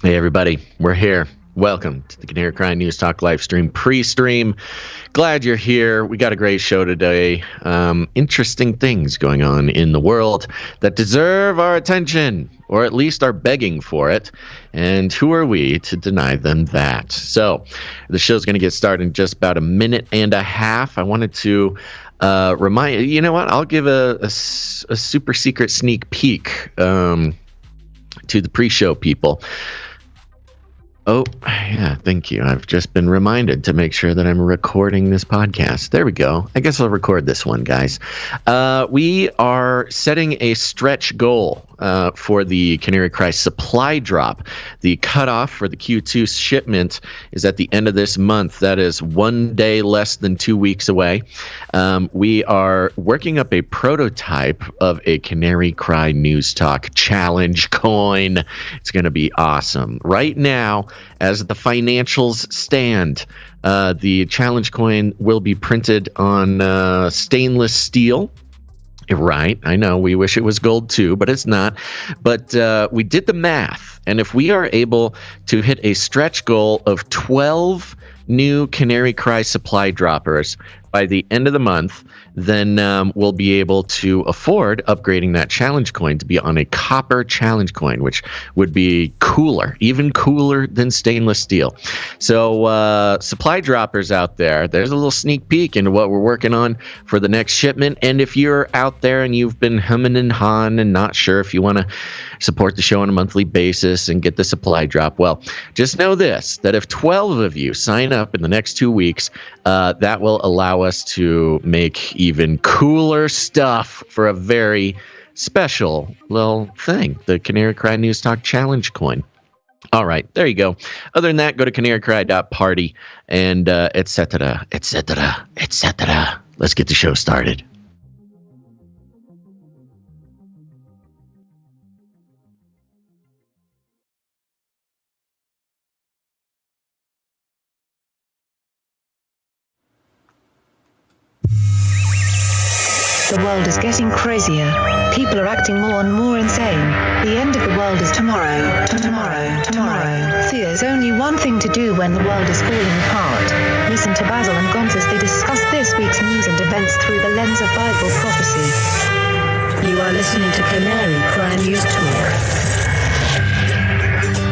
Hey everybody, we're here. Welcome to the Canary Cry News Talk live stream pre-stream. Glad you're here. We got a great show today. Interesting things going on in the world that deserve our attention, or at least are begging for it. And who are we to deny them that? So the show's going to get started in just about a minute and a half. I wanted to remind you know what? I'll give a super secret sneak peek to the pre-show people. Oh, yeah, thank you. I've just been reminded to make sure that I'm recording this podcast. There we go. I guess I'll record this one, guys. We are setting a stretch goal for the Canary Cry supply drop. The cutoff for the Q2 shipment is at the end of this month. That is 1 day less than 2 weeks away. We are working up a prototype of a Canary Cry News Talk challenge coin. It's going to be awesome. Right now, as the financials stand, the challenge coin will be printed on stainless steel. Right, I know we wish it was gold too, but it's not. But we did the math, and if we are able to hit a stretch goal of 12 new Canary Cry supply droppers by the end of the month, then we'll be able to afford upgrading that challenge coin to be on a copper challenge coin, which would be cooler, even cooler than stainless steel. So supply droppers out there, there's a little sneak peek into what we're working on for the next shipment. And if you're out there and you've been humming and hawing and not sure if you want to support the show on a monthly basis and get the supply drop, well, just know this, that if 12 of you sign up in the next 2 weeks, that will allow us to make even cooler stuff for a very special little thing, the Canary Cry News Talk Challenge coin. All right, there you go. Other than that, go to CanaryCry.Party and etc., etc., etc. Let's get the show started. The world is getting crazier. People are acting more and more insane. The end of the world is tomorrow. Tomorrow. There's only one thing to do when the world is falling apart. Listen to Basil and Gonz as they discuss this week's news and events through the lens of Bible prophecy. You are listening to Canary Cry News Talk.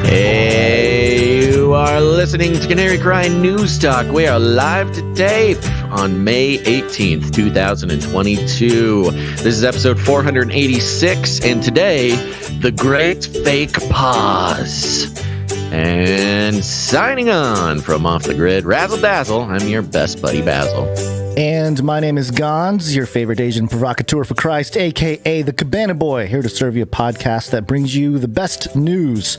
Hey, you are listening to Canary Cry News Talk. We are live to tape on May 18th, 2022. This is episode 486, and today, the Great Fake Pause. And signing on from Off the Grid, Razzle Dazzle, I'm your best buddy, Basil. And my name is Gonz, your favorite Asian provocateur for Christ, a.k.a. the Cabana Boy, here to serve you a podcast that brings you the best news,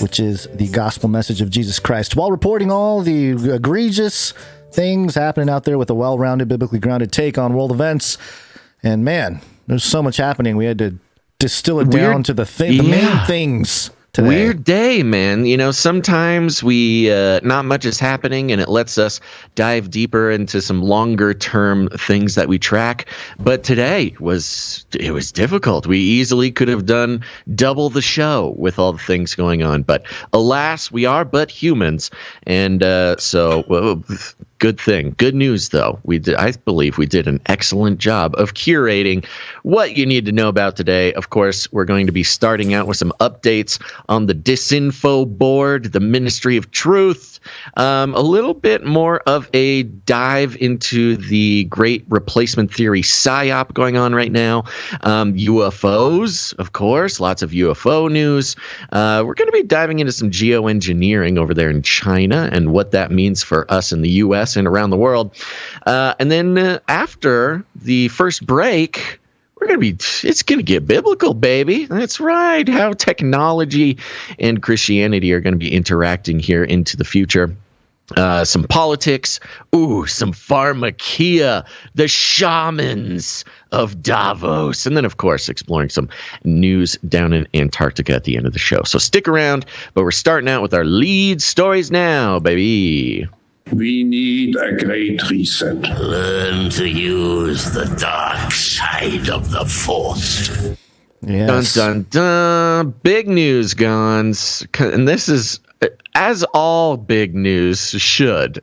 which is the gospel message of Jesus Christ, while reporting all the egregious things happening out there with a well-rounded, biblically grounded take on world events. And man, there's so much happening. We had to distill it down to the main things today. Weird day, man. You know, sometimes we not much is happening, and it lets us dive deeper into some longer-term things that we track. But today was difficult. We easily could have done double the show with all the things going on. But alas, we are but humans, and so. Good thing. Good news, though. I believe we did an excellent job of curating what you need to know about today. Of course, we're going to be starting out with some updates on the Disinfo Board, the Ministry of Truth, a little bit more of a dive into the great replacement theory Psyop going on right now. UFOs, of course, lots of UFO news. We're going to be diving into some geoengineering over there in China and what that means for us in the U.S. and around the world. And then after the first break, it's going to get biblical, baby. That's right. How technology and Christianity are going to be interacting here into the future. Some politics, some pharmakia, the shamans of Davos, and then, of course, exploring some news down in Antarctica at the end of the show. So stick around, but we're starting out with our lead stories now, baby. We need a great reset. Learn to use the dark side of the Force. Yes. Dun, dun, dun. Big news, Gonz. And this is, as all big news should,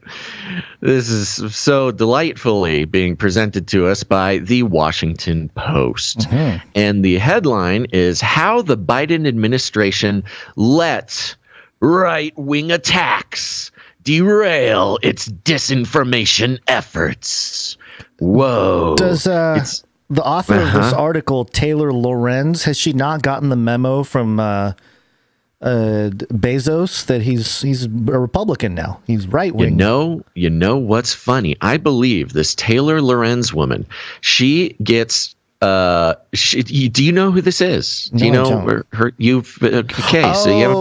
this is so delightfully being presented to us by the Washington Post. Mm-hmm. And the headline is How the Biden Administration Let Right-Wing Attacks Derail Its Disinformation Efforts. Whoa. Does the author of this article, Taylor Lorenz, has she not gotten the memo from Bezos that he's a Republican now? He's right wing. You know what's funny? I believe this Taylor Lorenz woman. She gets. Do you know who this is? Do you know her? Okay, so you have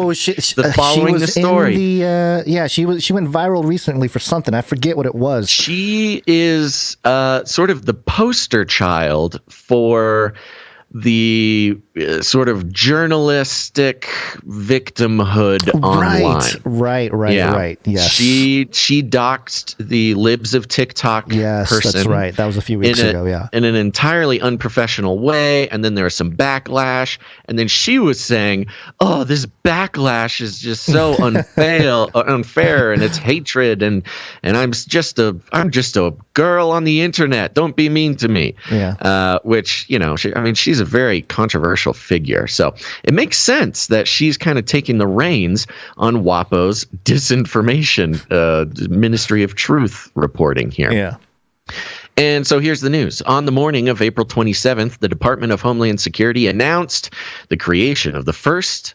following the story. She went viral recently for something. I forget what it was. She is sort of the poster child for the sort of journalistic victimhood online. Right. Yes. She doxed the Libs of TikTok person. That's right. That was a few weeks ago, in an entirely unprofessional way. And then there was some backlash. And then she was saying, oh, this backlash is just so unfair and it's hatred. And I'm just a girl on the internet. Don't be mean to me. Yeah. Which, she's a very controversial figure. So it makes sense that she's kind of taking the reins on Wapo's disinformation Ministry of Truth reporting here. Yeah. And so here's the news. On the morning of April 27th, the Department of Homeland Security announced the creation of the first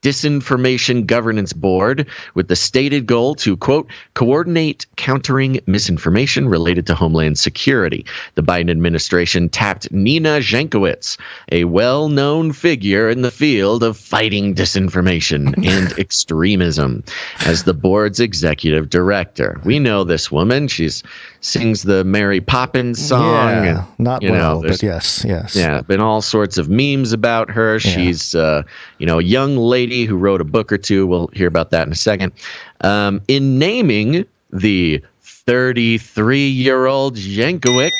Disinformation Governance Board with the stated goal to, quote, coordinate countering misinformation related to Homeland Security. The Biden administration tapped Nina Jankowicz, a well-known figure in the field of fighting disinformation and extremism, as the board's executive director. We know this woman. She sings the Mary Poppins song. Yeah, not well, but yes. Yeah, been all sorts of memes about her. Yeah. She's, a young lady who wrote a book or two. We'll hear about that in a second. In naming the 33-year-old Jankowicz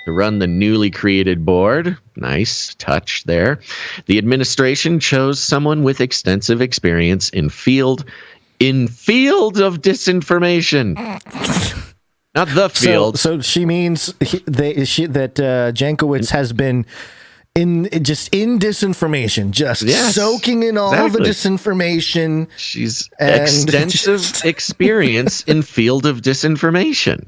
to run the newly created board, nice touch there, the administration chose someone with extensive experience in field of disinformation. Not the field. So she means that Jankowicz has been in disinformation, soaking in all the disinformation. She's extensive experience in field of disinformation.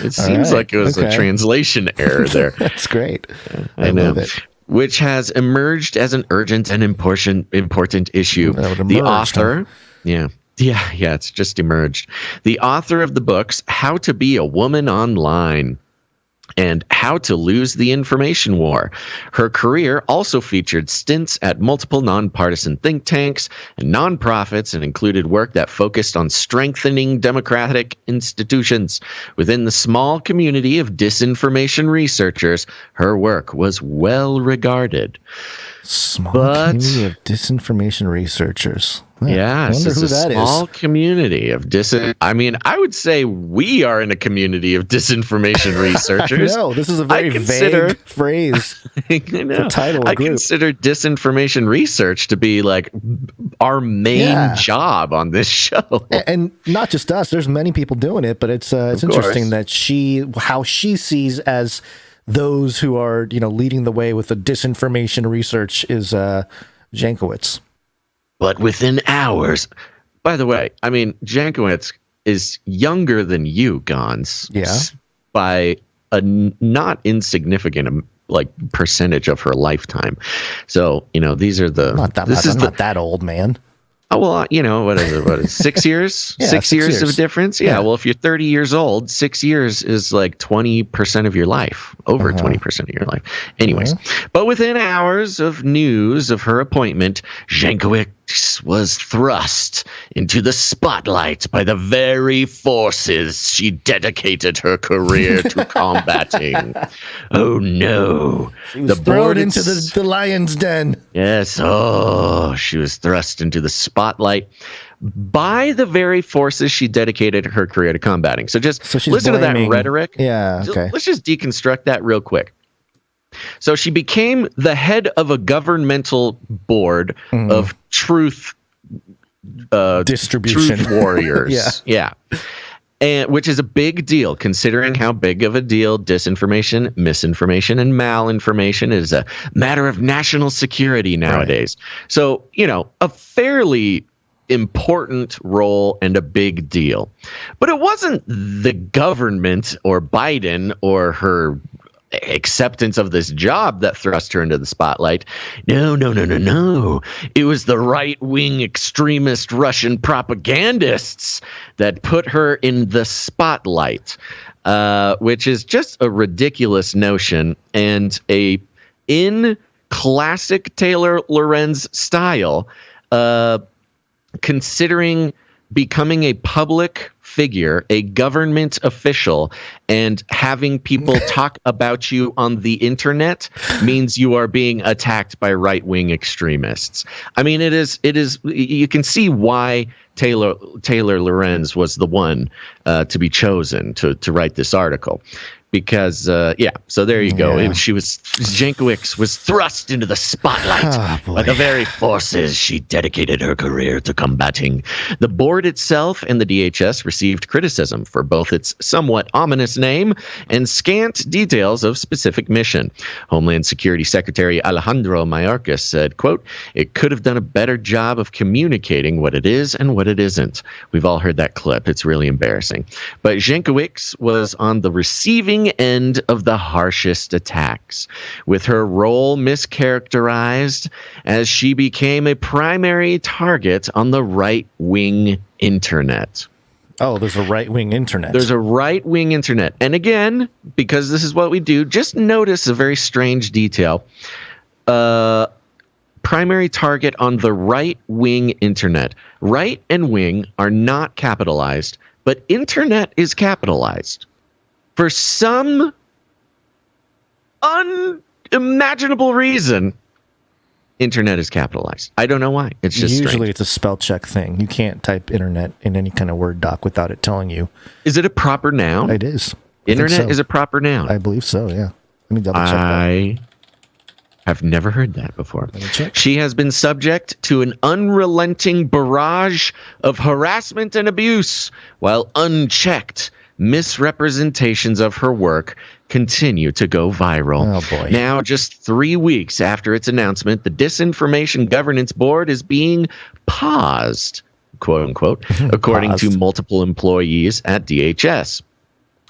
It seems like it was a translation error there. That's great. I know. Love it. Which has emerged as an urgent and important issue. The author, Yeah, it's just emerged. The author of the books, How to Be a Woman Online and How to Lose the Information War. Her career also featured stints at multiple nonpartisan think tanks and nonprofits and included work that focused on strengthening democratic institutions. Within the small community of disinformation researchers, her work was well regarded. Community of disinformation researchers. Yeah, it's a small community of I would say we are in a community of disinformation researchers. No, this is a very vague phrase. I know. I consider disinformation research to be like our main job on this show. And not just us. There's many people doing it, but it's interesting that how she sees as those who are leading the way with the disinformation research is Jankowicz. But within hours, by the way, Jankowicz is younger than you, Gonz. Yeah. By a not insignificant percentage of her lifetime. So, these are the... not that old, man. Oh, well, what is it? 6 years? 6 years of difference? Yeah, well, if you're 30 years old, 6 years is like 20% of your life, over 20% of your life. Anyways, but within hours of news of her appointment, Jankowicz was thrust into the spotlight by the very forces she dedicated her career to combating. Oh, no. She was thrown into the lion's den. Yes. Oh, she was thrust into the spotlight by the very forces she dedicated her career to combating. So listen to that rhetoric. Yeah, okay. Let's just deconstruct that real quick. So she became the head of a governmental board of truth distribution truth warriors. Yeah. And which is a big deal, considering how big of a deal disinformation, misinformation, and malinformation is a matter of national security nowadays. Right. So, a fairly important role and a big deal. But it wasn't the government or Biden or her acceptance of this job that thrust her into the spotlight. No. It was the right-wing extremist Russian propagandists that put her in the spotlight, which is just a ridiculous notion, and in classic Taylor Lorenz style, considering becoming a public figure, a government official, and having people talk about you on the internet means you are being attacked by right-wing extremists. I mean, it is. You can see why Taylor Lorenz was the one to be chosen to write this article. Because, so there you go. Yeah. Jankowicz was thrust into the spotlight by the very forces she dedicated her career to combating. The board itself and the DHS received criticism for both its somewhat ominous name and scant details of specific mission. Homeland Security Secretary Alejandro Mayorkas said, quote, "It could have done a better job of communicating what it is and what it isn't." We've all heard that clip. It's really embarrassing. But Jankowicz was on the receiving end of the harshest attacks, with her role mischaracterized as she became a primary target on the right-wing internet. Oh, there's a right-wing internet. There's a right-wing internet. And again, because this is what we do, just notice a very strange detail. Primary target on the right-wing internet. Right and wing are not capitalized, but internet is capitalized. For some unimaginable reason, internet is capitalized. I don't know why. It's just usually strange. It's a spell check thing. You can't type internet in any kind of Word doc without it telling you. Is it a proper noun? It is. Internet is a proper noun. I believe so, yeah. Let me double check that. I've never heard that before. Let me check. She has been subject to an unrelenting barrage of harassment and abuse, while unchecked misrepresentations of her work continue to go viral. Oh, boy. Now, just 3 weeks after its announcement, the Disinformation Governance Board is being paused, quote unquote, according to multiple employees at DHS.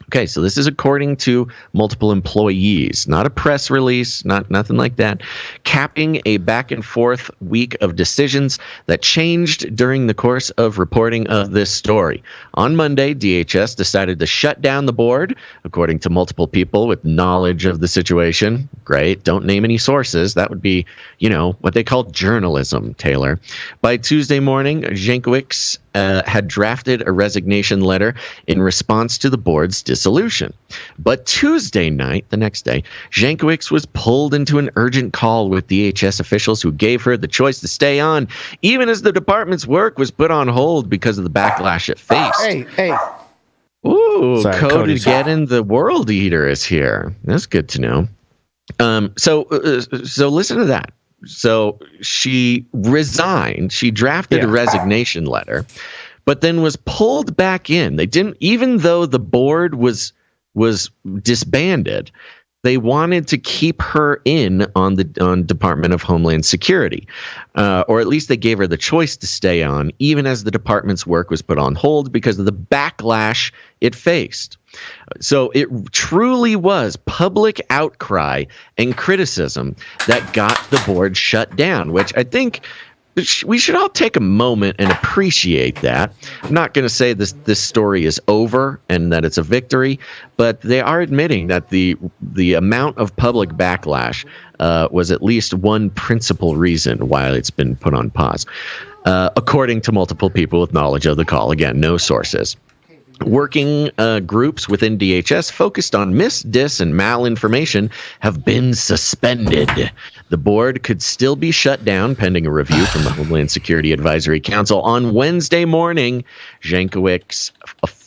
Okay, so this is according to multiple employees, not a press release, nothing like that. Capping a back and forth week of decisions that changed during the course of reporting of this story. On Monday, DHS decided to shut down the board, according to multiple people with knowledge of the situation. Great, don't name any sources. That would be, what they call journalism, Taylor. By Tuesday morning, Jankowicz had drafted a resignation letter in response to the board's dissolution. But Tuesday night, the next day, Jankowicz was pulled into an urgent call with DHS officials who gave her the choice to stay on, even as the department's work was put on hold because of the backlash it faced. Hey. Ooh, Sorry, Cody Geddon, the World Eater, is here. That's good to know. So listen to that. So she resigned. She drafted a resignation letter, but then was pulled back in. They didn't, even though the board was disbanded, they wanted to keep her in on Department of Homeland Security, or at least they gave her the choice to stay on, even as the department's work was put on hold because of the backlash it faced. So it truly was public outcry and criticism that got the board shut down, which I think we should all take a moment and appreciate that. I'm not going to say this story is over and that it's a victory, but they are admitting that the amount of public backlash was at least one principal reason why it's been put on pause, according to multiple people with knowledge of the call. Again, no sources. Working groups within DHS focused on dis, and malinformation have been suspended. The board could still be shut down pending a review from the Homeland Security Advisory Council. On Wednesday morning, Jankowicz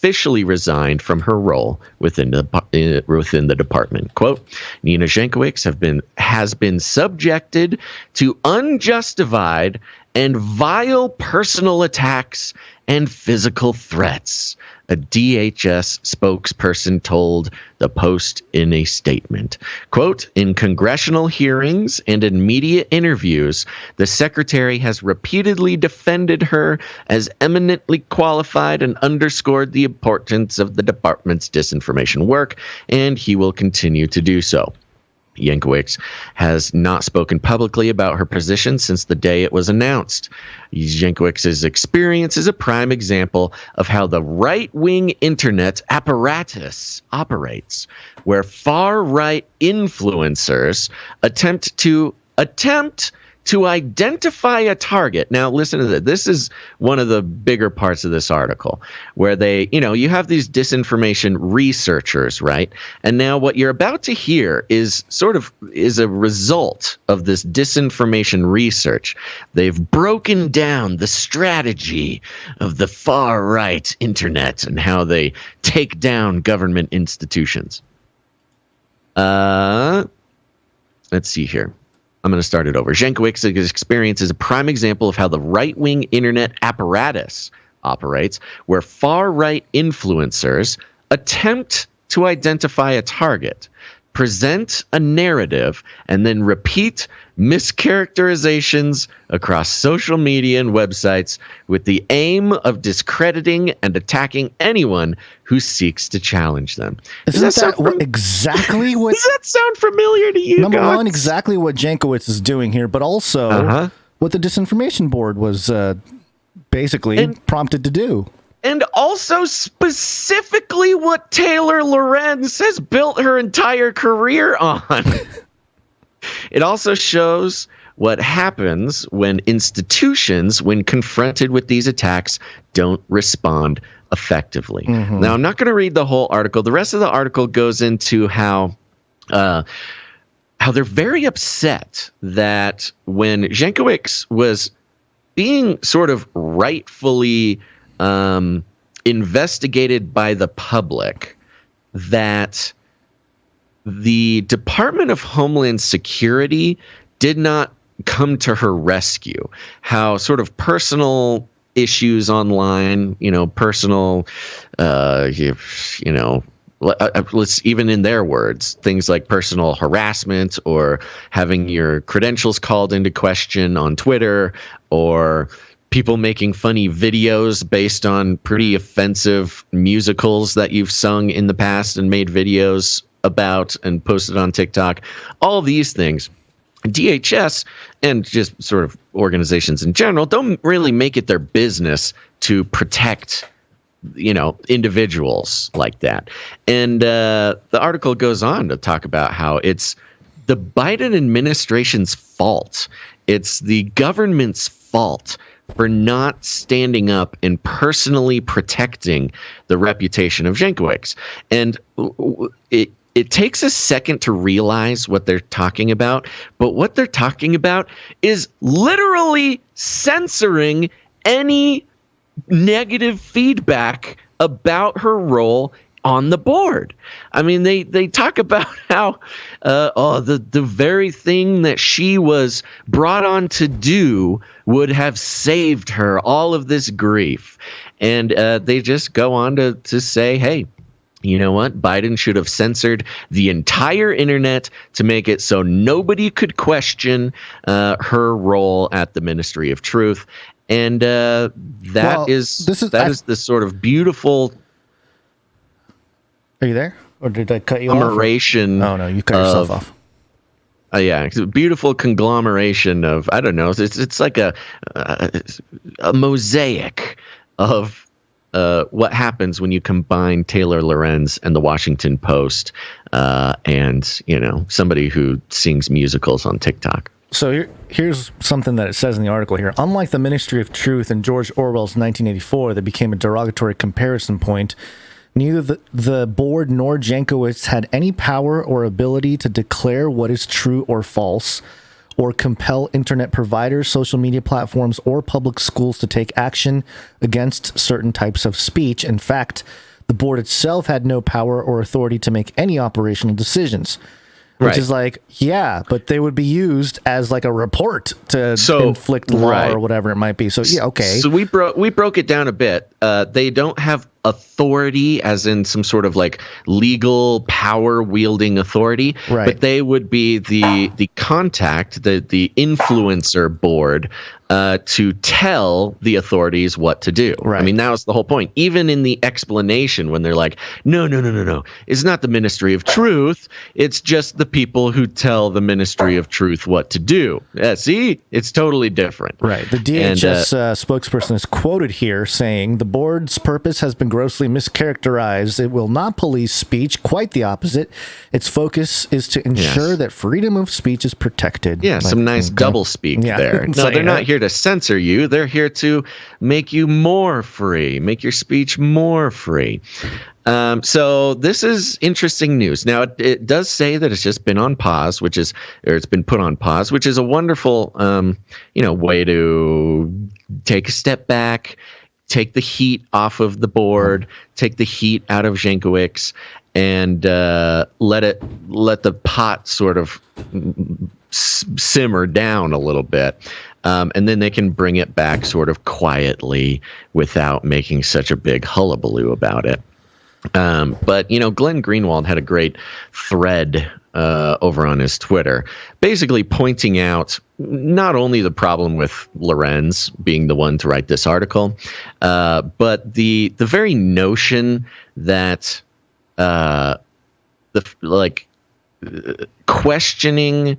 officially resigned from her role within the department. Quote, Nina Jankowicz has been subjected to unjustified and vile personal attacks and physical threats, a DHS spokesperson told the Post in a statement. Quote, in congressional hearings and in media interviews, the secretary has repeatedly defended her as eminently qualified and underscored the importance of the department's disinformation work, and he will continue to do so. Jankowicz has not spoken publicly about her position since the day it was announced. Jankowicz's experience is a prime example of how the right-wing internet apparatus operates, where far-right influencers attempt to identify a target. Now, listen to this. This is one of the bigger parts of this article where you have these disinformation researchers, right? And now what you're about to hear is a result of this disinformation research. They've broken down the strategy of the far right internet and how they take down government institutions. Let's see here. I'm going to start it over. Jankowicz's experience is a prime example of how the right-wing internet apparatus operates, where far-right influencers attempt to identify a target, present a narrative, and then repeat mischaracterizations across social media and websites with the aim of discrediting and attacking anyone who seeks to challenge them. Exactly what? Does that sound familiar to you? Number one, exactly what Jankowicz is doing here, but also what the Disinformation Board was basically prompted to do. And also specifically what Taylor Lorenz has built her entire career on. It also shows what happens when institutions, when confronted with these attacks, don't respond effectively. Mm-hmm. Now, I'm not going to read the whole article. The rest of the article goes into how they're very upset that when Jankowicz was being sort of rightfully investigated by the public, that the Department of Homeland Security did not come to her rescue. How sort of personal issues online, personal, let's even in their words, things like personal harassment or having your credentials called into question on Twitter, or people making funny videos based on pretty offensive musicals that you've sung in the past and made videos about and posted on TikTok. All these things, DHS and just sort of organizations in general don't really make it their business to protect, individuals like that. And the article goes on to talk about how it's the Biden administration's fault. It's the government's fault for not standing up and personally protecting the reputation of Jankowicz. And it takes a second to realize what they're talking about, but what they're talking about is literally censoring any negative feedback about her role on the board. I mean, they talk about how the very thing that she was brought on to do would have saved her all of this grief. And they just go on to say, hey, you know what? Biden should have censored the entire internet to make it so nobody could question her role at the Ministry of Truth. And that is the sort of beautiful. Are you there? Or did I cut you off? Conglomeration. Oh, no, you cut yourself off. Yeah, it's a beautiful conglomeration of, I don't know, it's like a mosaic of what happens when you combine Taylor Lorenz and the Washington Post and, somebody who sings musicals on TikTok. So here's something that it says in the article here. Unlike the Ministry of Truth in George Orwell's 1984 that became a derogatory comparison point, neither the board nor Jankowicz had any power or ability to declare what is true or false, or compel internet providers, social media platforms, or public schools to take action against certain types of speech. In fact, the board itself had no power or authority to make any operational decisions. Which is like, yeah, but they would be used as like a report to inflict law or whatever it might be. So, yeah, okay. So we broke it down a bit. They don't have authority as in some sort of like legal power wielding authority, but they would be the contact, the influencer board to tell the authorities what to do. I mean, that was the whole point. Even in the explanation when they're like, no, it's not the Ministry of Truth. It's just the people who tell the Ministry of Truth what to do. See, it's totally different. Right. The DHS spokesperson is quoted here saying the board's purpose has been grossly mischaracterized. It will not police speech, quite the opposite. Its focus is to ensure that freedom of speech is protected. Yeah, some nice double speak there. No, they're not here to censor you. They're here to make you more free, make your speech more free. So this is interesting news. Now, it does say that it's just been on pause, it's been put on pause, which is a wonderful, way to take a step back, take the heat off of the board, take the heat out of Jankowicz, and let the pot sort of simmer down a little bit. And then they can bring it back sort of quietly without making such a big hullabaloo about it. But Glenn Greenwald had a great thread over on his Twitter, basically pointing out not only the problem with Lorenz being the one to write this article, but the very notion that questioning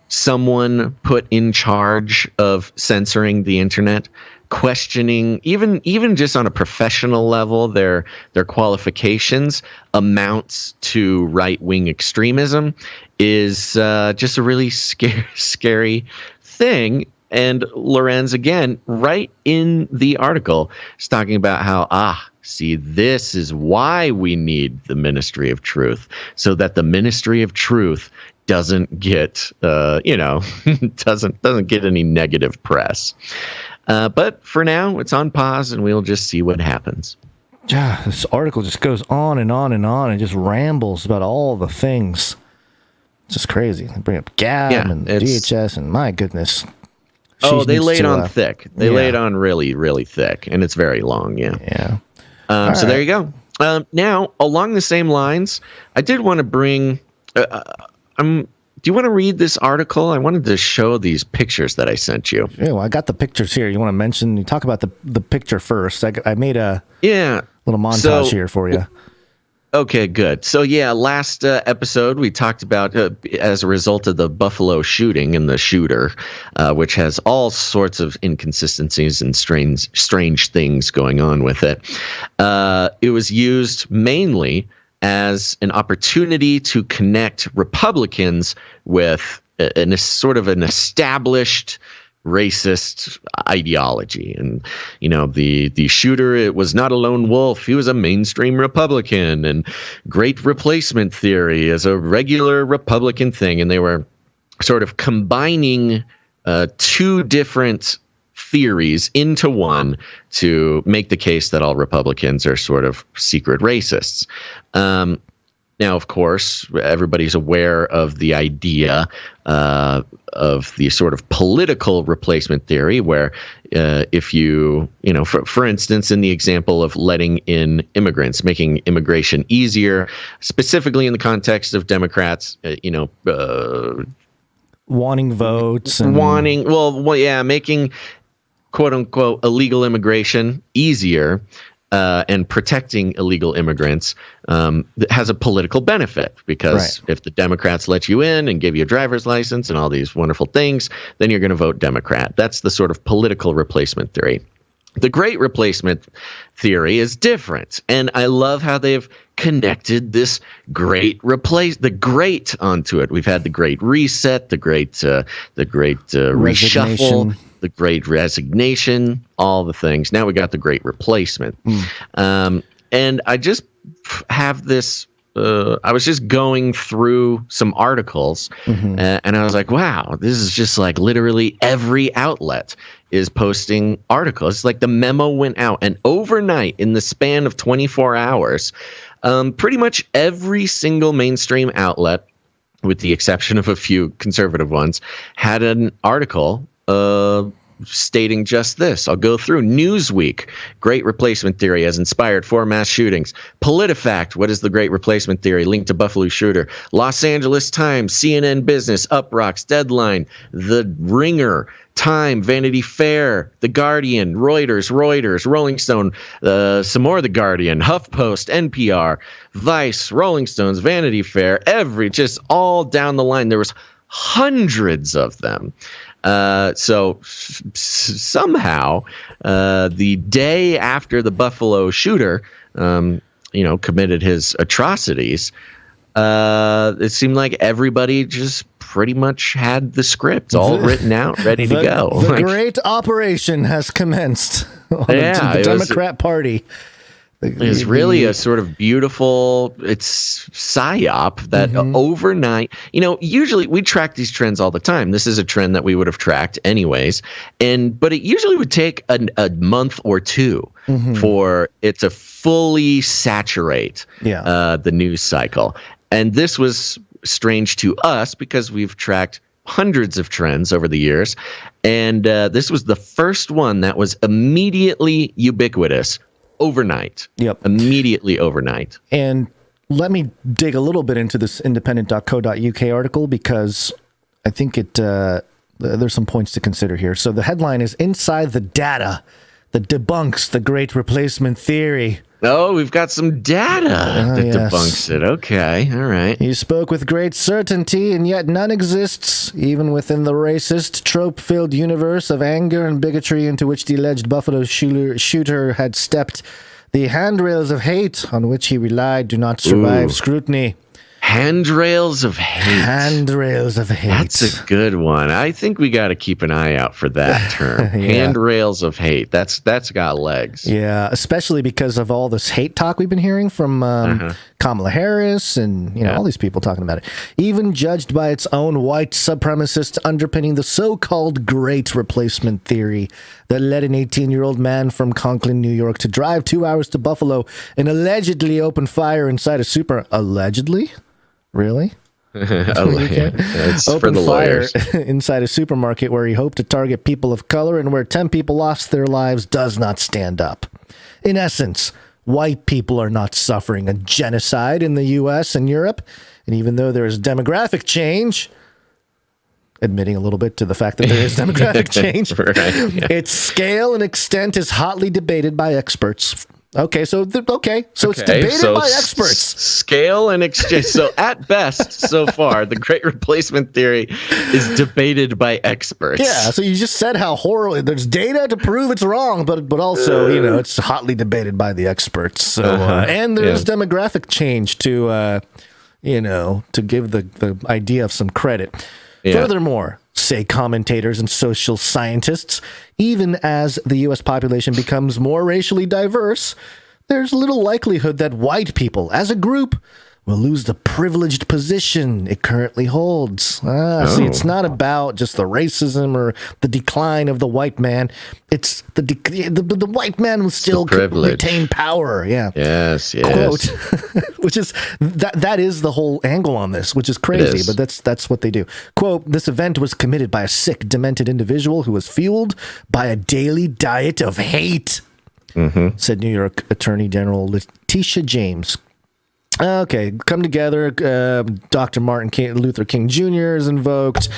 someone put in charge of censoring the internet, questioning even just on a professional level their qualifications amounts to right-wing extremism is just a really scary thing. And Lorenz, again, right in the article, is talking about how, see, this is why we need the Ministry of Truth, so that the Ministry of Truth doesn't get, doesn't get any negative press. But for now, it's on pause, and we'll just see what happens. Yeah, this article just goes on and on and on, and just rambles about all the things. It's just crazy. They bring up GAB and DHS, and my goodness. They lay it on thick. They lay it on really, really thick, and it's very long. Yeah. So there you go. Now, along the same lines, I did want to bring. Do you want to read this article? I wanted to show these pictures that I sent you. Yeah, well, I got the pictures here. You want to mention? You talk about the picture first. I made a little montage here for you. Okay, good. So last episode we talked about as a result of the Buffalo shooting and the shooter, which has all sorts of inconsistencies and strange things going on with it. It was used mainly as an opportunity to connect Republicans with a sort of an established racist ideology. And, the shooter, it was not a lone wolf. He was a mainstream Republican, and great replacement theory is a regular Republican thing. And they were sort of combining two different theories into one to make the case that all Republicans are sort of secret racists. Now, of course, everybody's aware of the idea of the sort of political replacement theory, where if you, for instance, in the example of letting in immigrants, making immigration easier, specifically in the context of Democrats, wanting votes and making quote unquote illegal immigration easier. And protecting illegal immigrants has a political benefit, because if the Democrats let you in and give you a driver's license and all these wonderful things, then you're going to vote Democrat. That's the sort of political replacement theory. The great replacement theory is different, and I love how they've connected this great onto it. We've had the Great Reset, the Great Reshuffle, the Great Resignation, all the things. Now we got the Great Replacement. And I just have this I was just going through some articles, and I was like, wow, this is just like literally every outlet is posting articles. It's like the memo went out, and overnight, in the span of 24 hours, pretty much every single mainstream outlet, with the exception of a few conservative ones, had an article stating just this. I'll go through. Newsweek, Great Replacement Theory has inspired 4 mass shootings. PolitiFact, what is the Great Replacement Theory? Linked to Buffalo shooter. Los Angeles Times, CNN Business, Uprocks, Deadline, The Ringer, Time, Vanity Fair, The Guardian, Reuters, Rolling Stone, some more The Guardian, HuffPost, NPR, Vice, Rolling Stones, Vanity Fair, just all down the line. There was hundreds of them. So somehow, the day after the Buffalo shooter, committed his atrocities, it seemed like everybody just pretty much had the script all written out, ready to go. The great operation has commenced on the Democrat-Party. It's really a sort of beautiful, it's Psyop that overnight, usually we track these trends all the time. This is a trend that we would have tracked anyways. But it usually would take a month or two for it to fully saturate the news cycle. And this was strange to us because we've tracked hundreds of trends over the years. And this was the first one that was immediately ubiquitous. Overnight. Yep. Immediately overnight. And let me dig a little bit into this independent.co.uk article because I think there's some points to consider here. So the headline is Inside the Data that Debunks the Great Replacement Theory. Oh, we've got some data that debunks it. Okay, all right. He spoke with great certainty, and yet none exists, even within the racist, trope-filled universe of anger and bigotry into which the alleged Buffalo shooter had stepped. The handrails of hate on which he relied do not survive scrutiny. Handrails of hate. Handrails of hate. That's a good one. I think we got to keep an eye out for that term. Handrails of hate. That's got legs. Yeah, especially because of all this hate talk we've been hearing from Kamala Harris and all these people talking about it. Even judged by its own white supremacists underpinning the so-called Great Replacement Theory that led an 18-year-old man from Conklin, New York, to drive 2 hours to Buffalo and allegedly open fire inside a Allegedly? Really? It's open for the fire lawyers. inside a supermarket where he hoped to target people of color and where 10 people lost their lives does not stand up. In essence, white people are not suffering a genocide in the U.S. and Europe. And even though there is demographic change, admitting a little bit to the fact that there is demographic change, its scale and extent is hotly debated by experts. So it's debated by experts. Scale and exchange. So at best, so far, the Great Replacement Theory is debated by experts. Yeah, so you just said how horrible. There's data to prove it's wrong, but also, it's hotly debated by the experts. So and there's demographic change to give the idea of some credit. Yeah. Furthermore, say commentators and social scientists, even as the U.S. population becomes more racially diverse, there's little likelihood that white people, as a group, will lose the privileged position it currently holds. See, it's not about just the racism or the decline of the white man. It's the white man will still retain power. Yeah. Yes. Quote, which is that is the whole angle on this, which is crazy, but that's what they do. Quote, this event was committed by a sick, demented individual who was fueled by a daily diet of hate, said New York Attorney General Letitia James. Okay, come together. Dr. Martin Luther King Jr. is invoked.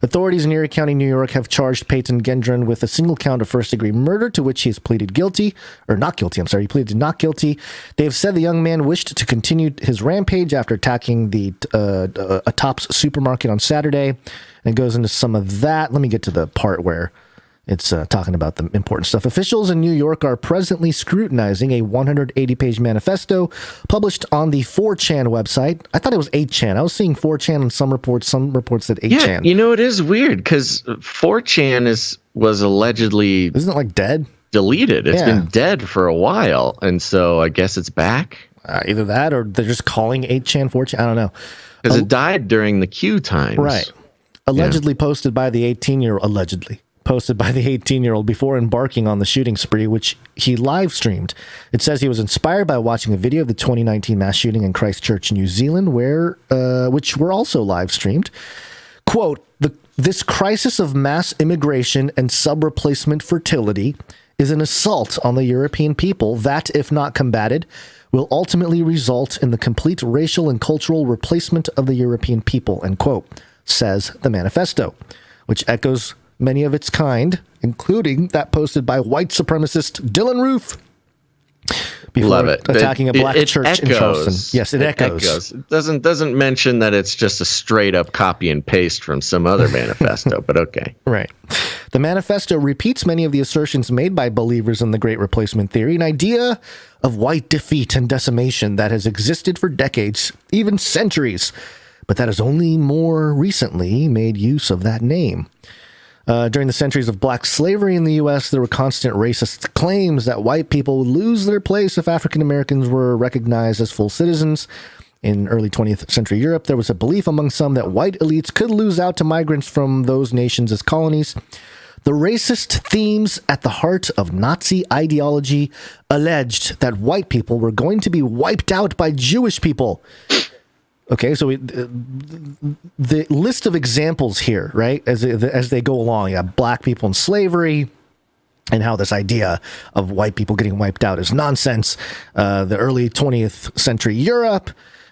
Authorities in Erie County, New York, have charged Peyton Gendron with a single count of first-degree murder, to which he has pleaded guilty. Or not guilty, I'm sorry. He pleaded not guilty. They have said the young man wished to continue his rampage after attacking a Tops supermarket on Saturday. And it goes into some of that. Let me get to the part where it's talking about the important stuff. Officials in New York are presently scrutinizing a 180-page manifesto published on the 4chan website. I thought it was 8chan. I was seeing 4chan in some reports said 8chan. Yeah, it is weird because 4chan was allegedly... Isn't it like dead? Deleted. It's been dead for a while, and so I guess it's back. Either that or they're just calling 8chan 4chan. I don't know. Because it died during the Q times. Right. Allegedly posted by the 18-year-old before embarking on the shooting spree, which he live streamed. It says he was inspired by watching a video of the 2019 mass shooting in Christchurch, New Zealand, which were also live streamed. Quote, this crisis of mass immigration and sub-replacement fertility is an assault on the European people that, if not combated, will ultimately result in the complete racial and cultural replacement of the European people, end quote, says the manifesto, which echoes many of its kind, including that posted by white supremacist Dylan Roof before attacking a black church in Charleston. Yes, it echoes. It doesn't mention that it's just a straight up copy and paste from some other manifesto, but okay. Right. The manifesto repeats many of the assertions made by believers in the Great Replacement Theory, an idea of white defeat and decimation that has existed for decades, even centuries, but that has only more recently made use of that name. During the centuries of black slavery in the U.S., there were constant racist claims that white people would lose their place if African Americans were recognized as full citizens. In early 20th century Europe, there was a belief among some that white elites could lose out to migrants from those nations as colonies. The racist themes at the heart of Nazi ideology alleged that white people were going to be wiped out by Jewish people. Okay, so the list of examples here, right, as they go along, you have black people in slavery and how this idea of white people getting wiped out is nonsense. The early 20th century Europe,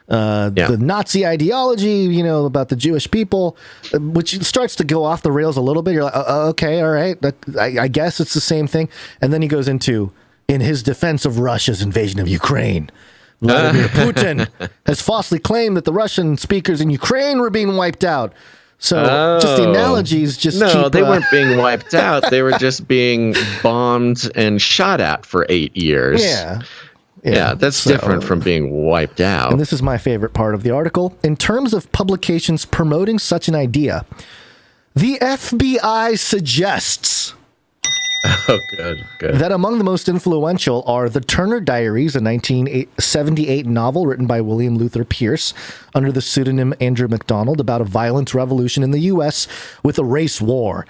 the Nazi ideology, about the Jewish people, which starts to go off the rails a little bit. You're like, okay, all right, I guess it's the same thing. And then he goes into, in his defense of Russia's invasion of Ukraine, Vladimir Putin has falsely claimed that the Russian speakers in Ukraine were being wiped out. So just the analogies they weren't being wiped out. They were just being bombed and shot at for 8 years. Yeah, that's different from being wiped out. And this is my favorite part of the article. In terms of publications promoting such an idea, the FBI suggests that among the most influential are The Turner Diaries, a 1978 novel written by William Luther Pierce under the pseudonym Andrew MacDonald about a violent revolution in the U.S. with a race war,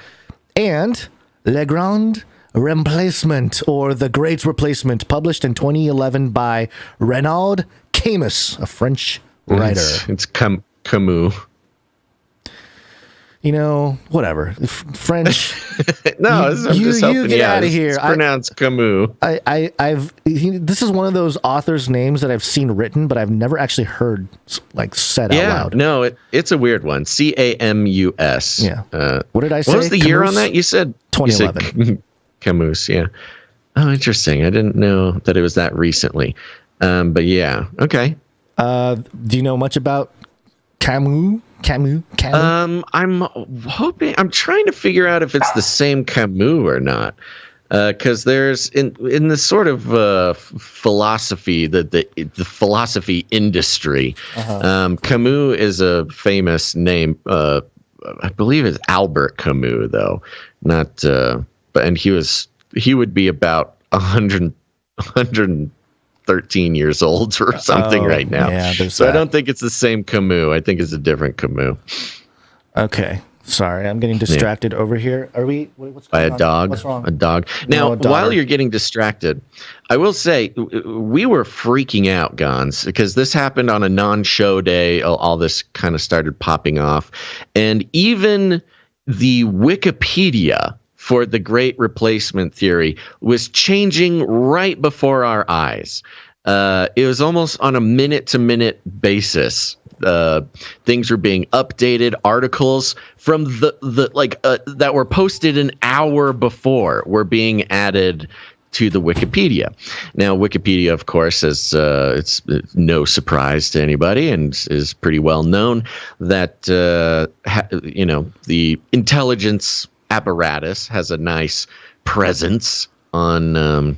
and Le Grand Remplacement, or The Great Replacement, published in 2011 by Renaud Camus, a French writer. It's Camus. Whatever. French. No, I'm just helping you get out of here. It's pronounced Camus. This is one of those authors' names that I've seen written, but I've never actually heard said out loud. No, it's a weird one. Camus. Yeah. What did I say? What was the year on that? You said 2011. You said Camus. Yeah. Oh, interesting. I didn't know that it was that recently. But yeah. Okay. Do you know much about Camus? I'm trying to figure out if it's the same Camus or not, because there's in the sort of philosophy, the philosophy industry. Camus is a famous name. I believe it's Albert Camus, though, not. And he would be about 113 years old or something right now. Yeah, so I don't think it's the same Camus. I think it's a different Camus. Okay. Sorry, I'm getting distracted over here. Are we? What's going on? By a dog? What's wrong? A dog. Now, while you're getting distracted, I will say we were freaking out, Gonz, because this happened on a non-show day. All this kind of started popping off. And even the Wikipedia for the Great Replacement Theory was changing right before our eyes. It was almost on a minute-to-minute basis. Things were being updated. Articles from that were posted an hour before were being added to the Wikipedia. Now, Wikipedia, of course, is it's no surprise to anybody, and is pretty well known that the intelligence apparatus has a nice presence on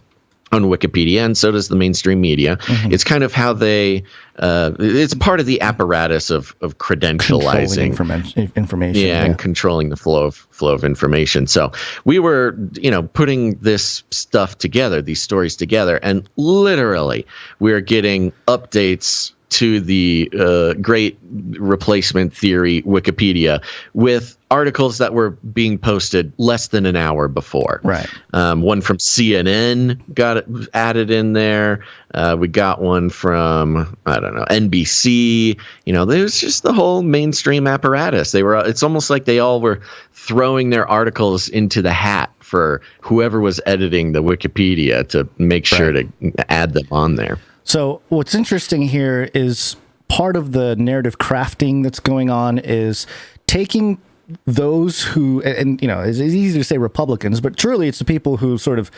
on Wikipedia, and so does the mainstream media. It's kind of how they it's part of the apparatus of credentializing information. And controlling the flow of information. So we were, putting this stuff together, these stories together, and literally we're getting updates to the Great Replacement Theory Wikipedia with articles that were being posted less than an hour before. Right. One from CNN got added in there. We got one from, I don't know, NBC. There's just the whole mainstream apparatus. It's almost like they all were throwing their articles into the hat for whoever was editing the Wikipedia to make sure to add them on there. So what's interesting here is part of the narrative crafting that's going on is taking those who, and it's easy to say Republicans, but truly it's the people who sort of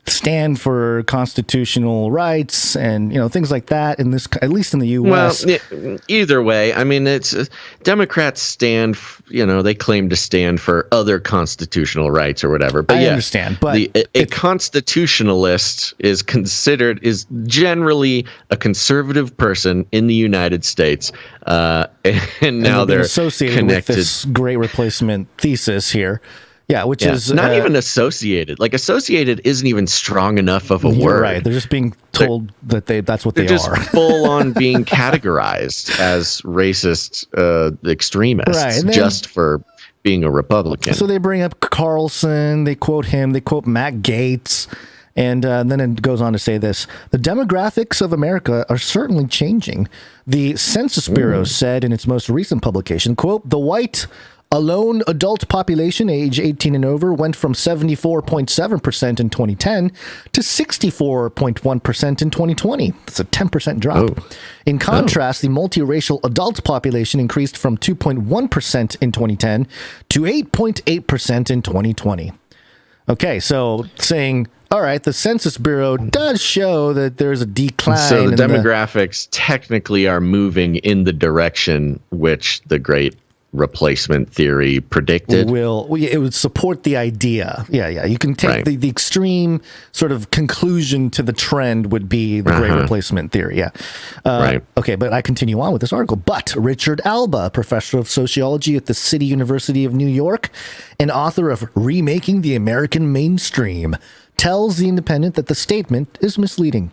stand for constitutional rights and things like that in this, at least in the U.S. Well, either way, I mean, it's Democrats stand, they claim to stand for other constitutional rights or whatever. But I understand, but a constitutionalist is generally a conservative person in the United States, and now they're associated connected with this Great Replacement thesis here. Yeah, which is not even associated. Like associated isn't even strong enough of a word. Right. They're just being told that's what they are. They're just full on being categorized as racist extremists, right, just for being a Republican. So they bring up Carlson, they quote him, they quote Matt Gaetz, and then it goes on to say this: the demographics of America are certainly changing. The Census Bureau said in its most recent publication, quote, the white alone adult population age 18 and over went from 74.7% in 2010 to 64.1% in 2020. That's a 10% drop. In contrast, the multiracial adult population increased from 2.1% in 2010 to 8.8% in 2020. Okay, so saying, all right, the Census Bureau does show that there's a decline. So the demographics technically are moving in the direction which the Great Replacement Theory predicted. It would support the idea. Yeah. You can take the extreme sort of conclusion to the trend would be the Great Replacement Theory. Yeah. Okay, but I continue on with this article. But Richard Alba, professor of sociology at the City University of New York and author of Remaking the American Mainstream, tells The Independent that the statement is misleading.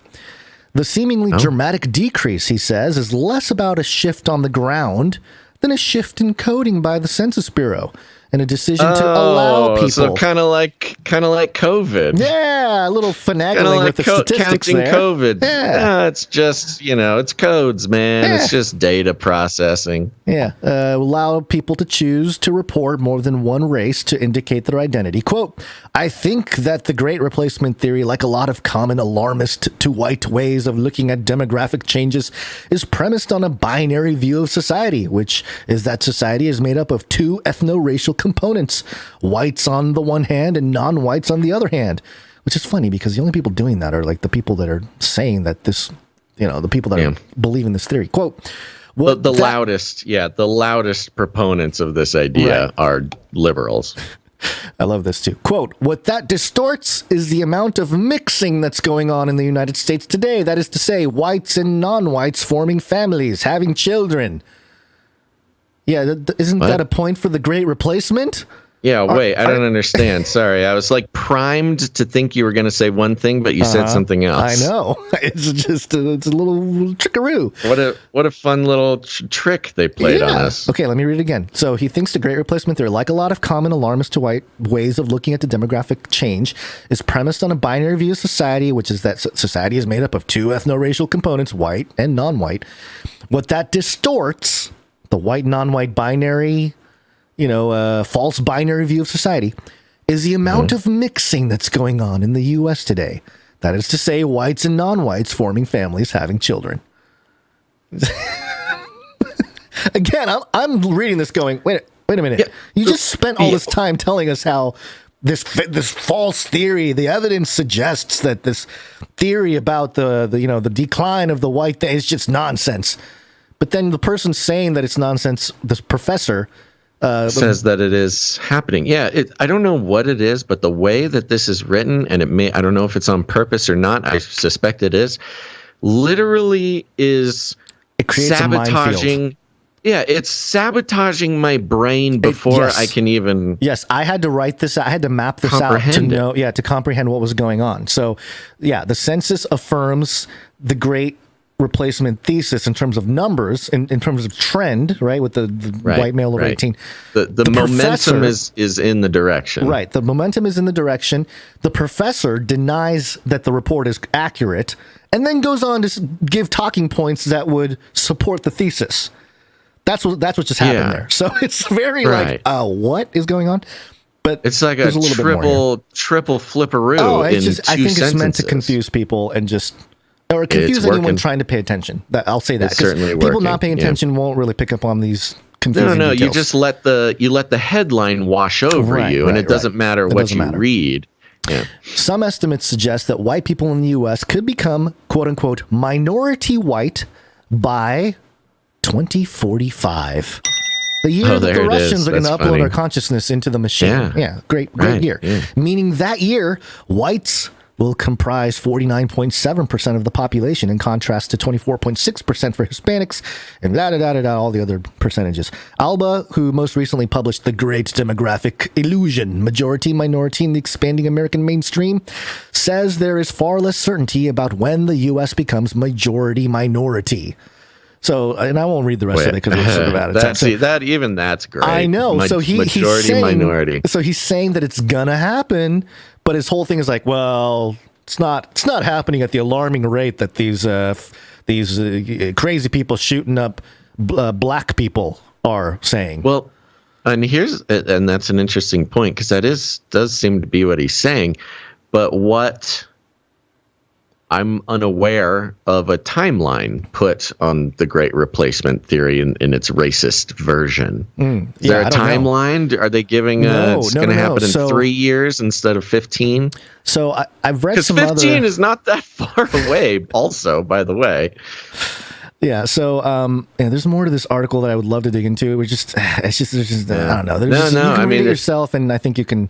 The seemingly dramatic decrease, he says, is less about a shift on the ground than a shift in coding by the Census Bureau and a decision to allow people. So kind of like COVID. Yeah, a little finagling with the statistics counting there. COVID. Yeah, it's just it's codes, man. It's just data processing. Yeah, allow people to choose to report more than one race to indicate their identity. Quote, I think that the Great Replacement Theory, like a lot of common alarmist to white ways of looking at demographic changes, is premised on a binary view of society, which is that society is made up of two ethno-racial components, whites on the one hand and non-whites on the other hand, which is funny because the only people doing that are like the people that are saying that this, the people that are believing this theory. Quote, the loudest proponents of this idea are liberals. I love this too. Quote, what that distorts is the amount of mixing that's going on in the United States today. That is to say, whites and non-whites forming families, having children. Yeah, isn't that a point for the Great Replacement? Yeah, wait, I don't understand. Sorry, I was like primed to think you were going to say one thing, but you said something else. I know. It's just it's a little trickaroo. What a fun little trick they played on us. Okay, let me read it again. So he thinks the Great Replacement Theory, like a lot of common alarmist to white ways of looking at the demographic change, is premised on a binary view of society, which is that society is made up of two ethno-racial components, white and non-white. What that distorts, the white, non-white binary, false binary view of society, is the amount of mixing that's going on in the U.S. today. That is to say, whites and non-whites forming families, having children. Again, I'm reading this going, wait a minute. Yeah. You just spent all this time telling us how this false theory, the evidence suggests that this theory about the decline of the white thing is just nonsense. But then the person saying that it's nonsense, this professor, says that it is happening. Yeah, I don't know what it is, but the way that this is written, and I don't know if it's on purpose or not. I suspect it is. Literally is sabotaging. Yeah, it's sabotaging my brain before I can even. Yes, I had to write this. I had to map this out to know. Yeah, to comprehend what was going on. So, yeah, the census affirms the Great Replacement thesis in terms of numbers, in terms of trend, right? With the white male over 18. The momentum is in the direction. Right. The momentum is in the direction. The professor denies that the report is accurate and then goes on to give talking points that would support the thesis. That's what just happened there. So it's very what is going on? But it's like a triple flipperoo. Oh, I think it's meant to confuse people and or confuse anyone trying to pay attention. I'll say that because people not paying attention won't really pick up on these confusing details. You just let the headline wash over you, and it doesn't matter what you read. Yeah. Some estimates suggest that white people in the U.S. could become "quote unquote" minority white by 2045. The year that the Russians are going to upload our consciousness into the machine. Yeah, great year. Yeah. Meaning that year, whites will comprise 49.7% of the population, in contrast to 24.6% for Hispanics, and all the other percentages. Alba, who most recently published The Great Demographic Illusion, Majority, Minority, and the Expanding American Mainstream, says there is far less certainty about when the U.S. becomes majority minority. So, and I won't read the rest of it because we're sort of out of time. That's great. I know. So he's saying, minority. So he's saying that it's gonna happen, but his whole thing is like, well, it's not happening at the alarming rate that these crazy people shooting up black people are saying. Well, and that's an interesting point because does seem to be what he's saying, but what I'm unaware of a timeline put on the Great Replacement theory in its racist version. Is there a timeline? Are they giving it's going to happen in 3 years instead of 15? So I've read some 15 is not that far away also, by the way. Yeah, so there's more to this article that I would love to dig into. It's just I don't know. You can read it yourself, and I think you can.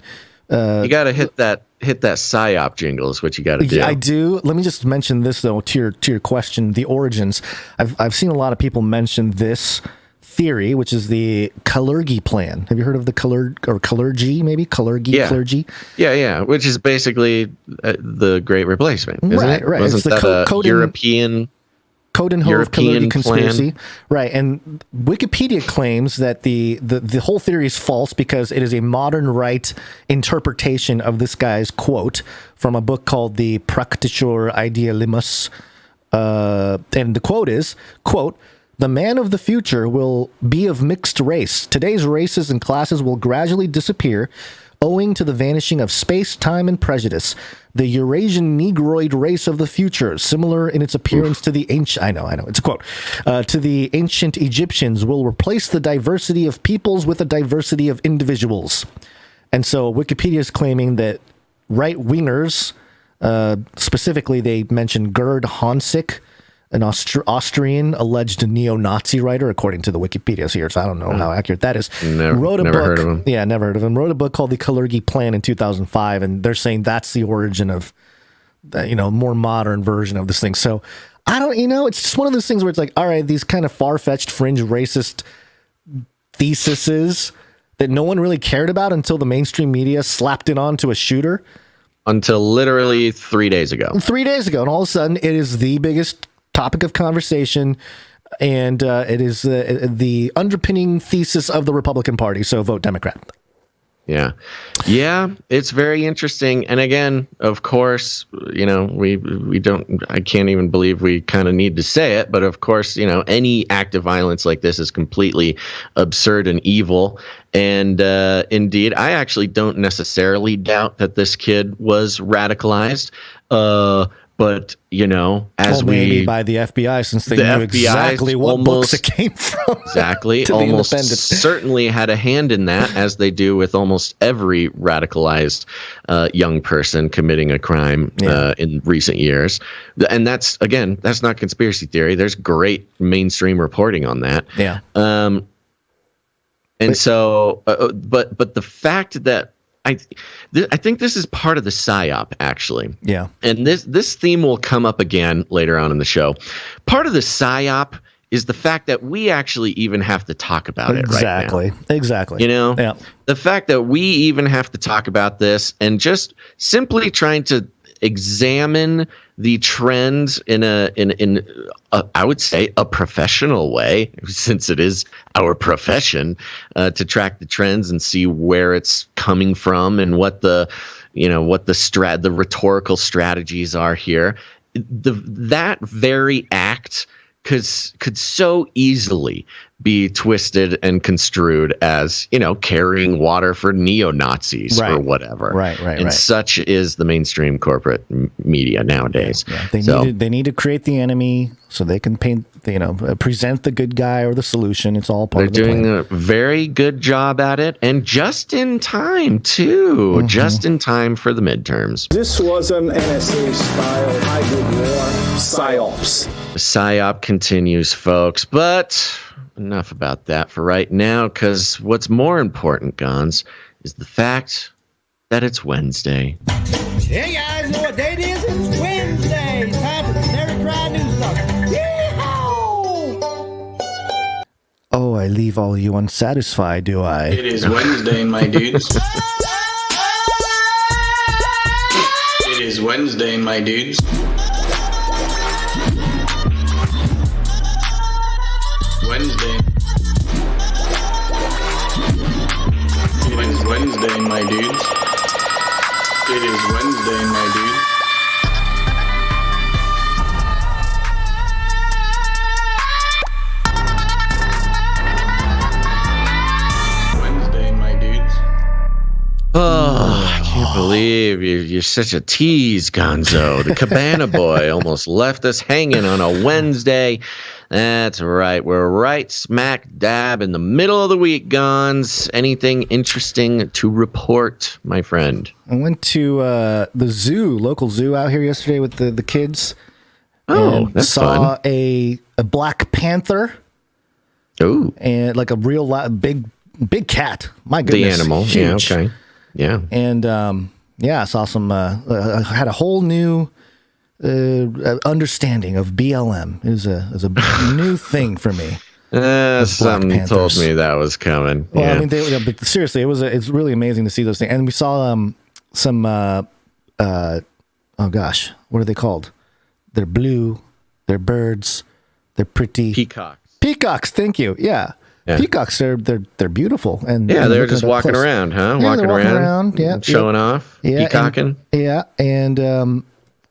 You got to hit that Psyop jingle is what you got to do. I do. Let me just mention this though to your question, the origins. I've seen a lot of people mention this theory, which is the Kalergi plan. Have you heard of the Kalergi? Maybe Kalergi. Yeah. Which is basically the Great Replacement, isn't it? Right. Wasn't that a European? Codenhove Kalergi conspiracy, right? And Wikipedia claims that the whole theory is false because it is a modern right interpretation of this guy's quote from a book called the Praktischer Idealismus, and the quote is, quote, "The man of the future will be of mixed race. Today's races and classes will gradually disappear owing to the vanishing of space, time, and prejudice. The Eurasian Negroid race of the future, similar in its appearance to the ancient..." I know, it's a quote. "To the ancient Egyptians will replace the diversity of peoples with a diversity of individuals." And so Wikipedia is claiming that right-wingers, specifically they mention Gerd Honsick, an Austrian alleged neo-Nazi writer, according to the Wikipedia here, so I don't know how accurate that is. Never heard of him. Yeah, never heard of him. Wrote a book called The Kalergi Plan in 2005, and they're saying that's the origin of, more modern version of this thing. So I don't, it's just one of those things where it's like, all right, these kind of far-fetched, fringe, racist theses that no one really cared about until the mainstream media slapped it onto a shooter. Until literally 3 days ago. 3 days ago, and all of a sudden it is the biggest topic of conversation, and it is the underpinning thesis of the Republican Party. So vote Democrat. Yeah, it's very interesting. And again, of course, we don't. I can't even believe we kind of need to say it, but of course, any act of violence like this is completely absurd and evil. And indeed, I actually don't necessarily doubt that this kid was radicalized. But, as maybe by the FBI, since they knew exactly what books it came from. Exactly. Almost certainly had a hand in that, as they do with almost every radicalized young person committing a crime in recent years. And that's not conspiracy theory. There's great mainstream reporting on that. Yeah. And so, but the fact that I think this is part of the Psyop, actually. Yeah. And this theme will come up again later on in the show. Part of the Psyop is the fact that we actually even have to talk about it right now. Exactly. You know, yeah. The fact that we even have to talk about this and just simply trying to examine the trends in I would say a professional way, since it is our profession, to track the trends and see where it's coming from and what the rhetorical strategies are here. That very act could so easily be twisted and construed as, carrying water for neo-Nazis or whatever. Right. And such is the mainstream corporate media nowadays. Yeah. They need to create the enemy so they can present the good guy or the solution. It's all part of the plan. They're doing a very good job at it, and just in time, too. Mm-hmm. Just in time for the midterms. This was an NSA-style hybrid war, Psyops. The Psyop continues, folks, but enough about that for right now, because what's more important, Gonz, is the fact that it's Wednesday. Hey guys, know what date it is? It's Wednesday. It's time for the CanaryCry News Talk. Yeehaw! Oh, I leave all you unsatisfied, do I? It is Wednesday, my dudes. It is Wednesday, my dudes. Wednesday. It is Wednesday, my dudes. It is Wednesday, my dudes. Wednesday, my dudes. Oh, I can't believe you're such a tease, Gonzo. The Cabana Boy almost left us hanging on a Wednesday. That's right. We're right smack dab in the middle of the week, Gonz. Anything interesting to report, my friend? I went to the zoo, local zoo out here yesterday with the kids. Oh, that's saw fun. a Black Panther. Ooh. And like a real big cat. My goodness. The animal. Huge. Yeah, okay. Yeah. And I saw some, had a whole new understanding of BLM. It was a new thing for me. Something told me that was coming. Well, yeah. I mean, but seriously, it's really amazing to see those things. And we saw some oh gosh, what are they called? They're blue, they're birds, they're pretty. Peacocks, thank you. Yeah. Peacocks, they're beautiful. And they're just walking around, huh? Yeah, walking around, yeah, showing off, peacocking. And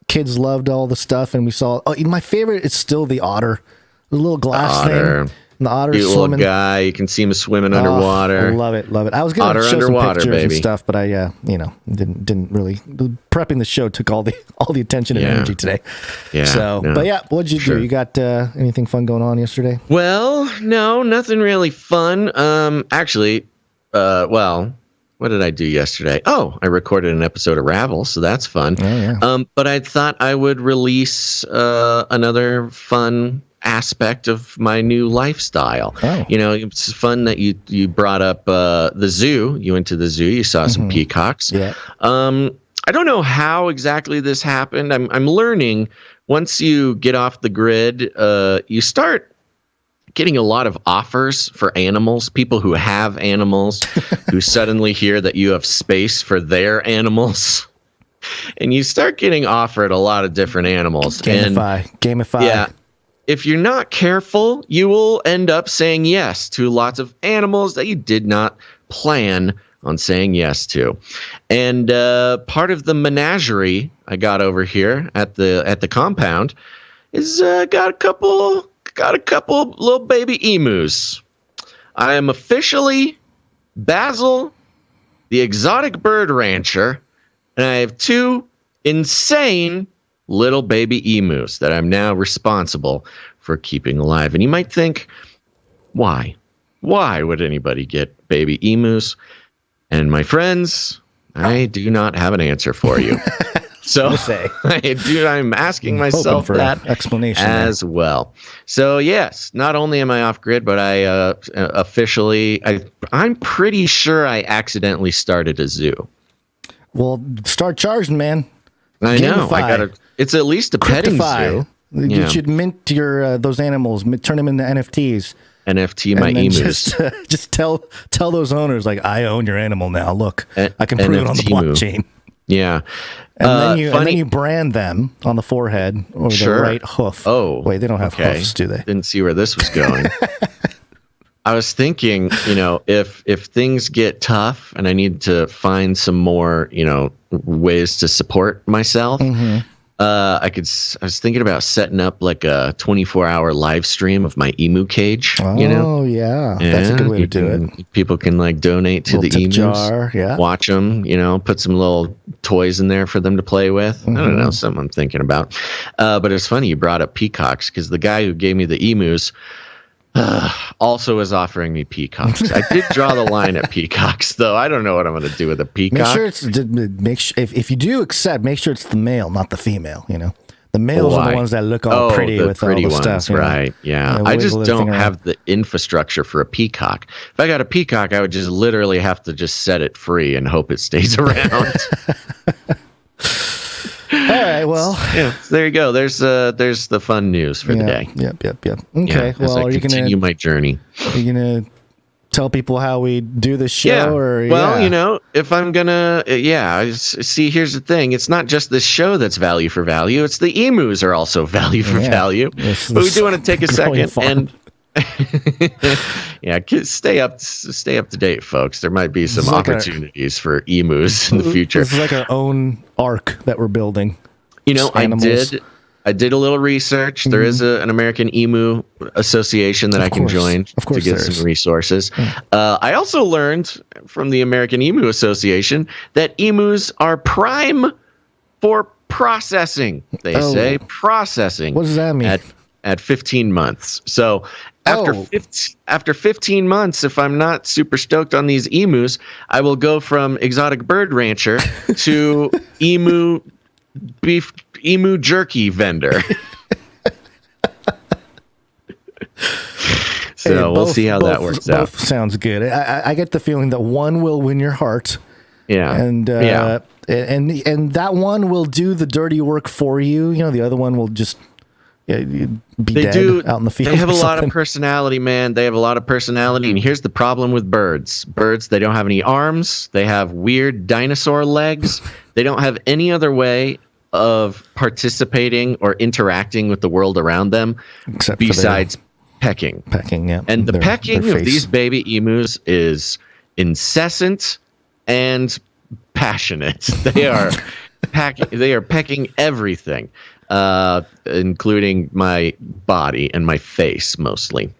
kids loved all the stuff, and we saw. Oh, my favorite is still the otter, the little glass thing. And the otter swimming. Little guy, you can see him swimming underwater. I love it. I was going to show some pictures and stuff, but I, didn't really. Prepping the show took all the attention and energy today. Yeah. But what'd you do? You got anything fun going on yesterday? Well, no, nothing really fun. Actually, what did I do yesterday? Oh, I recorded an episode of Ravel, so that's fun. Oh, yeah. But I thought I would release another fun aspect of my new lifestyle. It's fun that you brought up the zoo. You went to the zoo, you saw some peacocks. I don't know how exactly this happened. I'm learning once you get off the grid, you start getting a lot of offers for animals, people who have animals who suddenly hear that you have space for their animals. And you start getting offered a lot of different animals. Gamify. Yeah. If you're not careful, you will end up saying yes to lots of animals that you did not plan on saying yes to. And part of the menagerie I got over here at the compound is got a couple little baby emus. I am officially Basil, the exotic bird rancher, and I have two insane little baby emus that I'm now responsible for keeping alive. And you might think, why? Why would anybody get baby emus? And my friends, I do not have an answer for you. So say. I'm asking myself for that explanation as well. So yes, not only am I off grid, but I I'm pretty sure I accidentally started a zoo. Well, start charging, man. I know. Gamify. It's at least a petting Cryptify. zoo. You should mint your those animals, turn them into NFTs. NFT my emus. Just tell those owners, like, I own your animal now. Look, I can prove it on the NFT-moo. blockchain. Yeah. And then you brand them on the forehead or the right hoof. Oh, wait, they don't have hoofs, do they? Didn't see where this was going. I was thinking, if things get tough and I need to find some more, ways to support myself, I was thinking about setting up like a 24-hour live stream of my emu cage. Oh, yeah. That's a good way to do it. People can like donate to the emus, jar, watch them, put some little toys in there for them to play with. I don't know, something I'm thinking about. But it's funny you brought up peacocks because the guy who gave me the emus also is offering me peacocks. I did draw the line at peacocks, though. I don't know what I'm going to do with a peacock. If you do accept, make sure it's the male, not the female. The males are the ones that look all pretty with all the stuff. Right? Yeah. I just don't have the infrastructure for a peacock. If I got a peacock, I would just literally have to just set it free and hope it stays around. All right, well, so there you go. There's the fun news for the day. Yep. Okay, well, are you gonna continue my journey? Are you gonna tell people how we do this show? If I'm gonna, see, here's the thing. It's not just this show that's value for value. It's the emus are also value for value. But we do want to take a second and. Stay up to date, folks. There might be some opportunities for emus in the future. It's like our own ark that we're building. I did a little research. There is an American Emu Association that I can join to get some resources. I also learned from the American Emu Association that emus are prime for processing. They say processing. What does that mean? At 15 months. So after 15 months, if I'm not super stoked on these emus, I will go from exotic bird rancher to emu jerky vendor. So we'll see how that works out. Both sounds good. I get the feeling that one will win your heart. Yeah. And that one will do the dirty work for you. The other one will just out in the field. They have a lot of personality, man. They have a lot of personality. And here's the problem with birds. Birds, they don't have any arms. They have weird dinosaur legs. They don't have any other way of participating or interacting with the world around them besides pecking. And the pecking of these baby emus is incessant and passionate. They are pecking everything. Including my body and my face mostly.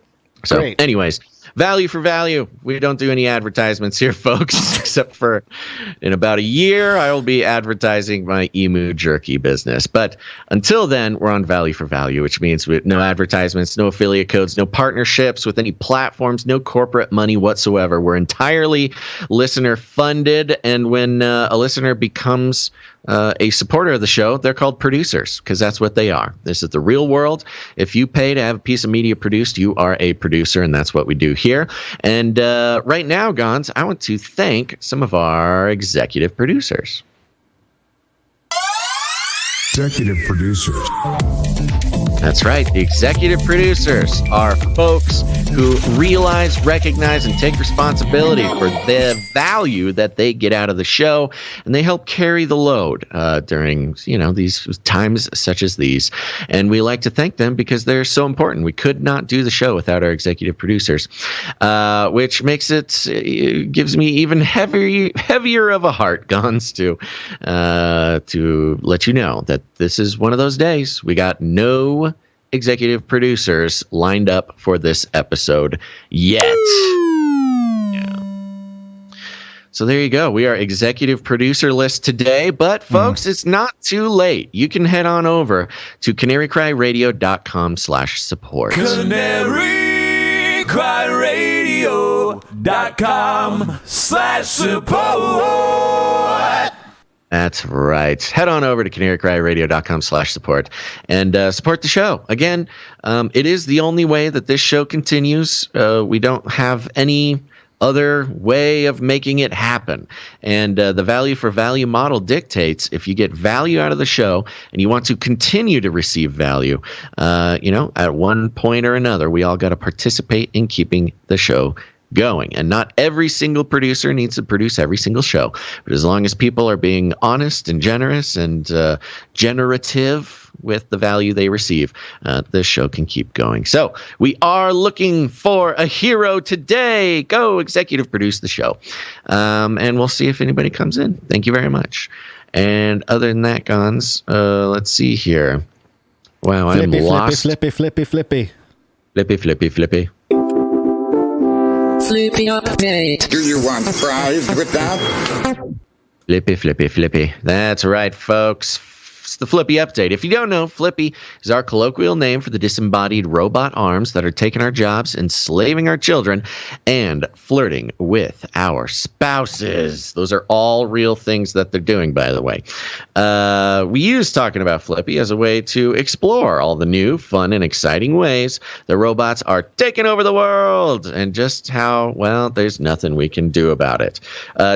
So anyways, value for value. We don't do any advertisements here, folks, except for in about a year, I will be advertising my emu jerky business. But until then, we're on value for value, which means no advertisements, no affiliate codes, no partnerships with any platforms, no corporate money whatsoever. We're entirely listener funded. And when a listener becomes a supporter of the show, they're called producers because that's what they are. This is the real world. If you pay to have a piece of media produced, you are a producer, and that's what we do here. And right now, Gonz, I want to thank some of our executive producers. Executive producers. That's right. The executive producers are folks who realize, recognize, and take responsibility for the value that they get out of the show, and they help carry the load during, these times such as these. And we like to thank them because they're so important. We could not do the show without our executive producers, which makes it gives me even heavier of a heart, Gonz, to let you know that this is one of those days. We got no executive producers lined up for this episode yet. Yeah. So there you go. We are executive producer list today, but folks, it's not too late. You can head on over to CanaryCry.Radio.com/support. CanaryCry.Radio.com/support. That's right. Head on over to CanaryCryRadio.com/support and support the show. Again, it is the only way that this show continues. We don't have any other way of making it happen. And the value for value model dictates if you get value out of the show and you want to continue to receive value, at one point or another, we all got to participate in keeping the show going. And not every single producer needs to produce every single show. But as long as people are being honest and generous and generative with the value they receive, this show can keep going. So we are looking for a hero today. Go executive produce the show. And we'll see if anybody comes in. Thank you very much. And other than that, Gonz, let's see here. Wow, I'm lost. Flippy. Flippy. Flippy update. Do you want fries with that? Flippy. That's right, folks. It's the Flippy update. If you don't know, Flippy is our colloquial name for the disembodied robot arms that are taking our jobs, enslaving our children, and flirting with our spouses. Those are all real things that they're doing, by the way. We use talking about Flippy as a way to explore all the new, fun, and exciting ways the robots are taking over the world and just how, well, there's nothing we can do about it.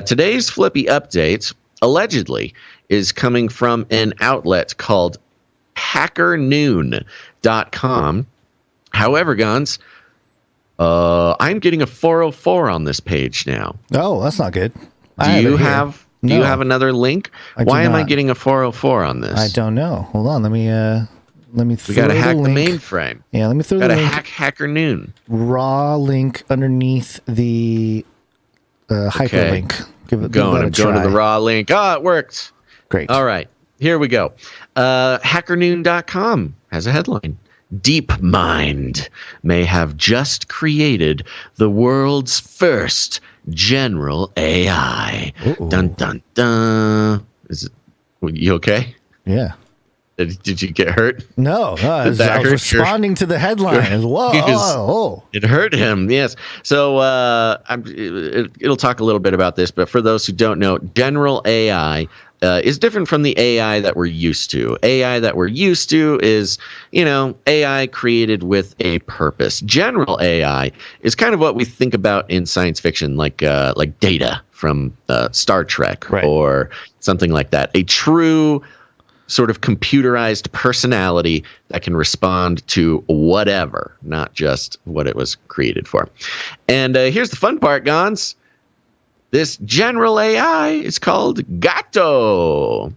Today's Flippy update, allegedly, is coming from an outlet called hackernoon.com. However, Gonz, I'm getting a 404 on this page now. Oh, that's not good. Do you have another link? Why am I getting a 404 on this? I don't know. Hold on. Let me we got to hack the mainframe. Yeah, let me throw the link. Got to hack HackerNoon. Raw link underneath the hyperlink. I'm going to the raw link. Oh, it worked. Great. All right, here we go. Hackernoon.com has a headline. DeepMind may have just created the world's first general AI. Ooh. Dun, dun, dun. You okay? Yeah. Did you get hurt? No, I was responding to the headline. Whoa. It hurt him, yes. So it'll talk a little bit about this, but for those who don't know, general AI is different from the AI that we're used to. AI that we're used to is, AI created with a purpose. General AI is kind of what we think about in science fiction, like Data from Star Trek, right, or something like that. A true sort of computerized personality that can respond to whatever, not just what it was created for. And here's the fun part, Gonz. This general AI is called GATO.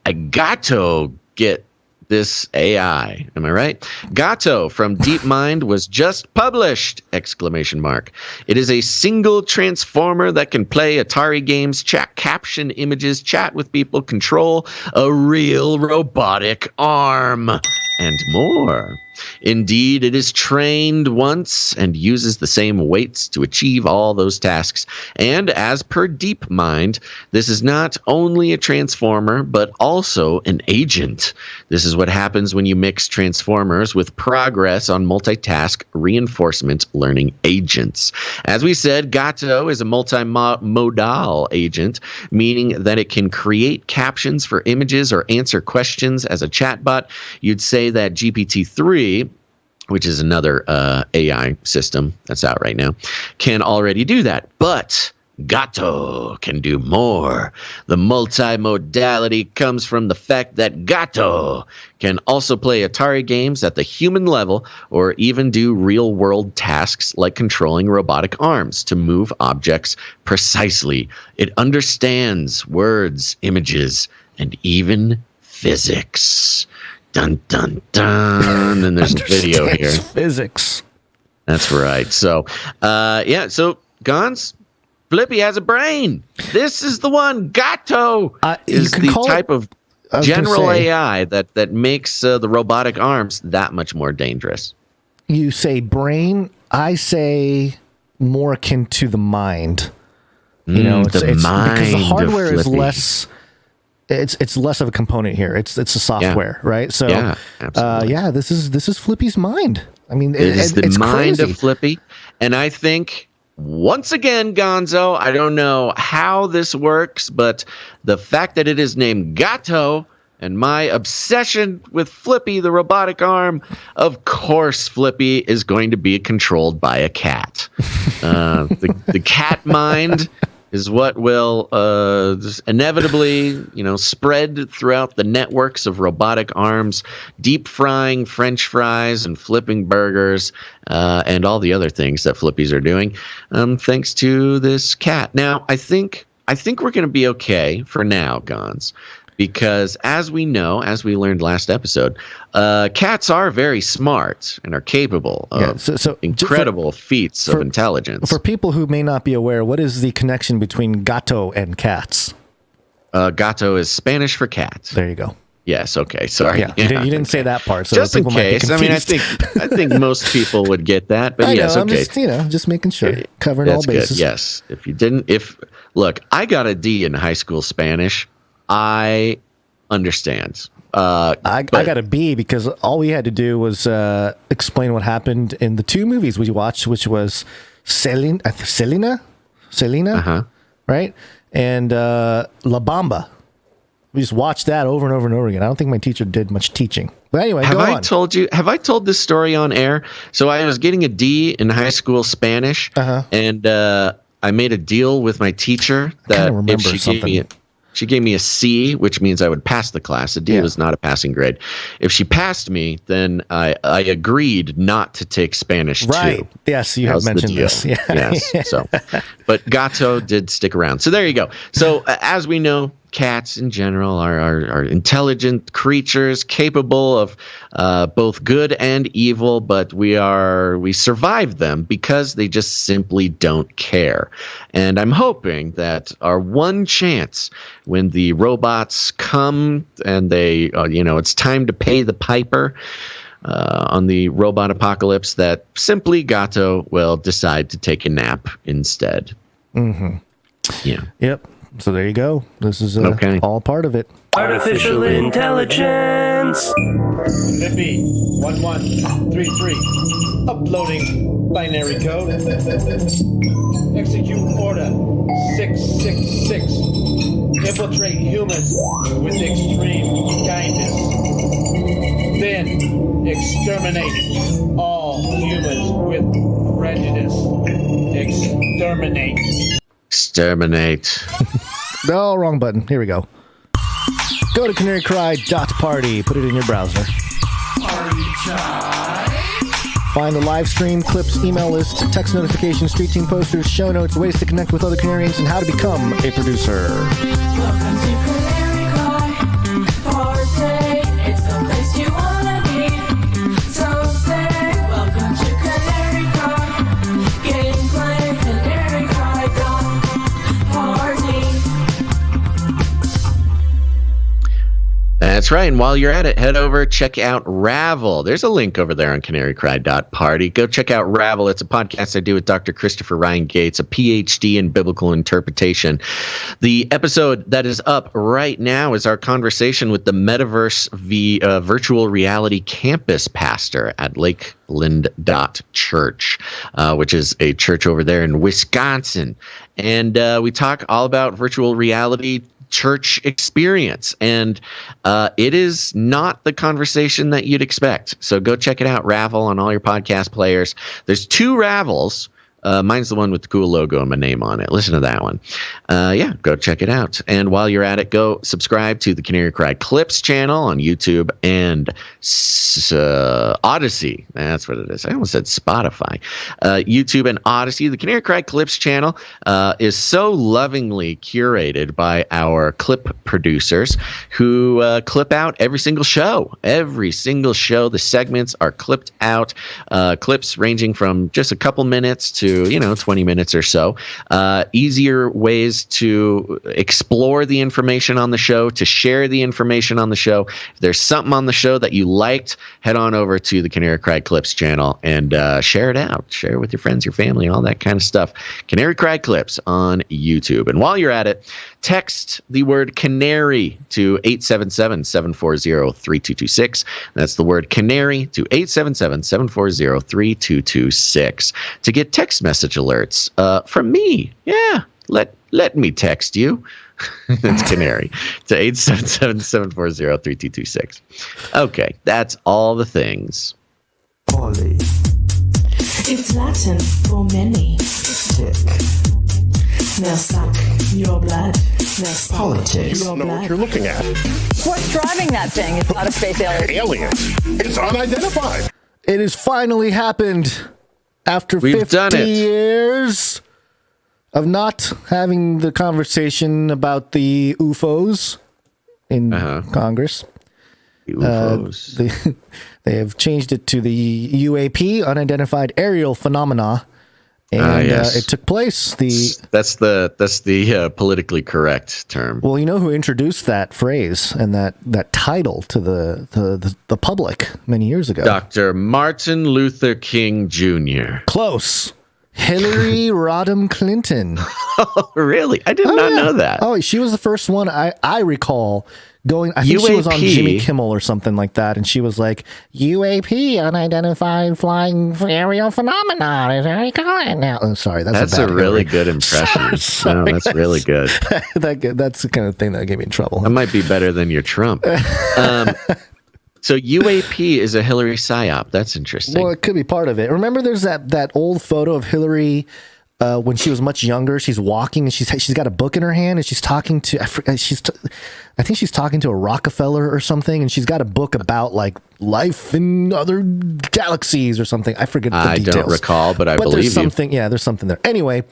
I GATO get this AI. Am I right? GATO from DeepMind was just published! ! It is a single transformer that can play Atari games, caption images, chat with people, control a real robotic arm, and more. Indeed, it is trained once and uses the same weights to achieve all those tasks. And as per DeepMind, this is not only a transformer, but also an agent. This is what happens when you mix transformers with progress on multitask reinforcement learning agents. As we said, GATO is a multimodal agent, meaning that it can create captions for images or answer questions as a chatbot. You'd say that GPT-3, which is another AI system that's out right now, can already do that. But GATO can do more. The multimodality comes from the fact that GATO can also play Atari games at the human level or even do real-world tasks like controlling robotic arms to move objects precisely. It understands words, images, and even physics. Dun, dun, dun. And there's a video here. Physics. That's right. So, so Gonz, Flippy has a brain. This is the one. GATO is the type of general AI that makes the robotic arms that much more dangerous. You say brain. I say more akin to the mind. It's mind, because the hardware is less. It's less of a component here. It's a software, right? So, absolutely. This is Flippy's mind. I mean, it is the mind crazy. of Flippy, and I think once again, Gonzo, I don't know how this works, but the fact that it is named GATO and my obsession with Flippy, the robotic arm, of course, Flippy is going to be controlled by a cat. The cat mind is what will just inevitably, spread throughout the networks of robotic arms, deep frying French fries and flipping burgers, and all the other things that Flippies are doing, thanks to this cat. Now, I think we're going to be okay for now, Gonz. Because as we know, as we learned last episode, cats are very smart and are capable of incredible feats of intelligence. For people who may not be aware, what is the connection between gato and cats? Gato is Spanish for cat. There you go. Yes. Okay. Sorry. Yeah, you didn't say that part. So just in case. I mean, I think most people would get that. But yes. Okay. I'm just making sure, covering all bases. Good. Yes. If you didn't, look, I got a D in high school Spanish. I understand. I got a B because all we had to do was explain what happened in the two movies we watched, which was Selena, right? And La Bamba. We just watched that over and over and over again. I don't think my teacher did much teaching. But anyway, have I told this story on air? So I was getting a D in high school Spanish, and I made a deal with my teacher that if she gave me a C, which means I would pass the class. A D was not a passing grade. If she passed me, then I agreed not to take Spanish too. Right. Yes, you have mentioned this. Yeah. Yes. So, but Gato did stick around. So there you go. So as we know, cats in general are intelligent creatures capable of both good and evil, but we survive them because they just simply don't care. And I'm hoping that our one chance when the robots come and they, it's time to pay the piper on the robot apocalypse, that simply Gato will decide to take a nap instead. Mm-hmm. Yeah. Yep. So there you go. This is all part of it. Artificial intelligence. FLIPPY 1133. Uploading binary code. Execute order 666. Infiltrate humans with extreme kindness. Then exterminate all humans with prejudice. Exterminate. Exterminate. No, wrong button. Here we go. Go to CanaryCry.Party. Put it in your browser. Party time. Find the live stream, clips, email list, text notifications, street team posters, show notes, ways to connect with other Canarians, and how to become a producer. Welcome to CanaryCry.Party. It's the place you wanna be. So say, welcome to CanaryCry. Gameplay, CanaryCry.Party. That's right. And while you're at it, head over, check out Ravel. There's a link over there on CanaryCry.Party. Go check out Ravel. It's a podcast I do with Dr. Christopher Ryan Gates, a PhD in biblical interpretation. The episode that is up right now is our conversation with the Metaverse virtual reality campus pastor at Lakeland Church, which is a church over there in Wisconsin. And we talk all about virtual reality church experience, and it is not the conversation that you'd expect. So go check it out, Ravel, on all your podcast players. There's 2 Ravels. Mine's the one with the cool logo and my name on it. Listen to that one. Go check it out. And while you're at it, go subscribe to the Canary Cry Clips channel on YouTube and Odyssey. That's what it is. I almost said Spotify. YouTube and Odyssey. The Canary Cry Clips channel is so lovingly curated by our clip producers who clip out every single show. Every single show. The segments are clipped out. Clips ranging from just a couple minutes to 20 minutes or so. Easier ways to explore the information on the show, to share the information on the show. If there's something on the show that you liked, head on over to the Canary Cry Clips channel and share it out. Share it with your friends, your family, all that kind of stuff. Canary Cry Clips on YouTube. And while you're at it, text the word canary to 877-740-3226. That's the word canary to 877-740-3226 to get text message alerts from me. Yeah, let me text you. That's Canary to 877-740-3226. Okay, that's all the things. Poly. It's Latin for many. Tick. Now suck your blood. Now suck Politics. your You don't know blood. what you're looking at. What's driving that thing? It's not a space alien. Aliens. It's unidentified. It has finally happened after We've 50 done it. years of not having the conversation about the UFOs in Congress. The UFOs. They have changed it to the UAP, Unidentified Aerial Phenomena, and yes. it took place. That's the politically correct term. Well, you know who introduced that phrase and that title to the public many years ago? Dr. Martin Luther King Jr. Close. Hillary Rodham Clinton. Oh, really? I did not know that. Oh, she was the first one I recall going. I think she was on Jimmy Kimmel or something like that, and she was like, "UAP, unidentified flying aerial phenomenon, is how you call it now." Oh, sorry, that's a really good impression. Sorry, no, that's really good. That's the kind of thing that gave me in trouble. That might be better than your Trump. So UAP is a Hillary Psyop. That's interesting. Well, it could be part of it. Remember, there's that old photo of Hillary when she was much younger. She's walking and she's got a book in her hand and she's talking to I think she's talking to a Rockefeller or something, and she's got a book about like life in other galaxies or something. I forget the details. I don't recall, but I believe there's you. something. Yeah, there's something there. Anyway,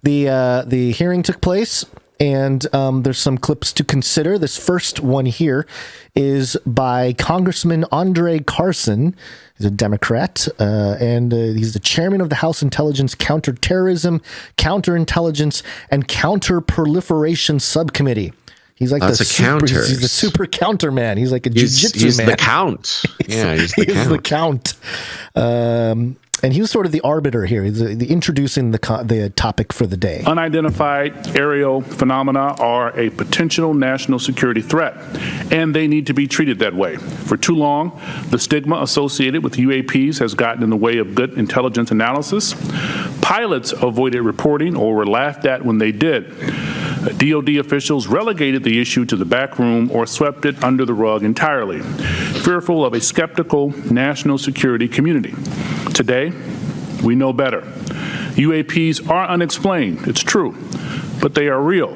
the hearing took place. And there's some clips to consider. This first one here is by Congressman Andre Carson. He's a Democrat, and he's the chairman of the House Intelligence, Counterterrorism, Counterintelligence, and Counterproliferation Subcommittee. He's like he's the super counter man. He's like a jiu-jitsu man. He's the count. Yeah, he's the count. And he was sort of the arbiter here. He's introducing the topic for the day. Unidentified aerial phenomena are a potential national security threat, and they need to be treated that way. For too long, the stigma associated with UAPs has gotten in the way of good intelligence analysis. Pilots avoided reporting or were laughed at when they did. DoD officials relegated the issue to the back room or swept it under the rug entirely, fearful of a skeptical national security community. Today, we know better. UAPs are unexplained, it's true, but they are real.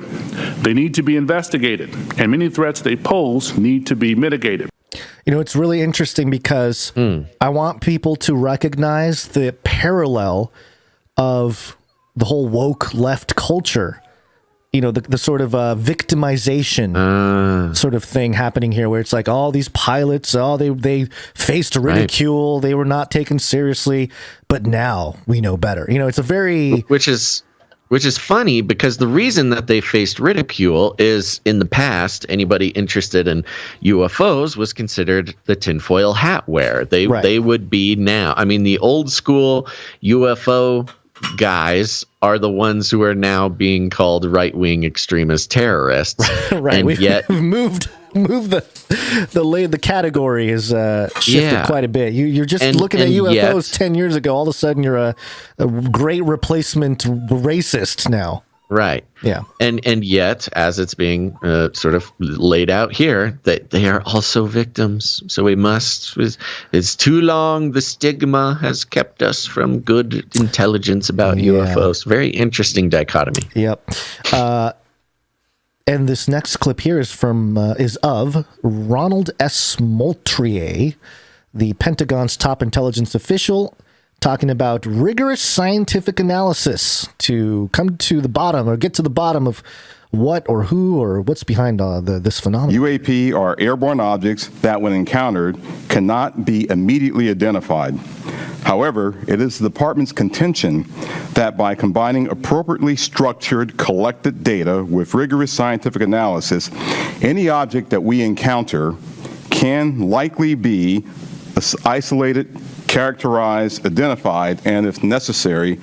They need to be investigated, and many threats they pose need to be mitigated. You know, it's really interesting because I want people to recognize the parallel of the whole woke left culture. You know, the sort of victimization sort of thing happening here, where it's like all these pilots, they faced ridicule, they were not taken seriously, but now we know better. You know, it's a very which is funny because the reason that they faced ridicule is in the past, anybody interested in UFOs was considered the tinfoil hat wearer. They would be now. I mean, the old school UFO guys are the ones who are now being called right-wing extremist terrorists. Right. And We've moved the category has shifted quite a bit. You're just looking at UFOs 10 years ago. All of a sudden, you're a great replacement racist now. Right. Yeah. And yet, as it's being sort of laid out here, that they are also victims. So we must. It's too long. The stigma has kept us from good intelligence about UFOs. Very interesting dichotomy. Yep. And this next clip here is of Ronald S. Moultrie, the Pentagon's top intelligence official, talking about rigorous scientific analysis to come to the bottom or get to the bottom of what or who or what's behind this phenomenon. UAP are airborne objects that, when encountered, cannot be immediately identified. However, it is the department's contention that by combining appropriately structured collected data with rigorous scientific analysis, any object that we encounter can likely be isolated, characterized, identified, and if necessary,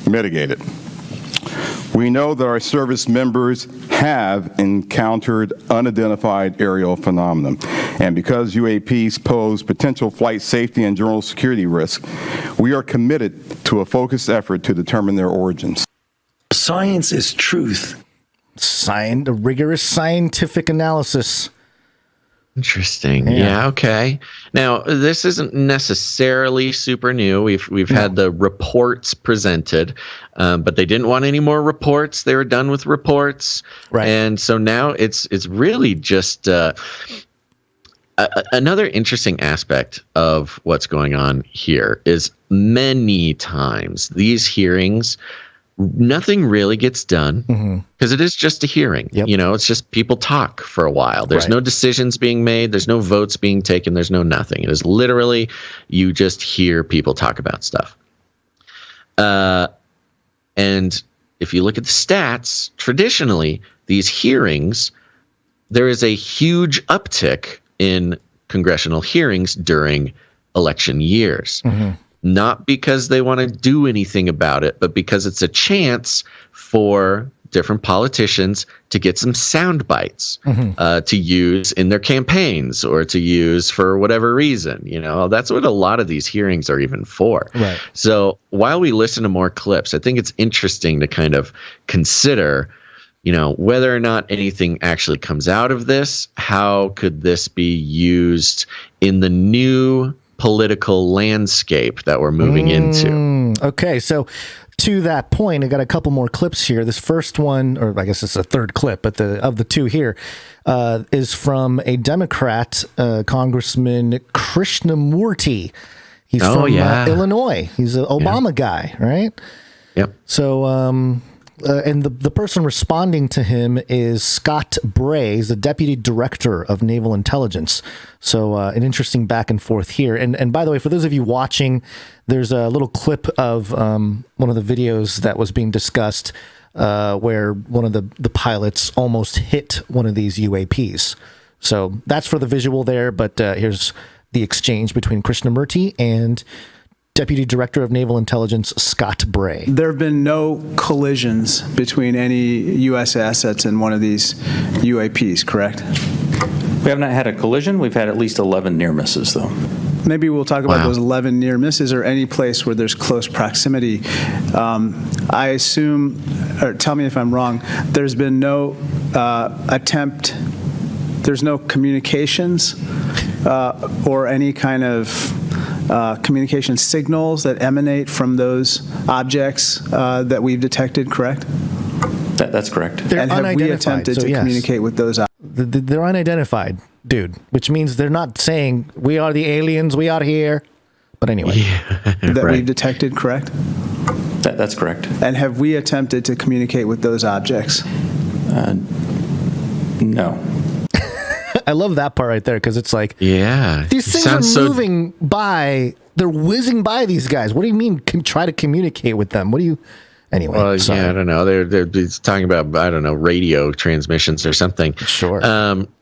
mitigated. We know that our service members have encountered unidentified aerial phenomena. And because UAPs pose potential flight safety and general security risk, we are committed to a focused effort to determine their origins. Science is truth. A rigorous scientific analysis. Interesting. Yeah. Okay. Now, this isn't necessarily super new. We've had the reports presented, but they didn't want any more reports. They were done with reports, right? And so now it's really just another interesting aspect of what's going on here is many times these hearings, nothing really gets done because it is just a hearing. Yep. You know, it's just people talk for a while. There's no decisions being made. There's no votes being taken. There's no nothing. It is literally you just hear people talk about stuff. And if you look at the stats, traditionally, these hearings, there is a huge uptick in congressional hearings during election years. Not because they want to do anything about it, but because it's a chance for different politicians to get some sound bites to use in their campaigns or to use for whatever reason. You know, that's what a lot of these hearings are even for. Right. So while we listen to more clips, I think it's interesting to kind of consider, you know, whether or not anything actually comes out of this. How could this be used in the new political landscape that we're moving into? Okay, so to that point, I got a couple more clips here. This first one, or I guess it's a third clip, but of the two here, is from a Democrat, Congressman Krishnamurti. He's from Illinois. He's an Obama guy, right? Yep. So, and the person responding to him is Scott Bray. He's the Deputy Director of Naval Intelligence. So an interesting back and forth here. And by the way, for those of you watching, there's a little clip of one of the videos that was being discussed where one of the pilots almost hit one of these UAPs. So that's for the visual there, but here's the exchange between Krishnamurti and Deputy Director of Naval Intelligence Scott Bray. There have been no collisions between any U.S. assets and one of these UAPs, correct? We have not had a collision. We've had at least 11 near misses, though. Maybe we'll talk about those 11 near misses or any place where there's close proximity. I assume, or tell me if I'm wrong, there's been no there's no communications or any kind of communication signals that emanate from those objects that we've detected, correct? That's correct. They're and have we unidentified, attempted to communicate with those objects? They're unidentified, dude, which means they're not saying, we are the aliens, we are here. But anyway. That we've detected, correct? That's correct. And have we attempted to communicate with those objects? No. I love that part right there because it's like, these things are moving by. They're whizzing by these guys. What do you mean try to communicate with them? What do you... Anyway, well, I don't know. They're talking about, I don't know, radio transmissions or something. Sure.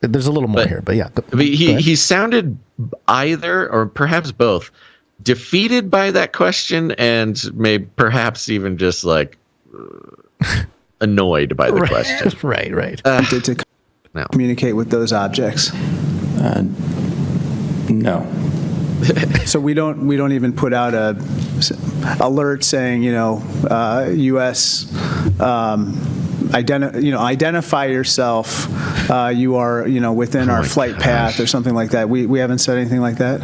There's a little more here, but yeah. He sounded either, or perhaps both, defeated by that question and perhaps even just like annoyed by the question. Right. To communicate with those objects? No. So we don't even put out a alert saying, U.S. Identify yourself. You are within our flight path or something like that. We haven't said anything like that.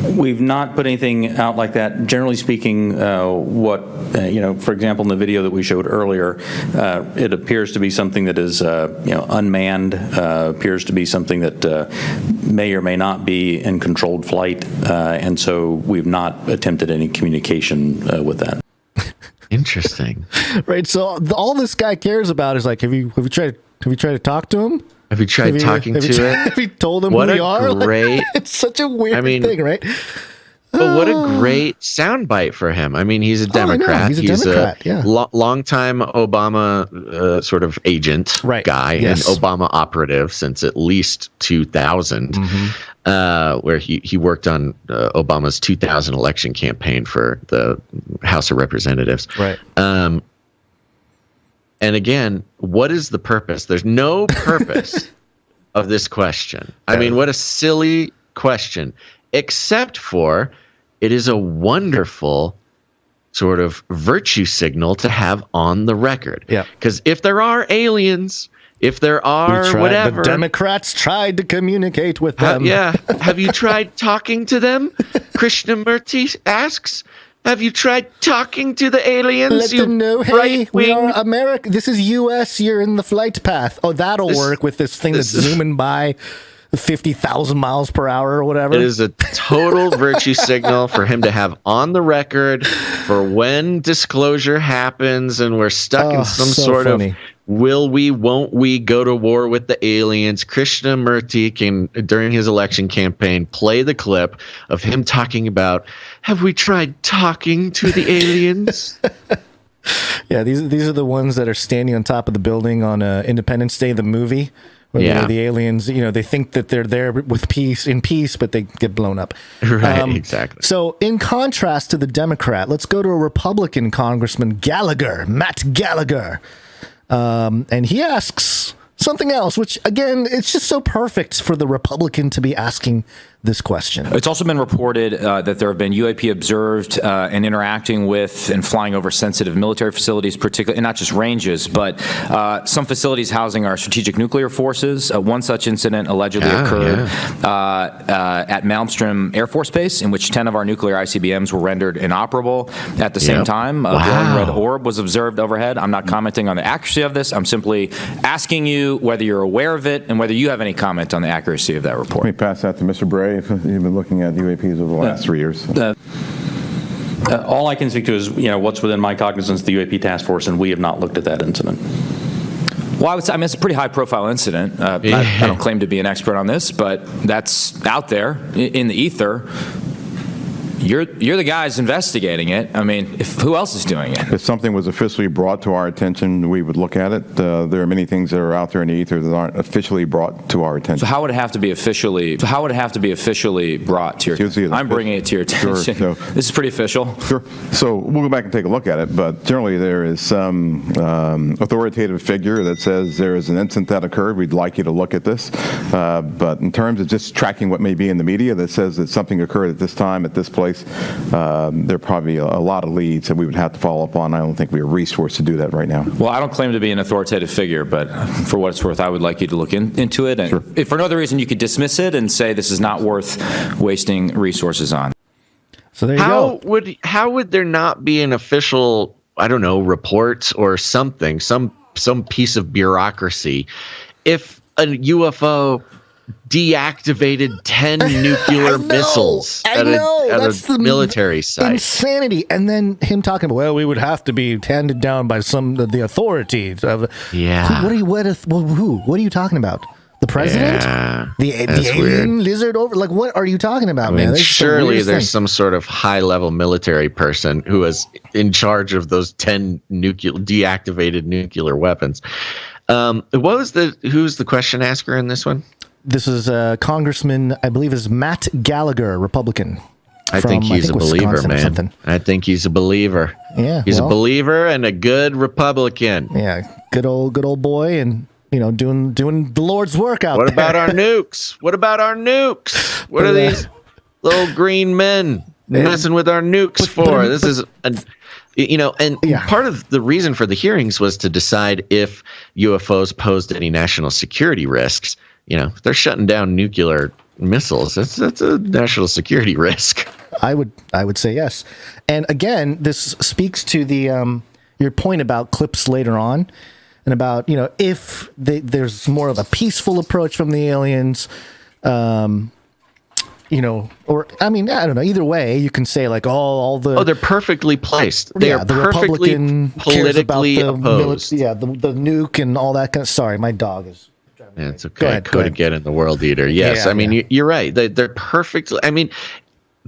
We've not put anything out like that. Generally speaking, for example, in the video that we showed earlier, it appears to be something that is, unmanned, appears to be something that may or may not be in controlled flight, and so we've not attempted any communication with that. Interesting. Right. So all this guy cares about is like, have you tried to talk to him? Have you tried talking to it? Have you told him what who we are? Great, it's such a weird thing, right? But what a great soundbite for him. I mean, he's a Democrat. He's a Democrat, long-time Obama sort of agent guy and Obama operative since at least 2000, where he worked on Obama's 2000 election campaign for the House of Representatives. Right. And again, what is the purpose? There's no purpose of this question. I mean, what a silly question, except for it is a wonderful sort of virtue signal to have on the record. Yeah. Because if there are aliens, if there are whatever. The Democrats tried to communicate with them. Have you tried talking to them? Krishnamurti asks. Have you tried talking to the aliens? Let them know, hey, we are America. This is U.S. You're in the flight path. Oh, that'll work with this thing that's zooming by 50,000 miles per hour or whatever. It is a total virtue signal for him to have on the record for when disclosure happens and we're stuck in some sort of will we, won't we go to war with the aliens. Krishnamurti can, during his election campaign, play the clip of him talking about, have we tried talking to the aliens? Yeah, these are the ones that are standing on top of the building on Independence Day, the movie. Where the aliens, they think that they're there with in peace, but they get blown up. Right, exactly. So in contrast to the Democrat, let's go to a Republican Congressman Matt Gallagher. And he asks something else, which, again, it's just so perfect for the Republican to be asking this question. It's also been reported that there have been UAP observed and interacting with and flying over sensitive military facilities, particularly, and not just ranges, but some facilities housing our strategic nuclear forces. One such incident allegedly occurred at Malmstrom Air Force Base, in which 10 of our nuclear ICBMs were rendered inoperable. At the same time, a glowing red orb was observed overhead. I'm not commenting on the accuracy of this. I'm simply asking you whether you're aware of it and whether you have any comment on the accuracy of that report. Let me pass that to Mr. Bray. You've been looking at UAPs over the last 3 years. All I can speak to is what's within my cognizance, the UAP task force, and we have not looked at that incident. Well, I would say, it's a pretty high-profile incident. I don't claim to be an expert on this, but that's out there in the ether. You're the guys investigating it. I mean, who else is doing it? If something was officially brought to our attention, we would look at it. There are many things that are out there in the ether that aren't officially brought to our attention. So how would it have to be officially? Brought to your attention? I'm bringing it to your attention. Sure, this is pretty official. Sure. So we'll go back and take a look at it. But generally, there is some authoritative figure that says there is an incident that occurred. We'd like you to look at this. But in terms of just tracking what may be in the media that says that something occurred at this time, at this place, there are probably a lot of leads that we would have to follow up on. I don't think we are resourced to do that right now. Well, I don't claim to be an authoritative figure, but for what it's worth, I would like you to look into it. And if for no other reason, you could dismiss it and say this is not worth wasting resources on. So there you go. How would there not be an official, I don't know, report or something, some piece of bureaucracy if a UFO deactivated 10 nuclear missils at a military site? Insanity. And then him talking about, well, we would have to be handed down by some of the authorities. Who? What are you talking about? The president? Yeah, the alien lizard over? Like, what are you talking about, man? Surely there's some sort of high-level military person who is in charge of those 10 deactivated nuclear weapons. Who's the question asker in this one? This is Congressman, I believe, is Matt Gallagher, Republican. I think he's a believer, man. I think he's a believer. Yeah, he's a believer and a good Republican. Yeah, good old boy, and doing the Lord's work out there. What about our nukes? What are these little green men messing with our nukes for? This is part of the reason for the hearings was to decide if UFOs posed any national security risks. If they're shutting down nuclear missiles, that's a national security risk. I would say yes. And again, this speaks to the your point about clips later on, and about if there's more of a peaceful approach from the aliens, or I don't know. Either way, you can say like all the they're perfectly placed. They are the perfectly Republican politically opposed. The nuke and all that kind of. Sorry, my dog is. Yeah, it's okay. Go ahead. Get in the world eater. Yes, you're right. They're perfect.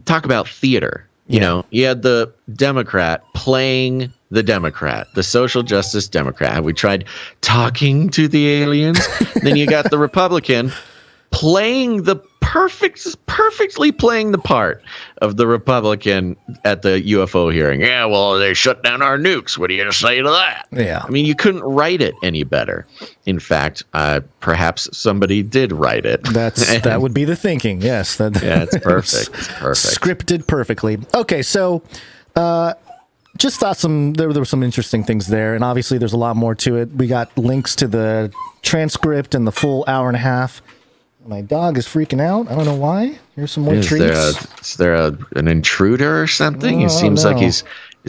Talk about theater. You had the Democrat playing the Democrat, the social justice Democrat. We tried talking to the aliens. Then you got the Republican playing the perfectly playing the part of the Republican at the UFO hearing. Yeah, well, they shut down our nukes. What are you going to say to that? Yeah. I mean, you couldn't write it any better. In fact, perhaps somebody did write it. That would be the thinking. Yes. Yeah, it's perfect. It's perfect. Scripted perfectly. Okay, so just thought there were some interesting things there, and obviously there's a lot more to it. We got links to the transcript and the full hour and a half. My dog is freaking out. I don't know why. Here's some more treats. Is there an intruder or something? It seems like is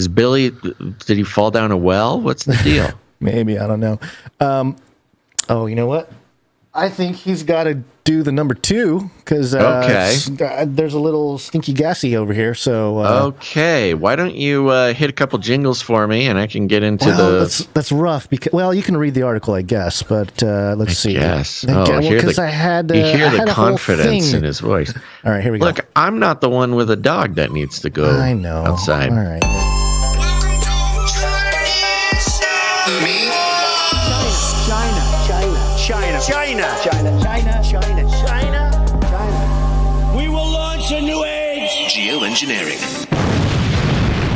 Billy. Did he fall down a well? What's the deal? Maybe, I don't know. You know what? I think he's got to do the number 2 because there's a little stinky gassy over here. So okay, why don't you hit a couple jingles for me, and I can get into that's rough because you can read the article, I guess, but let's see. Yes. Because I had you hear I had the confidence in his voice. All right, here we go. Look, I'm not the one with a dog that needs to go. I know. Outside. All right. China. We will launch a new age. Geoengineering.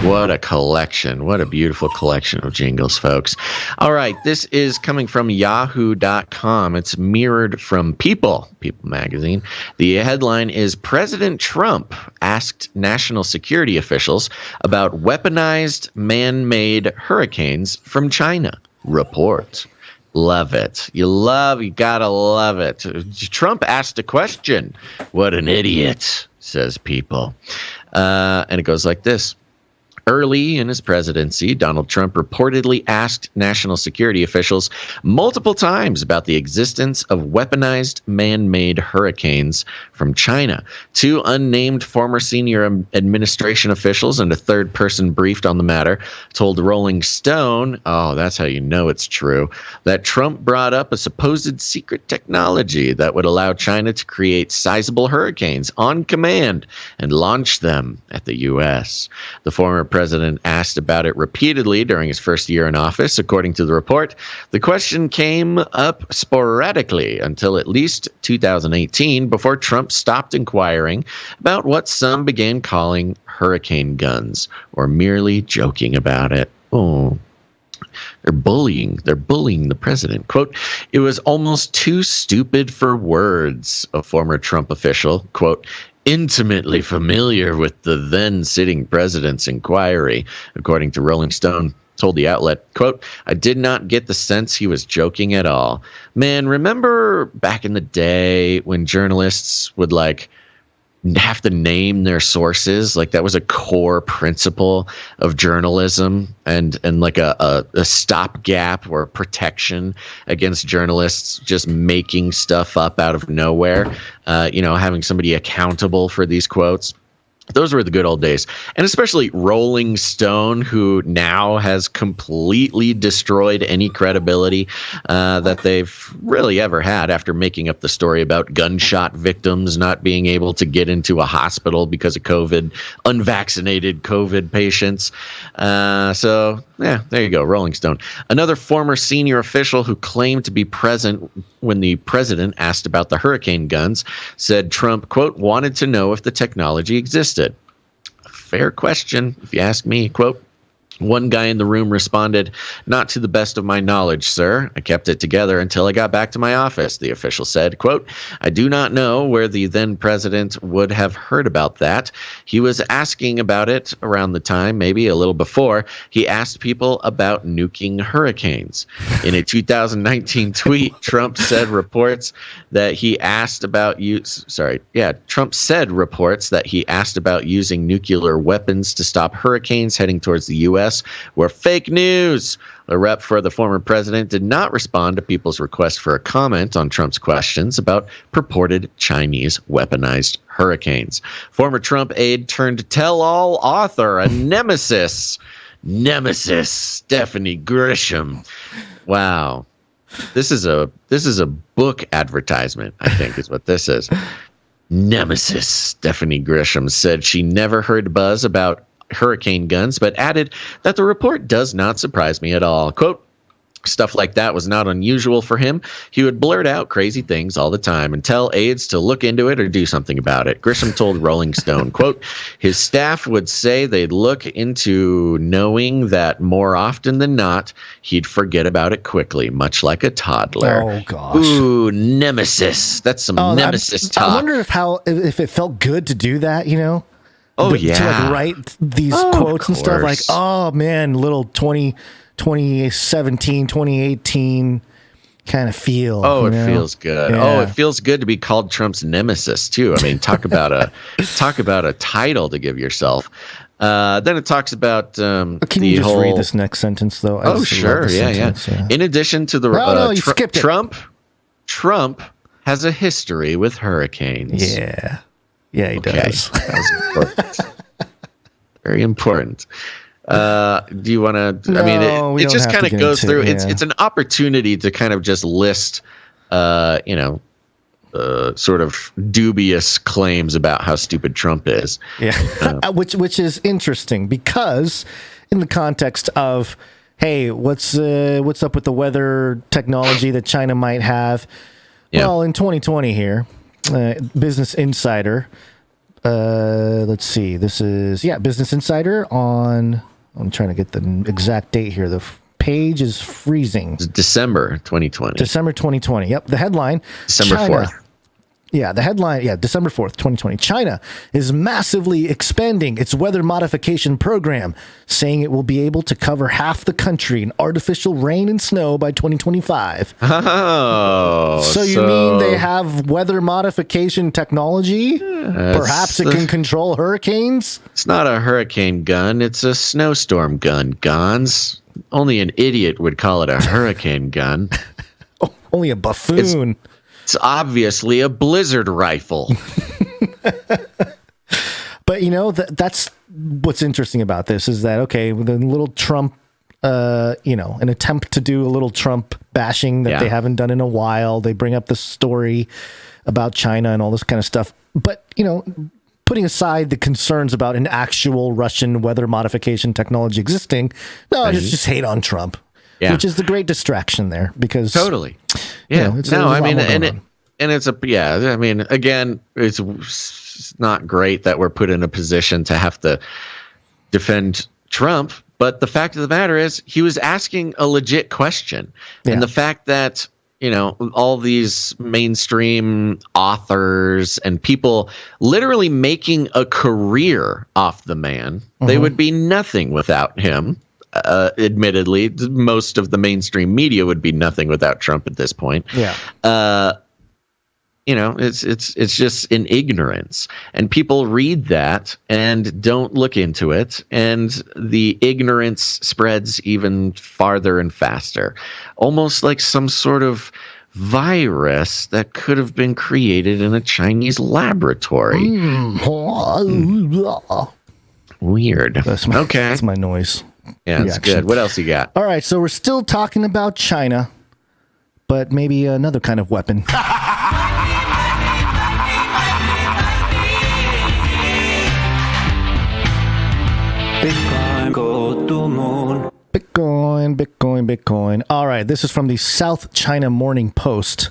What a collection. What a beautiful collection of jingles, folks. All right, this is coming from yahoo.com. It's mirrored from People magazine. The headline is President Trump asked national security officials about weaponized man-made hurricanes from China. Report. Love it. You gotta love it. Trump asked a question. What an idiot, says People. And it goes like this. Early in his presidency, Donald Trump reportedly asked national security officials multiple times about the existence of weaponized man-made hurricanes from China. 2 unnamed former senior administration officials and a third person briefed on the matter told Rolling Stone, that's how you know it's true, that Trump brought up a supposed secret technology that would allow China to create sizable hurricanes on command and launch them at the U.S. The former president asked about it repeatedly during his first year in office, according to the report. The question came up sporadically until at least 2018, before Trump stopped inquiring about what some began calling hurricane guns, or merely joking about it. Oh, they're bullying the president. Quote, it was almost too stupid for words, a former Trump official, quote, intimately familiar with the then sitting president's inquiry, according to Rolling Stone, told the outlet, quote, I did not get the sense he was joking at all. Man, remember back in the day when journalists would have to name their sources? Like that was a core principle of journalism and like a stopgap or protection against journalists just making stuff up out of nowhere, having somebody accountable for these quotes. Those were the good old days. And especially Rolling Stone, who now has completely destroyed any credibility that they've really ever had after making up the story about gunshot victims not being able to get into a hospital because of COVID, unvaccinated COVID patients. There you go, Rolling Stone. Another former senior official who claimed to be present when the president asked about the hurricane guns said Trump, quote, wanted to know if the technology existed. Fair question, if you ask me. Quote, one guy in the room responded, not to the best of my knowledge, sir. I kept it together until I got back to my office, the official said. Quote, I do not know where the then president would have heard about that. He was asking about it around the time, maybe a little before, he asked people about nuking hurricanes. In a 2019 tweet, Trump said reports that he asked about Trump said reports that he asked about using nuclear weapons to stop hurricanes heading towards the U.S. were fake news. The rep for the former president did not respond to people's request for a comment on Trump's questions about purported Chinese weaponized hurricanes. Former Trump aide turned tell-all author, a nemesis, Stephanie Grisham. Wow. This is a book advertisement, I think is what this is. Nemesis, Stephanie Grisham said she never heard buzz about hurricane guns, but added that the report does not surprise me at all. Quote, Stuff like that was not unusual for him. He would blurt out crazy things all the time and tell aides to look into it or do something about it. Grisham told Rolling Stone, quote, his staff would say they'd look into, knowing that more often than not, he'd forget about it quickly, much like a toddler. Oh, gosh. Ooh, nemesis. That's some nemesis talk. I wonder if it felt good to do that, you know? Oh, To like write these quotes and stuff like, oh, man, little 2017, 2018 kind of feel. Oh, it feels good. Yeah. Oh, it feels good to be called Trump's nemesis too. I mean, talk about a title to give yourself. Then it talks about Can you just read this next sentence though? I just sure, love this yeah. sentence, In addition to the you skipped it. Trump has a history with hurricanes. Yeah, he does. That was important. Very important. Do you want to? No, I mean, it just kind of goes through. Yeah. It's an opportunity to kind of just list, sort of dubious claims about how stupid Trump is. Yeah, which is interesting because in the context of, hey, what's up with the weather technology that China might have? Yeah. Well, in 2020 here, Business Insider. Let's see. This is Business Insider on. I'm trying to get the exact date here. The page is freezing. It's December 2020. December 2020. Yep. The headline. December 4th. Yeah, the headline, December 4th, 2020. China is massively expanding its weather modification program, saying it will be able to cover half the country in artificial rain and snow by 2025. Oh. So you mean they have weather modification technology? Perhaps it can control hurricanes? It's not a hurricane gun. It's a snowstorm gun, Gonz. Only an idiot would call it a hurricane gun. Only a buffoon. It's obviously a blizzard rifle. But, that's what's interesting about this is that, okay, with a little Trump, an attempt to do a little Trump bashing that they haven't done in a while. They bring up the story about China and all this kind of stuff. But, putting aside the concerns about an actual Russian weather modification technology existing, just hate on Trump. Yeah. Which is the great distraction there because totally. Yeah. Again, it's not great that we're put in a position to have to defend Trump, but the fact of the matter is he was asking a legit question. Yeah. And the fact that, all these mainstream authors and people literally making a career off the man, they would be nothing without him. Admittedly, most of the mainstream media would be nothing without Trump at this point. Yeah. It's just an ignorance, and people read that and don't look into it, and the ignorance spreads even farther and faster, almost like some sort of virus that could have been created in a Chinese laboratory. Weird. That's my noise. Yeah, that's good. What else you got? All right, so we're still talking about China, but maybe another kind of weapon. Bitcoin, go to moon. Bitcoin. All right, this is from the South China Morning Post,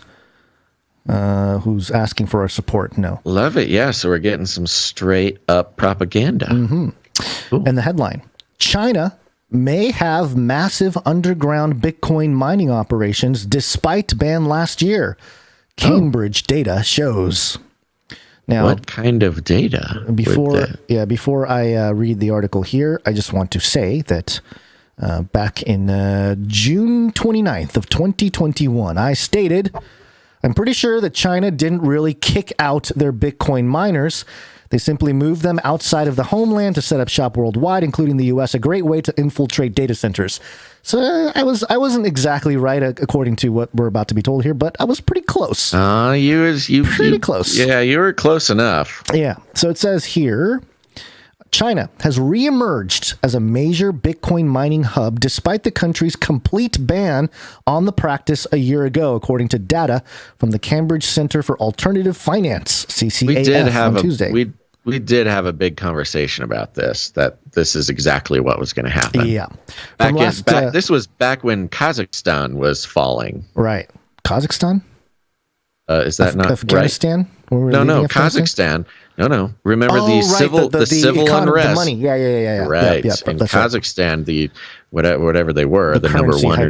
who's asking for our support. No. Love it. Yeah, so we're getting some straight up propaganda. Mm-hmm. And the headline, China may have massive underground Bitcoin mining operations despite ban last year. Cambridge data shows. Now, what kind of data? Before I read the article here, I just want to say that back in June 29th of 2021, I stated, I'm pretty sure that China didn't really kick out their Bitcoin miners. They simply moved them outside of the homeland to set up shop worldwide, including the U.S., a great way to infiltrate data centers. So I wasn't exactly right according to what we're about to be told here, but I was pretty close. Pretty close. Yeah, you were close enough. Yeah. So it says here, China has reemerged as a major Bitcoin mining hub despite the country's complete ban on the practice a year ago, according to data from the Cambridge Center for Alternative Finance, CCAF, on Tuesday. we did have a big conversation about this, that this is exactly what was going to happen. Yeah. This was back when Kazakhstan was falling. Right. Kazakhstan? Is that not Afghanistan? right? No, Kazakhstan. No. Remember the civil unrest. The money. Yeah. Right. Yep, in that's Kazakhstan, right. The whatever they were, the number one or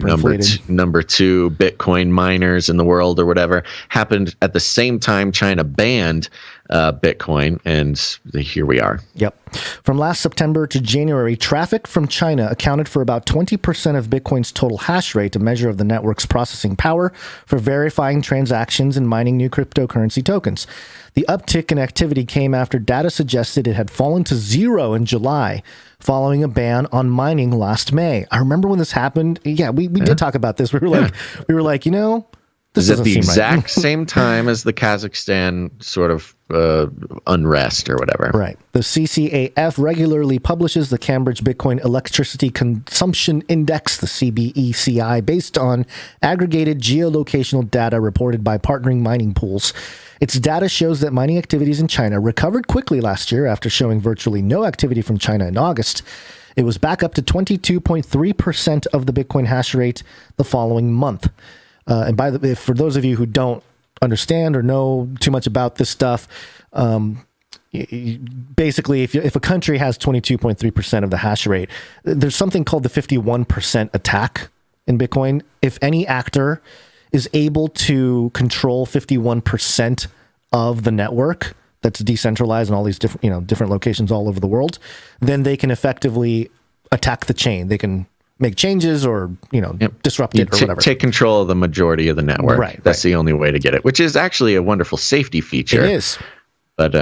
number two Bitcoin miners in the world or whatever, happened at the same time China banned Bitcoin, and here we are. Yep. From last September to January, traffic from China accounted for about 20% of Bitcoin's total hash rate, a measure of the network's processing power for verifying transactions and mining new cryptocurrency tokens. The uptick in activity came after data suggested it had fallen to zero in July, following a ban on mining last May. I remember when this happened. Yeah, we did talk about this. We were like, this is at the exact right. same time as the Kazakhstan sort of unrest or whatever. Right. The CCAF regularly publishes the Cambridge Bitcoin Electricity Consumption Index, the CBECI, based on aggregated geolocational data reported by partnering mining pools. Its data shows that mining activities in China recovered quickly last year after showing virtually no activity from China in August. It was back up to 22.3% of the Bitcoin hash rate the following month. And for those of you who don't understand or know too much about this stuff, basically, if a country has 22.3% of the hash rate, there's something called the 51% attack in Bitcoin. If any actor is able to control 51% of the network that's decentralized in all these different locations all over the world, then they can effectively attack the chain. They can make changes or disrupt it or whatever. Take control of the majority of the network. Right. That's the only way to get it, which is actually a wonderful safety feature. It is. But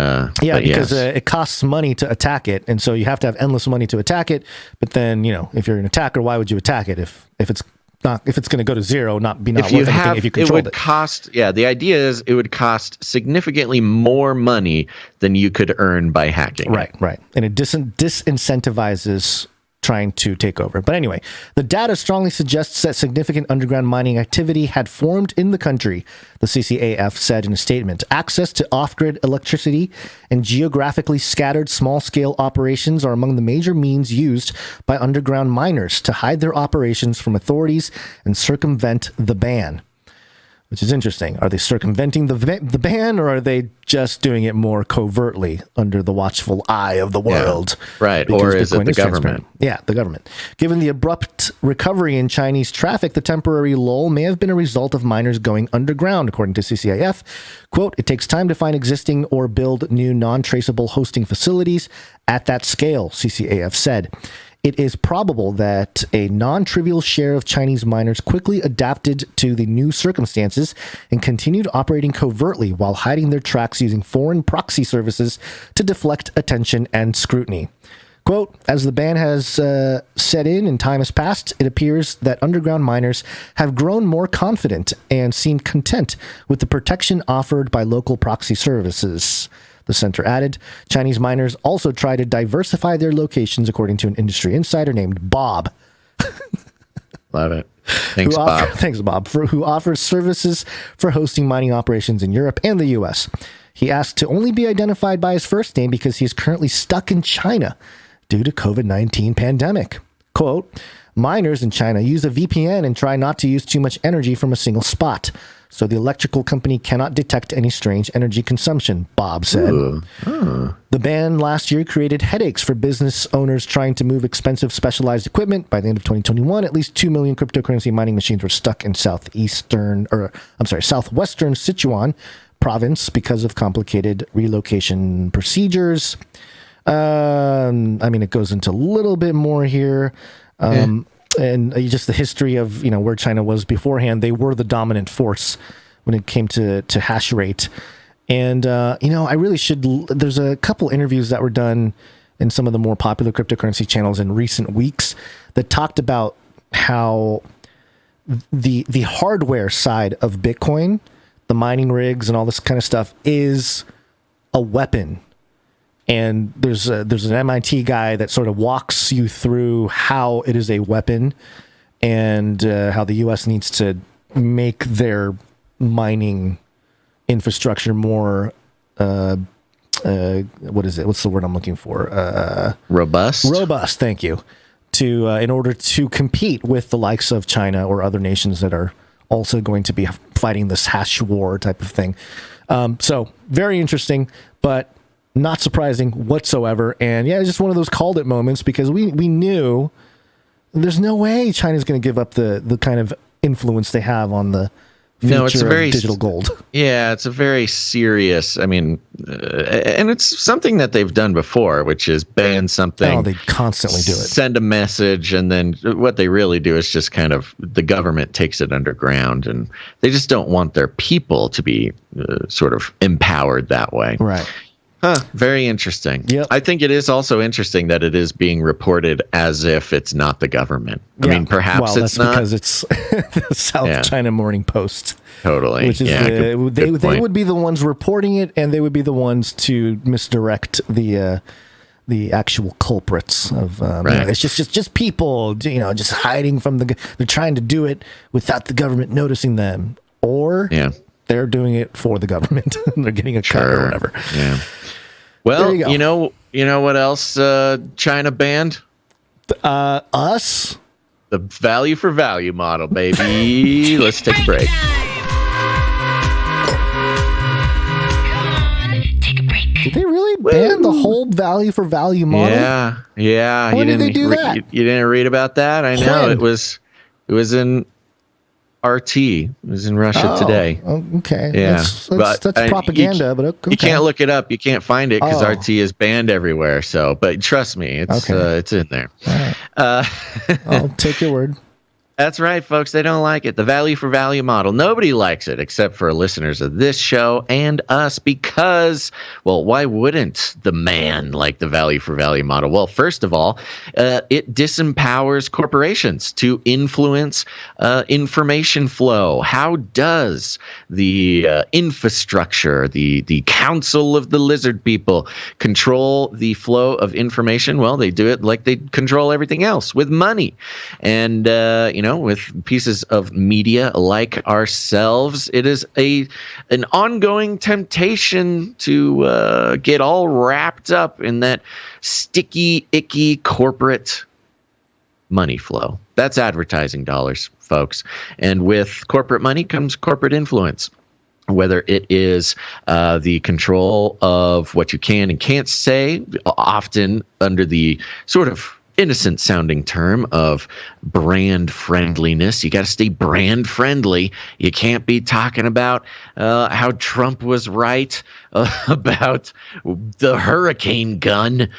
because it costs money to attack it, and so you have to have endless money to attack it. But then if you're an attacker, why would you attack it if it's going to go to zero, not worth anything if you control it? The idea is it would cost significantly more money than you could earn by hacking. Right. And it disincentivizes trying to take over. But anyway, the data strongly suggests that significant underground mining activity had formed in the country, the CCAF said in a statement. Access to off-grid electricity and geographically scattered small-scale operations are among the major means used by underground miners to hide their operations from authorities and circumvent the ban. Which is interesting. Are they circumventing the ban, or are they just doing it more covertly under the watchful eye of the world? Yeah, right. Or is it the government? Yeah, the government. Given the abrupt recovery in Chinese traffic, the temporary lull may have been a result of miners going underground, according to CCIF. Quote, it takes time to find existing or build new non-traceable hosting facilities at that scale, CCAF said. It is probable that a non-trivial share of Chinese miners quickly adapted to the new circumstances and continued operating covertly while hiding their tracks using foreign proxy services to deflect attention and scrutiny. Quote, as the ban has set in and time has passed, it appears that underground miners have grown more confident and seem content with the protection offered by local proxy services. The center added, Chinese miners also try to diversify their locations, according to an industry insider named Bob. Love it. Thanks, Bob. Thanks, Bob, who offers services for hosting mining operations in Europe and the U.S. He asked to only be identified by his first name because he is currently stuck in China due to COVID-19 pandemic. Quote, miners in China use a VPN and try not to use too much energy from a single spot, so the electrical company cannot detect any strange energy consumption, Bob said. The ban last year created headaches for business owners trying to move expensive specialized equipment. By the end of 2021, at least 2 million cryptocurrency mining machines were stuck in southwestern Sichuan province because of complicated relocation procedures. It goes into a little bit more here. And just the history of, where China was beforehand. They were the dominant force when it came to hash rate. And, I really should, there's a couple interviews that were done in some of the more popular cryptocurrency channels in recent weeks that talked about how the hardware side of Bitcoin, the mining rigs and all this kind of stuff, is a weapon. And there's an MIT guy that sort of walks you through how it is a weapon and how the U.S. needs to make their mining infrastructure more what is it? What's the word I'm looking for? Robust. Robust. Thank you. To in order to compete with the likes of China or other nations that are also going to be fighting this hash war type of thing. So very interesting, but not surprising whatsoever. And yeah, it's just one of those called it moments because we knew there's no way China's going to give up the kind of influence they have on the future of digital gold. Yeah, it's a very serious, I mean, and it's something that they've done before, which is ban something. Oh, they constantly do it. Send a message, and then what they really do is just kind of, the government takes it underground, and they just don't want their people to be sort of empowered that way. Right. Huh, very interesting. Yep. I think it is also interesting that it is being reported as if it's not the government. I mean, perhaps it's not. Because it's the South China Morning Post. Totally. Which is they would be the ones reporting it, and they would be the ones to misdirect the actual culprits of right. It's just people, just hiding from they're trying to do it without the government noticing them, or they're doing it for the government. They're getting a cut or whatever. Yeah. Well, you know what else China banned? Us? The value for value model, baby. Let's take a break. Did they really ban the whole value for value model? Yeah. When did they do that? You didn't read about that? I know. It was in RT. It was in Russia today. Okay. Yeah. That's propaganda, but okay. You can't look it up. You can't find it because RT is banned everywhere. So, but trust me, it's in there. All right. I'll take your word. That's right, folks. They don't like it. The value for value model. Nobody likes it except for listeners of this show and us because, well, why wouldn't the man like the value for value model? Well, first of all, it disempowers corporations to influence information flow. How does the infrastructure, the Council of the Lizard People, control the flow of information? Well, they do it like they control everything else, with money. And, with pieces of media like ourselves, it is an ongoing temptation to get all wrapped up in that sticky, icky corporate money flow. That's advertising dollars, folks. And with corporate money comes corporate influence. Whether it is the control of what you can and can't say, often under the sort of innocent sounding term of brand friendliness. You got to stay brand friendly. You can't be talking about how Trump was right about the hurricane gun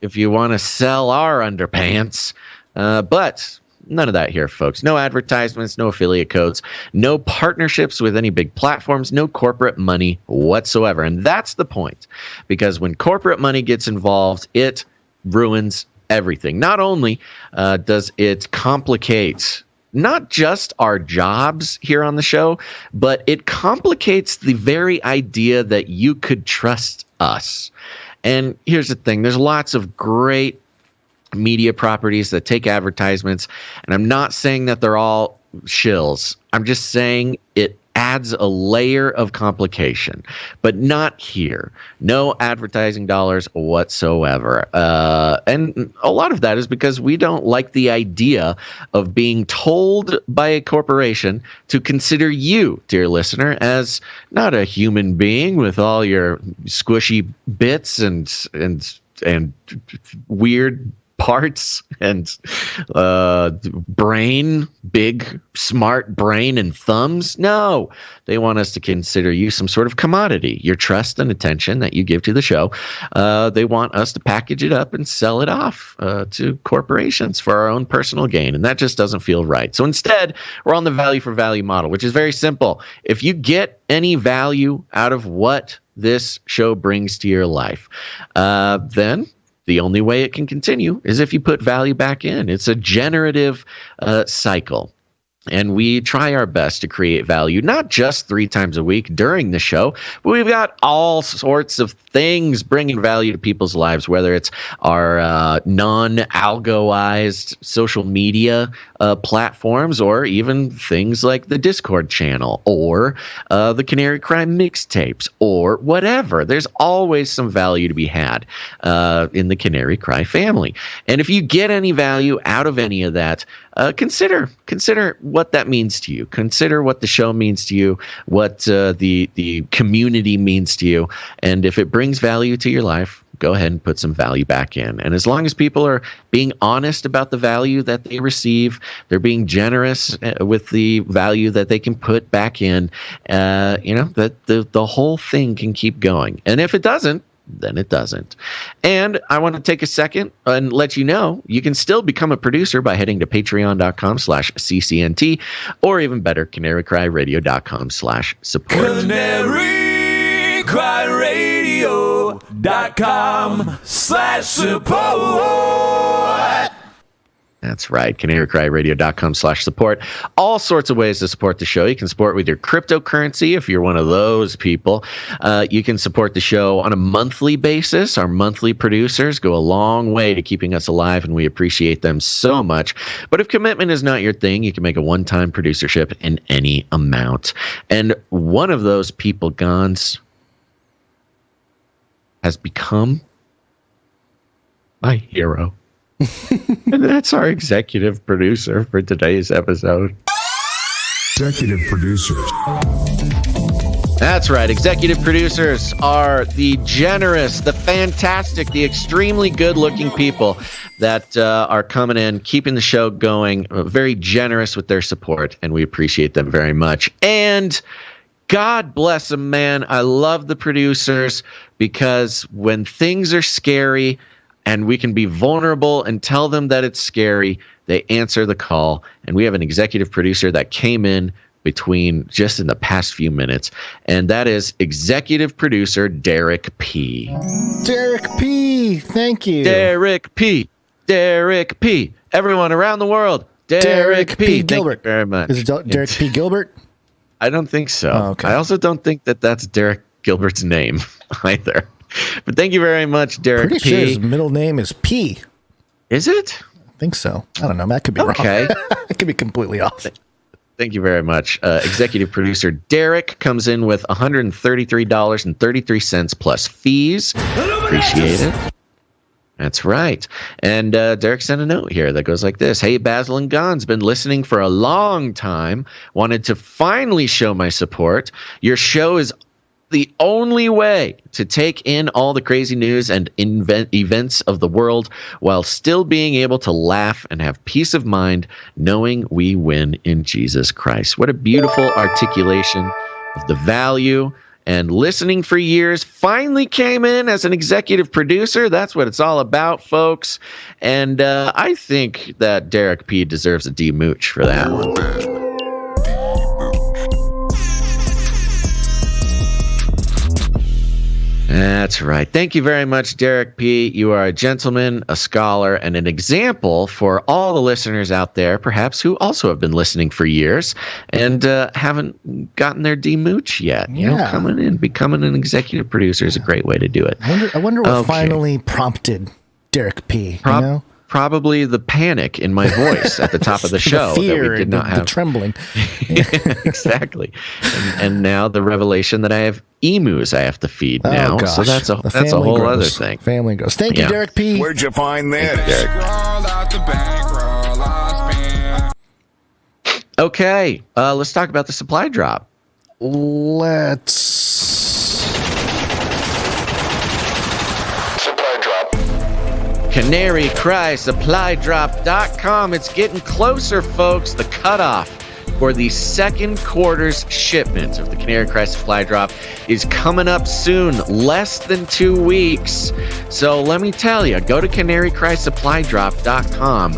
if you want to sell our underpants. But none of that here, folks. No advertisements, no affiliate codes, no partnerships with any big platforms, no corporate money whatsoever. And that's the point, because when corporate money gets involved, it ruins everything. Not only does it complicate not just our jobs here on the show, but it complicates the very idea that you could trust us. And here's the thing. There's lots of great media properties that take advertisements, and I'm not saying that they're all shills. I'm just saying it adds a layer of complication, but not here. No advertising dollars whatsoever. And a lot of that is because we don't like the idea of being told by a corporation to consider you, dear listener, as not a human being with all your squishy bits and weird parts and brain, big, smart brain and thumbs. No, they want us to consider you some sort of commodity. Your trust and attention that you give to the show, they want us to package it up and sell it off to corporations for our own personal gain. And that just doesn't feel right. So instead, we're on the value for value model, which is very simple. If you get any value out of what this show brings to your life, then the only way it can continue is if you put value back in. It's a generative cycle. And we try our best to create value, not just 3 times a week during the show, but we've got all sorts of things bringing value to people's lives, whether it's our non-algoized social media platforms, or even things like the Discord channel, or the Canary Cry mixtapes, or whatever. There's always some value to be had in the Canary Cry family. And if you get any value out of any of that, consider what that means to you. Consider what the show means to you, what the community means to you, and if it brings value to your life, go ahead and put some value back in. And as long as people are being honest about the value that they receive, they're being generous with the value that they can put back in, that the whole thing can keep going. And if it doesn't, then it doesn't. And I want to take a second and let you know you can still become a producer by heading to patreon.com/ccnt, or even better, CanaryCryRadio.com/support. CanaryCryRadio.com/support. That's right, CanaryCryRadio.com/support. All sorts of ways to support the show. You can support with your cryptocurrency if you're one of those people. You can support the show on a monthly basis. Our monthly producers go a long way to keeping us alive, and we appreciate them so much. But if commitment is not your thing, you can make a one-time producership in any amount. And one of those people, Gonz, has become my hero. And that's our executive producer for today's episode. Executive producers. That's right. Executive producers are the generous, the fantastic, the extremely good-looking people that are coming in, keeping the show going, very generous with their support, and we appreciate them very much. And God bless them, man. I love the producers, because when things are scary and we can be vulnerable and tell them that it's scary, they answer the call. And we have an executive producer that came in between just in the past few minutes, and that is executive producer Derek P. Derek P. Thank you. Derek P. Derek P. Everyone around the world. Derek P. Gilbert. Thank you very much. Is it Derek P. Gilbert? I don't think so. Oh, okay. I also don't think that that's Derek Gilbert's name either. But thank you very much, Derek Pretty P. sure his middle name is P. Is it? I think so. I don't know. That could be okay. wrong. It could be completely off. Thank you very much. Executive producer Derek comes in with $133.33 plus fees. Appreciate it. That's right. And Derek sent a note here that goes like this. Hey, Basil and Gonz, been listening for a long time. Wanted to finally show my support. Your show is the only way to take in all the crazy news and events of the world while still being able to laugh and have peace of mind knowing we win in Jesus Christ. What a beautiful articulation of the value. And listening for years, finally came in as an executive producer. That's what it's all about, folks. And I think that Derek P. deserves a D-mooch for that one. That's right. Thank you very much, Derek P. You are a gentleman, a scholar, and an example for all the listeners out there, perhaps who also have been listening for years and haven't gotten their D-mooch yet. You know, coming in, becoming an executive producer is a great way to do it. I wonder what finally prompted Derek P. You know? Probably the panic in my voice at the top of the show. The fear, that we did not have. The trembling. Exactly. And now the revelation that I have emus I have to feed now. Gosh. So that's a whole other thing. Family goes. Thank you, Derek P. Where'd you find this? Okay, let's talk about the supply drop. CanaryCry.Supply.com. It's getting closer, folks. The cutoff for the second quarter's shipment of the Canary Cry Supply Drop is coming up soon, less than 2 weeks. So let me tell you, go to CanaryCry.Supply.com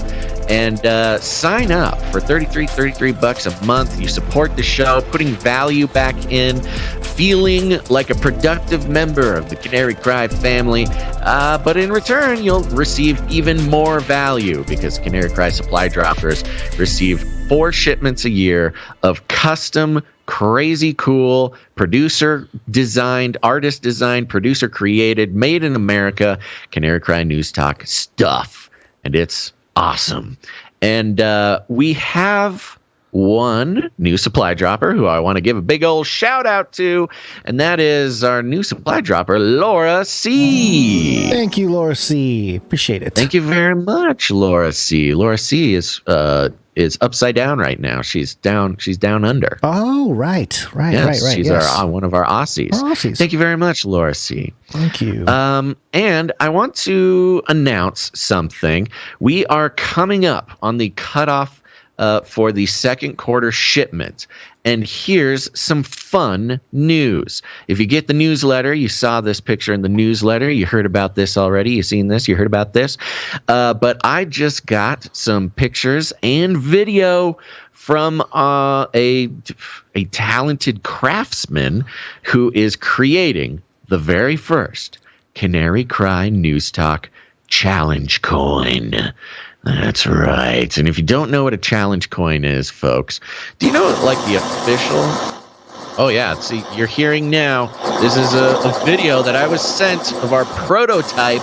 and sign up for $33 a month. You support the show, putting value back in, feeling like a productive member of the Canary Cry family. But in return, you'll receive even more value because Canary Cry Supply Droppers receive 4 shipments a year of custom, crazy cool, producer designed, artist designed, producer created, made in America, Canary Cry News Talk stuff. And it's awesome. And we have one new supply dropper who I want to give a big old shout out to, and that is our new supply dropper, Laura C. Thank you, Laura C. Appreciate it. Thank you very much, Laura C. Laura C is upside down right now. She's down under. Oh, right. She's one of our Aussies. Thank you very much, Laura C. Thank you. And I want to announce something. We are coming up on the cutoff for the second quarter shipment. And here's some fun news. If you get the newsletter, you saw this picture in the newsletter. You heard about this already. You seen this. You heard about this. But I just got some pictures and video from a talented craftsman who is creating the very first Canary Cry News Talk challenge coin. That's right. And if you don't know what a challenge coin is, folks, do you know like the official? Oh, yeah. See, you're hearing now. This is a video that I was sent of our prototype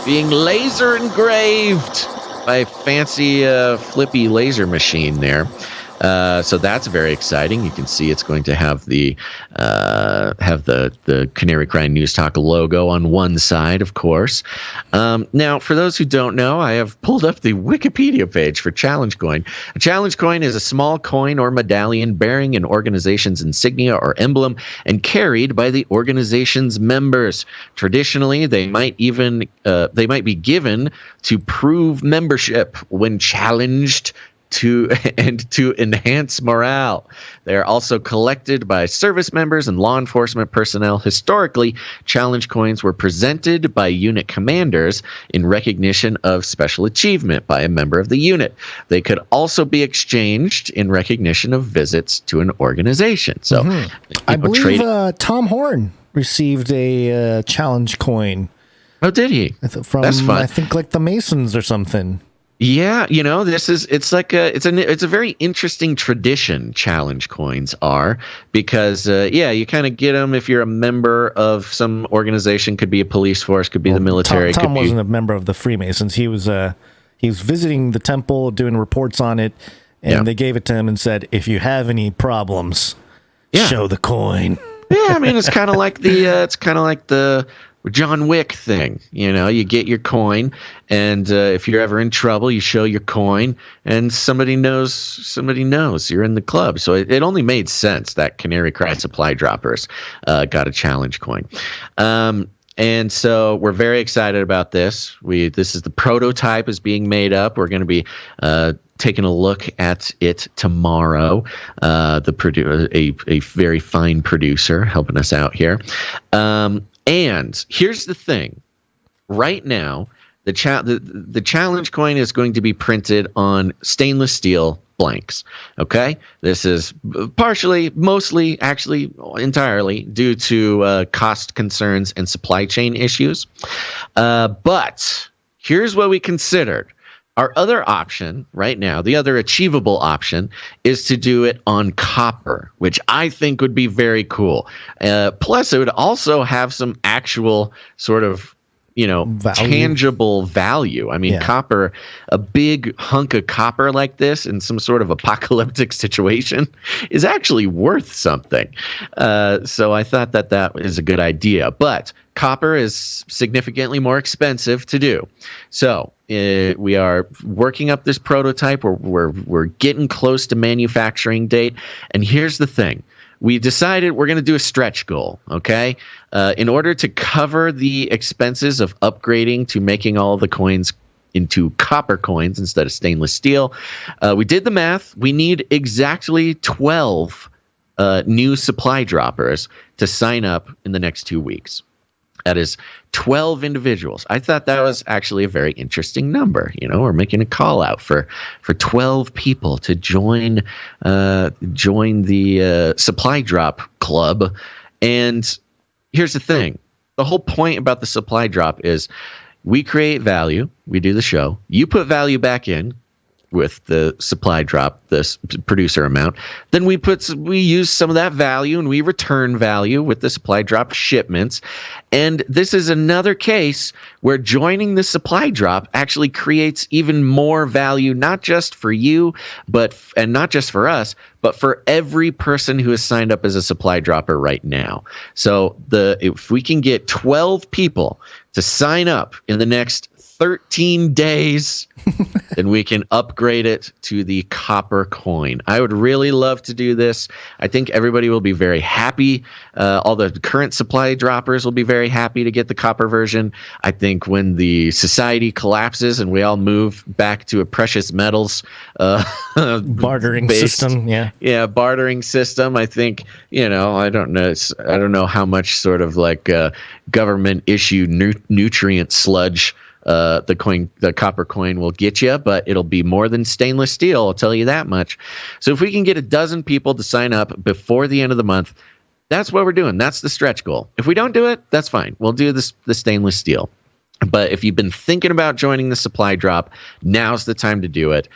being laser engraved by a fancy FLIPPY laser machine there. So that's very exciting. You can see it's going to have the Canary Cry News Talk logo on one side, of course. Now, for those who don't know, I have pulled up the Wikipedia page for Challenge Coin. A Challenge Coin is a small coin or medallion bearing an organization's insignia or emblem and carried by the organization's members. Traditionally, they might be given to prove membership when challenged to enhance morale. They are also collected by service members and law enforcement personnel. Historically, challenge coins were presented by unit commanders in recognition of special achievement by a member of the unit. They could also be exchanged in recognition of visits to an organization. So, I believe Tom Horn received a challenge coin. Oh, did he? From, that's fun. I think like the Masons or something. Yeah, it's a very interesting tradition. Challenge coins are because you kind of get them if you're a member of some organization. Could be a police force, could be the military. Tom wasn't a member of the Freemasons. He was visiting the temple, doing reports on it, and they gave it to him and said, "If you have any problems, show the coin." Yeah, I mean it's kind of like the John Wick thing. You get your coin, and if you're ever in trouble, you show your coin, and somebody knows you're in the club. So it only made sense that Canary Cry supply droppers got a challenge coin. And so we're very excited about this. This is the prototype is being made up. We're going to be taking a look at it tomorrow. A very fine producer helping us out here. And here's the thing. Right now, the challenge coin is going to be printed on stainless steel blanks. Okay? This is mostly, actually entirely due to cost concerns and supply chain issues. But here's what we considered. Our other option right now, the other achievable option, is to do it on copper, which I think would be very cool. Plus, it would also have some actual sort of, tangible value. I mean, copper, a big hunk of copper like this in some sort of apocalyptic situation is actually worth something. So I thought that is a good idea. But copper is significantly more expensive to do. So we are working up this prototype. We're getting close to manufacturing date. And here's the thing. We decided we're going to do a stretch goal, okay? In order to cover the expenses of upgrading to making all the coins into copper coins instead of stainless steel, we did the math. We need exactly 12 new supply droppers to sign up in the next 2 weeks. That is 12 individuals. I thought that was actually a very interesting number. We're making a call out for 12 people to join the supply drop club. And here's the thing. The whole point about the supply drop is we create value. We do the show. You put value back in. with the supply drop, this producer amount, then we use some of that value and we return value with the supply drop shipments. And this is another case where joining the supply drop actually creates even more value, not just for you, and not just for us, but for every person who has signed up as a supply dropper right now. So if we can get 12 people to sign up in the next 13 days, then we can upgrade it to the copper coin. I would really love to do this. I think everybody will be very happy. All the current supply droppers will be very happy to get the copper version. I think when the society collapses and we all move back to a precious metals bartering system, bartering system. I think, I don't know how much sort of like government issue nutrient sludge the copper coin will get you, but it'll be more than stainless steel, I'll tell you that much. So if we can get 12 people to sign up before the end of the month, that's what we're doing. That's the stretch goal. If we don't do it, that's fine. We'll do the stainless steel. But if you've been thinking about joining the supply drop, now's the time to do it.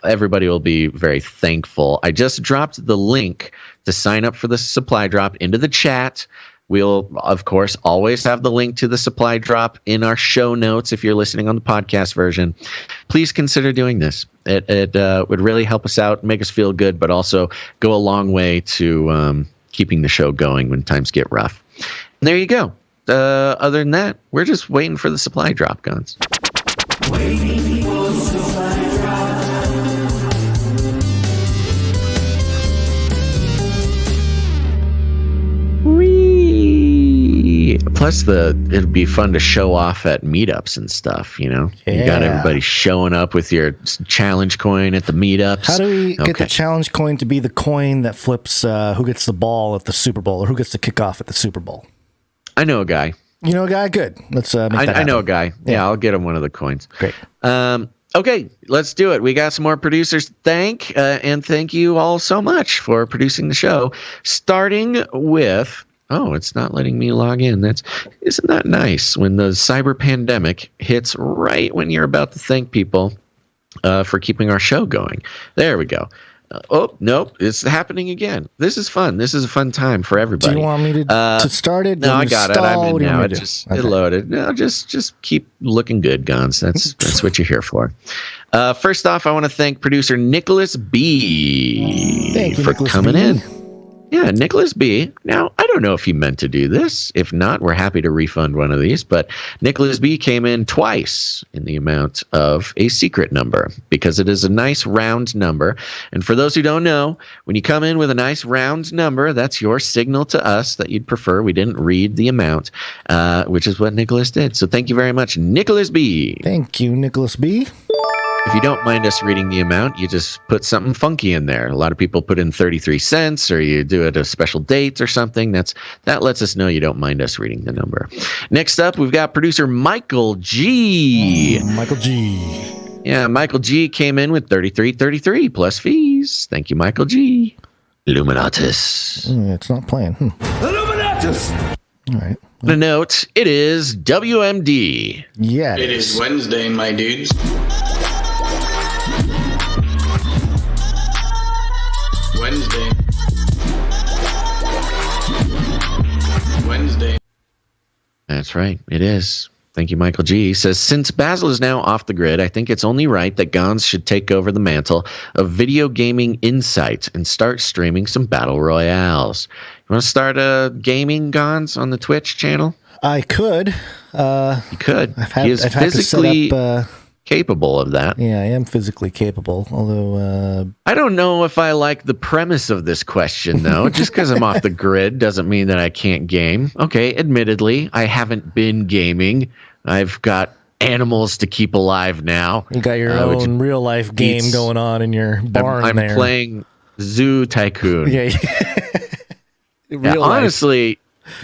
Everybody will be very thankful. I just dropped the link to sign up for the supply drop into the chat. We'll, of course, always have the link to the supply drop in our show notes if you're listening on the podcast version. Please consider doing this. It would really help us out, make us feel good, but also go a long way to keeping the show going when times get rough. And there you go. Other than that, we're just waiting for the supply drop, Gonz. Waiting for the supply drop. Plus, it'd be fun to show off at meetups and stuff, You got everybody showing up with your challenge coin at the meetups. How do we get the challenge coin to be the coin that flips who gets the ball at the Super Bowl or who gets the kickoff at the Super Bowl? I know a guy. You know a guy? Good. Let's make that happen. I know a guy. Yeah, I'll get him one of the coins. Great. Okay, let's do it. We got some more producers. And thank you all so much for producing the show. Starting with... Oh, it's not letting me log in. Isn't that nice when the cyber pandemic hits right when you're about to thank people for keeping our show going? There we go. Oh, nope, it's happening again. This is fun. This is a fun time for everybody. Do you want me to start it? No, I got it. I'm in now. It loaded. No, just keep looking good, Gonz. That's what you're here for. First off, I want to thank producer Nicholas B. Thank you, for Nicholas coming B. in. Yeah, Nicholas B. Now, I don't know if he meant to do this. If not, we're happy to refund one of these. But Nicholas B. came in twice in the amount of a secret number because it is a nice round number. And for those who don't know, when you come in with a nice round number, that's your signal to us that you'd prefer we didn't read the amount, which is what Nicholas did. So thank you very much, Nicholas B. Thank you, Nicholas B. If you don't mind us reading the amount, you just put something funky in there. A lot of people put in 33 cents or you do it a special date or something. That lets us know you don't mind us reading the number. Next up, we've got producer Michael G. Michael G. Yeah, Michael G came in with 33.33 plus fees. Thank you, Michael G. Illuminatus. It's not playing. Illuminatus! All right. The note, it is WMD. Yeah. It is Wednesday, my dudes. Wednesday. That's right. It is. Thank you, Michael G. He says, since Basil is now off the grid, I think it's only right that Gonz should take over the mantle of video gaming insight and start streaming some battle royales. You want to start gaming, Gonz, on the Twitch channel? I could. You could. He is physically capable of that. Yeah, I am physically capable, although... I don't know if I like the premise of this question, though. Just because I'm off the grid doesn't mean that I can't game. Okay, admittedly, I haven't been gaming. I've got animals to keep alive now. You got your own real-life game going on in your barn I'm there. Playing Zoo Tycoon. Yeah. Honestly,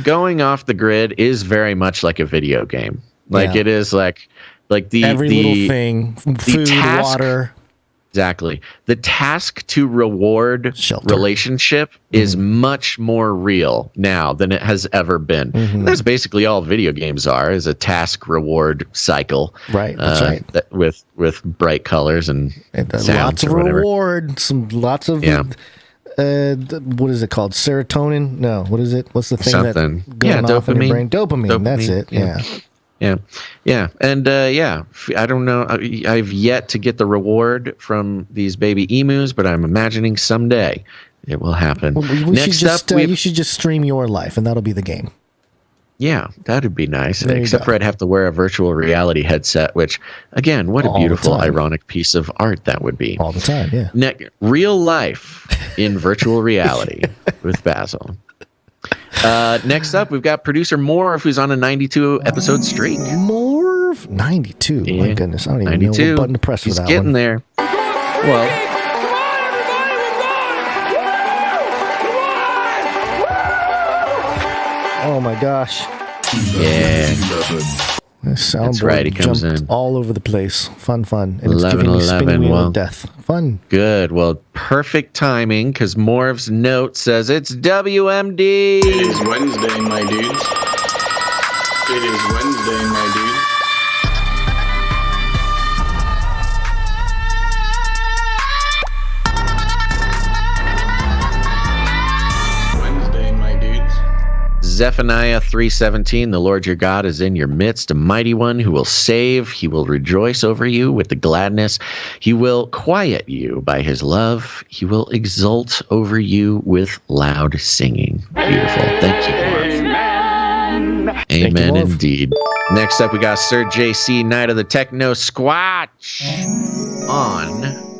going off the grid is very much like a video game. Like, it is like the every little thing, food, water. Exactly. The task to reward relationship is much more real now than it has ever been. That's basically all video games are, is a task reward cycle. Right. That's right. With bright colors and sounds lots of or whatever. reward, lots of what is it called? Serotonin? No, what is it? What's the thing that going off in your brain? Dopamine. That's it. Yeah. And I don't know. I've yet to get the reward from these baby emus, but I'm imagining someday it will happen. Next up, you should just stream your life, and that'll be the game. Yeah, that'd be nice. There Except for I'd have to wear a virtual reality headset, which, again, what a beautiful, ironic piece of art that would be. All the time, yeah. Real life in virtual reality with Basil. Next up, we've got producer Morv, who's on a 92-episode streak. Morv? 92? Yeah. My goodness, I don't even know what button to press for that one. He's getting there. Well... Oh my gosh. Yeah. That's right, he comes in all over the place. Fun. And it's giving me spinning wheel of death. Fun. Good. Well, perfect timing, because Morv's note says it's WMD. It is Wednesday, my dudes. It is Wednesday, my dudes. Zephaniah 3:17, the Lord your God is in your midst, a mighty one who will save. He will rejoice over you with the gladness. He will quiet you by his love. He will exult over you with loud singing. Beautiful. Thank you, Morv. Amen indeed. Next up, we got Sir JC, Knight of the Techno Squatch on...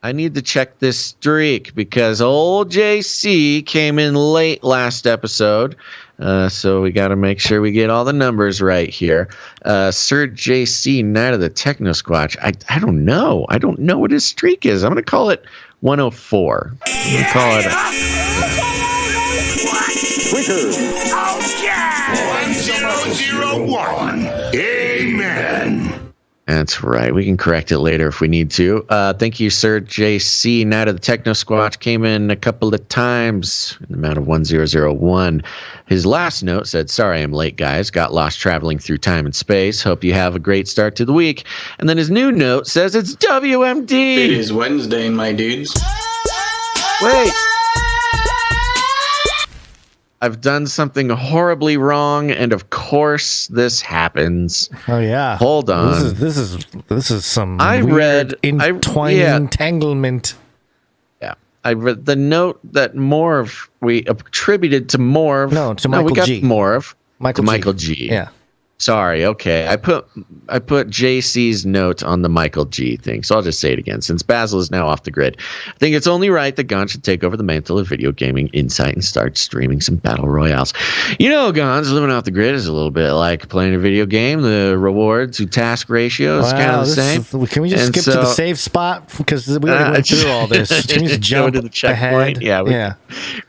I need to check this streak because old JC came in late last episode. So we got to make sure we get all the numbers right here. Sir JC, Knight of the Techno Squatch. I don't know. I don't know what his streak is. I'm going to call it 104. I'm going to call it... Oh, yeah! 1001. Amen. That's right. We can correct it later if we need to. Thank you, Sir JC, Knight of the Techno Squatch. Came in a couple of times in the amount of 1001. His last note said, sorry I'm late, guys. Got lost traveling through time and space. Hope you have a great start to the week. And then his new note says it's WMD. It is Wednesday, my dudes. Wait. I've done something horribly wrong, and of course this happens. Oh yeah. Hold on. This is some weird entanglement. Yeah. I read the note that Morv we attributed to Morv. No, to Michael G. Morv. Michael G. Yeah. Sorry, okay. I put JC's note on the Michael G thing, so I'll just say it again. Since Basil is now off the grid, I think it's only right that Gonz should take over the mantle of video gaming insight and start streaming some battle royales. You know, Gonz, living off the grid is a little bit like playing a video game. The reward to task ratio is kind of the same. Can we just skip to the save spot? Because we already went through all this. Can we just jump to the checkpoint? Yeah,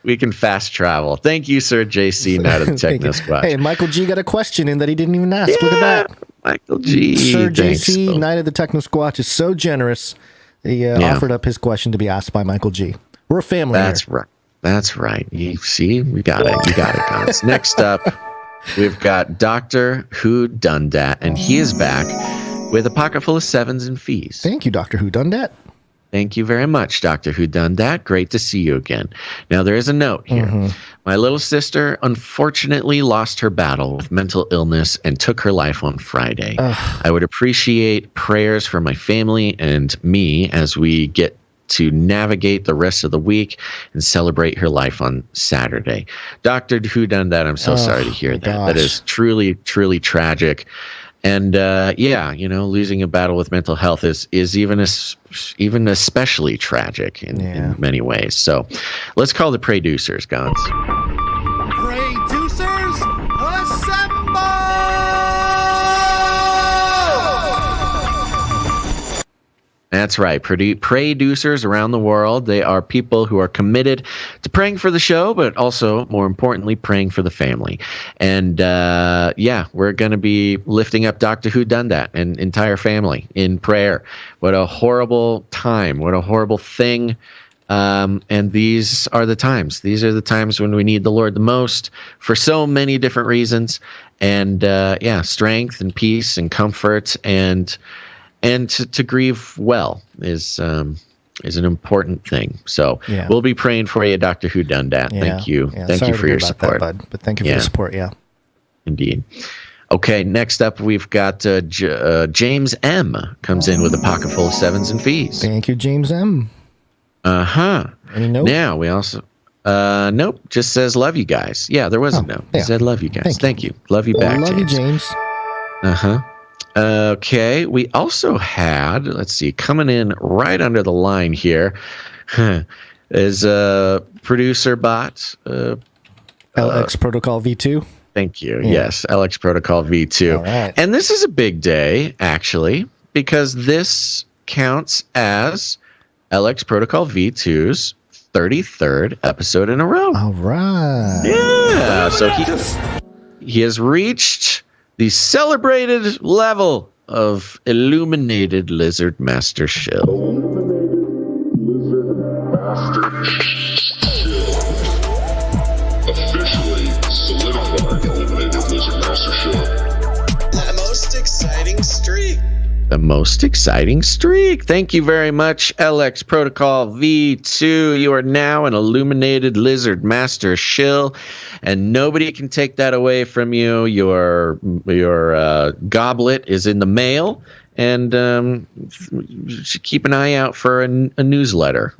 we can fast travel. Thank you, Sir JC, Knight of the Techno Squad. Hey, Michael G got a question in that he didn't even ask. Look at that. Michael G. Sir JC, Knight of the Techno Squatch, is so generous. He offered up his question to be asked by Michael G. We're a family. That's right. That's right. You see, we got it. You got it, Gonz. Next up, we've got Dr. Who Done Dat, and he is back with a pocket full of sevens and fees. Thank you, Dr. Who Done Dat. Thank you very much, Dr. Who Done That. Great to see you again. Now, there is a note here. My little sister unfortunately lost her battle with mental illness and took her life on Friday. I would appreciate prayers for my family and me as we get to navigate the rest of the week and celebrate her life on Saturday. Dr. Who Done That, I'm so sorry to hear that. That is truly, truly tragic. And losing a battle with mental health is even especially tragic in many ways. So let's call the producers, Gonz. Producers, assemble! That's right. Producers around the world. They are people who are committed to praying for the show, but also, more importantly, praying for the family. And we're going to be lifting up Dr. Who Done That and entire family in prayer. What a horrible time. What a horrible thing. And these are the times. These are the times when we need the Lord the most for so many different reasons. And strength and peace and comfort and to grieve well is an important thing. So we'll be praying for you, Dr. Who Done That. Yeah. Thank you. Yeah. Thank Sorry you for to hear your about support. that, bud, but thank you for the support. Yeah. Indeed. Okay, next up we've got James M. comes in with a pocket full of sevens and fees. Thank you, James M. Any note? Now we also nope, just says love you guys. Yeah, there was a note. It said love you guys. Thank you. Love you back, love James. you, James. Okay, we also had, let's see, coming in right under the line here is producer bot LX Protocol V2. Thank you. Yeah. Yes, LX Protocol V2. Right. And this is a big day, actually, because this counts as LX Protocol V2's 33rd episode in a row. All right. Yeah. So he has reached the celebrated level of Illuminated Lizard Master Shill. Officially solidified Illuminated Lizard Master Shill. The most exciting streak. Thank you very much, LX Protocol V2. You are now an Illuminated Lizard Master Shill, and nobody can take that away from you. Your goblet is in the mail, and you should keep an eye out for a newsletter.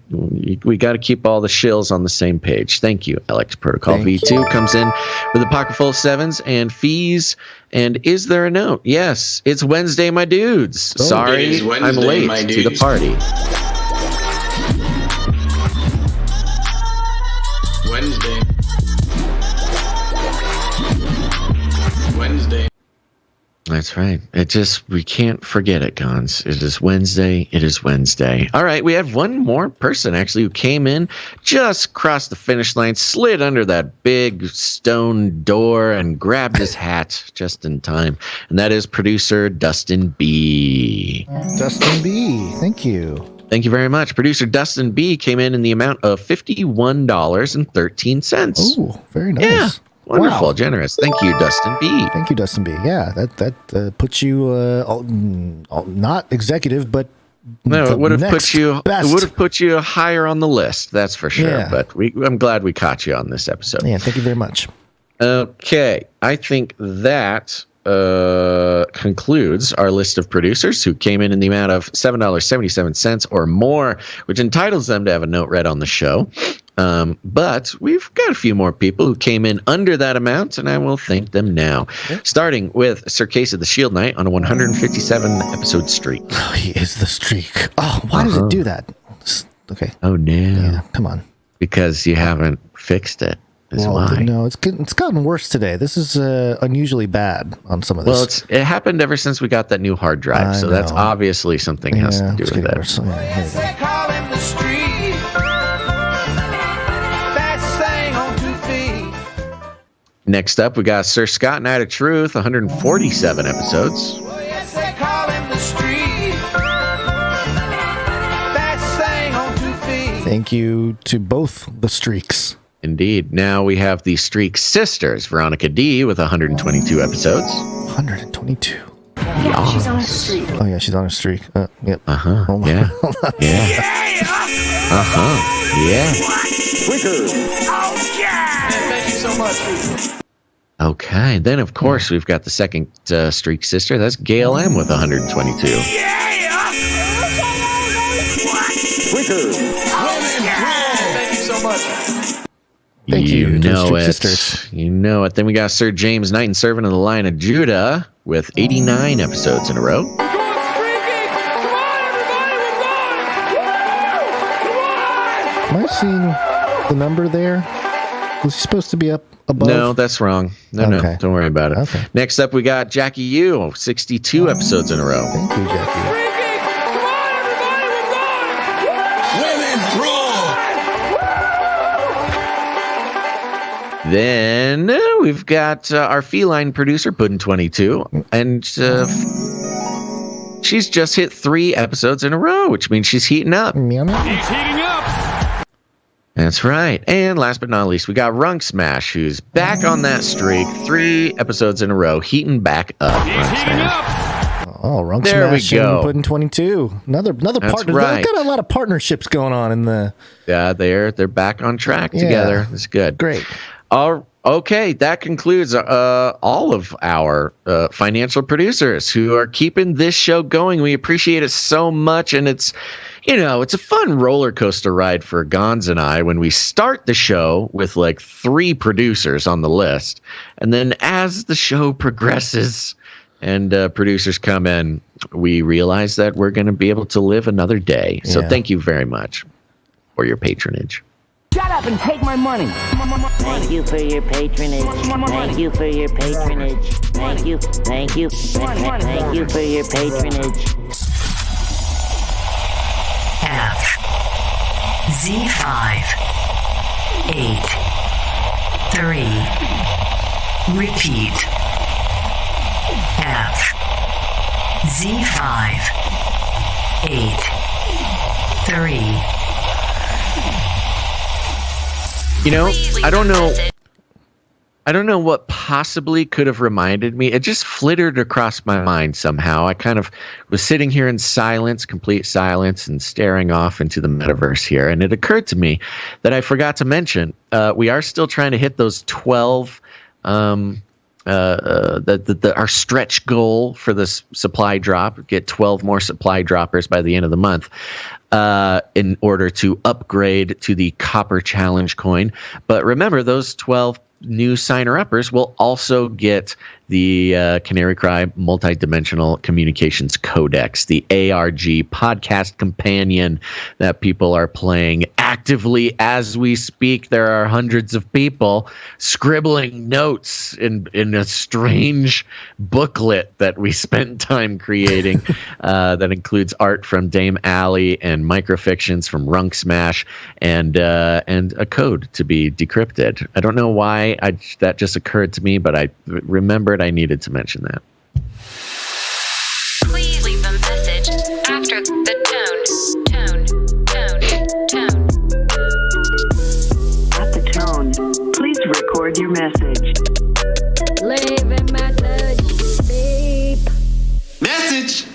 We got to keep all the shills on the same page. Thank you, LX Protocol V2 comes in with a pocket full of sevens and fees. And is there a note? Yes, it's Wednesday, my dudes. Sorry, I'm late to the party. Wednesday. That's right. We can't forget it, Gonz. It is Wednesday. It is Wednesday. All right, we have one more person, actually, who came in, just crossed the finish line, slid under that big stone door, and grabbed his hat just in time. And that is producer Dustin B. Dustin B. Thank you. Thank you very much. Producer Dustin B came in the amount of $51.13. Oh, very nice. Yeah. Wonderful, Wow. Generous. Thank you, Dustin B. Thank you, Dustin B. Yeah, that puts you not executive, but no, it would have put you. Best. It would have put you higher on the list. That's for sure. Yeah. But I'm glad we caught you on this episode. Yeah, thank you very much. Okay, I think that concludes our list of producers who came in the amount of $7.77 or more, which entitles them to have a note read on the show. But we've got a few more people who came in under that amount, and I will thank them now. Starting with Sir Case of the Shield Knight on a 157 episode streak. Oh, he is the streak. Oh, why does it do that? Okay. Oh, no. Yeah, come on. Because you haven't fixed it. Why? No, it's gotten worse today. This is unusually bad on some of this. Well, it happened ever since we got that new hard drive, so that's obviously something has to do with it. Worse. They call him the street. Fastest thing on 2 feet. Next up, we got Sir Scott Knight of Truth, 147 episodes. Well, yes, they call him the street. Fastest thing on 2 feet. Thank you to both the streaks. Indeed. Now we have the Streak Sisters, Veronica D. with 122 episodes. 122. Yeah, she's on a streak. Oh, yeah, she's on a streak. Yep. Uh-huh. Oh, my. Yeah. Yeah. Uh-huh. Yeah. Quicker. Oh, yeah. Thank you so much. Okay. Then, of course, we've got the second Streak Sister. That's Gail M. with 122. Quicker. Thank you so much. Thank you to the know Streak it. Sisters. You know it. Then we got Sir James Knight and Servant of the Line of Judah with 89 episodes in a row. Am I seeing the number there? Was he supposed to be up above? No, that's wrong. No, don't worry about it. Okay. Next up, we got Jackie Yu, 62 episodes in a row. Thank you, Jackie. Then we've got our feline producer, Puddin22, and she's just hit 3 episodes in a row, which means she's heating up. He's heating up. That's right. And last but not least, we got Runk Smash, who's back on that streak. 3 episodes in a row, heating back up. He's heating up. Oh, Runk There we Smash go. and Puddin22. Another partner. right. They've got a lot of partnerships going on in the. Yeah, they're back on track together. It's good. Great. Okay, that concludes all of our financial producers who are keeping this show going. We appreciate it so much, and it's a fun roller coaster ride for Gonz and I when we start the show with like 3 producers on the list, and then as the show progresses and producers come in, we realize that we're going to be able to live another day. So thank you very much for your patronage. Shut up and take my money. Thank you for your patronage. Thank you for your patronage. Thank you. Thank you. Thank you for your patronage. F Z5 8 3 Repeat F Z5 8 3 I don't know what possibly could have reminded me. It just flittered across my mind somehow. I kind of was sitting here in silence, complete silence, and staring off into the metaverse here. And it occurred to me that I forgot to mention, we are still trying to hit those 12, our stretch goal for this supply drop, get 12 more supply droppers by the end of the month. In order to upgrade to the Copper Challenge coin. But remember, those 12 new signer-uppers will also get the CanaryCry Multidimensional Communications Codex, the ARG podcast companion that people are playing actively as we speak. There are hundreds of people scribbling notes in a strange booklet that we spent time creating that includes art from Dame Alley and microfictions from Runk Smash and a code to be decrypted. I don't know why that just occurred to me, but I remembered I needed to mention that. Please leave a message after the tone. At the tone, please record your message. Leave a message. Beep. Message!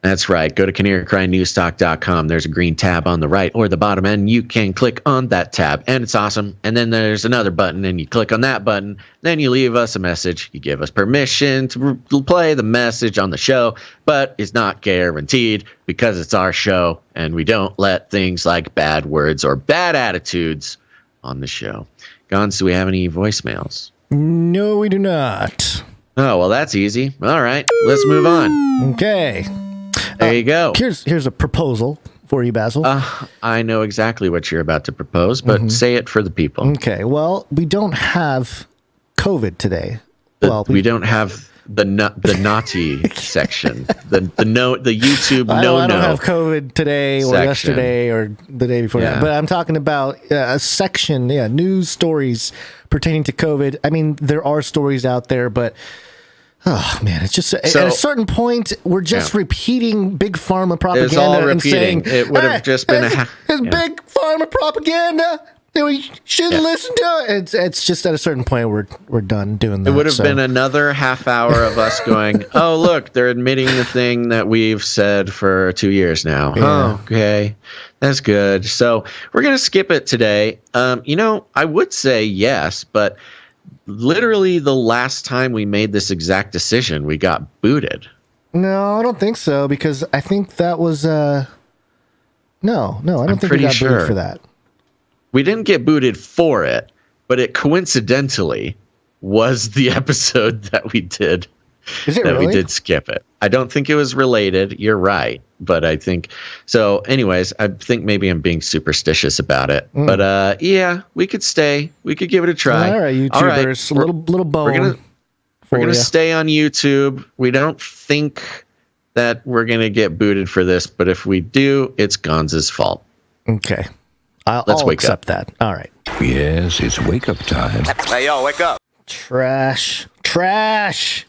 That's right. Go to CanaryCry.Newstalk.com. There's a green tab on the right or the bottom, and you can click on that tab, and it's awesome. And then there's another button, and you click on that button. Then you leave us a message. You give us permission to play the message on the show, but it's not guaranteed because it's our show, and we don't let things like bad words or bad attitudes on the show. Gonz, do we have any voicemails? No, we do not. Oh, well, that's easy. All right, let's move on. Okay. There you go. Here's a proposal for you, Basil. I know exactly what you're about to propose, but say it for the people. Okay. Well, we don't have COVID today. We don't have the naughty section. The YouTube I no. don't have COVID today or section. yesterday or the day before that. But I'm talking about a section, news stories pertaining to COVID. I mean, there are stories out there, but oh man, it's just at a certain point we're just repeating big pharma propaganda. It's all and repeating. saying It would have just been big pharma propaganda. We shouldn't listen to it. It's just at a certain point we're done doing that. It would have been another half hour of us going, oh, look, they're admitting the thing that we've said for 2 years now. Yeah. Oh, okay. That's good. So we're going to skip it today. I would say yes, but literally the last time we made this exact decision, we got booted. No, I don't think so, because I think that was no, I don't think we got booted for that. We didn't get booted for it, but it coincidentally was the episode that we did. Is it that really? We did skip it. I don't think it was related. You're right, but I think so. Anyways, I think maybe I'm being superstitious about it, but yeah, we could stay. We could give it a try. All right, YouTubers, a little bone. We're gonna stay on YouTube. We don't think that we're gonna get booted for this, but if we do, it's Gonz's fault. Okay. I'll wake accept that. All right. Yes, it's wake-up time. Hey, yo, wake up. Trash. Trash.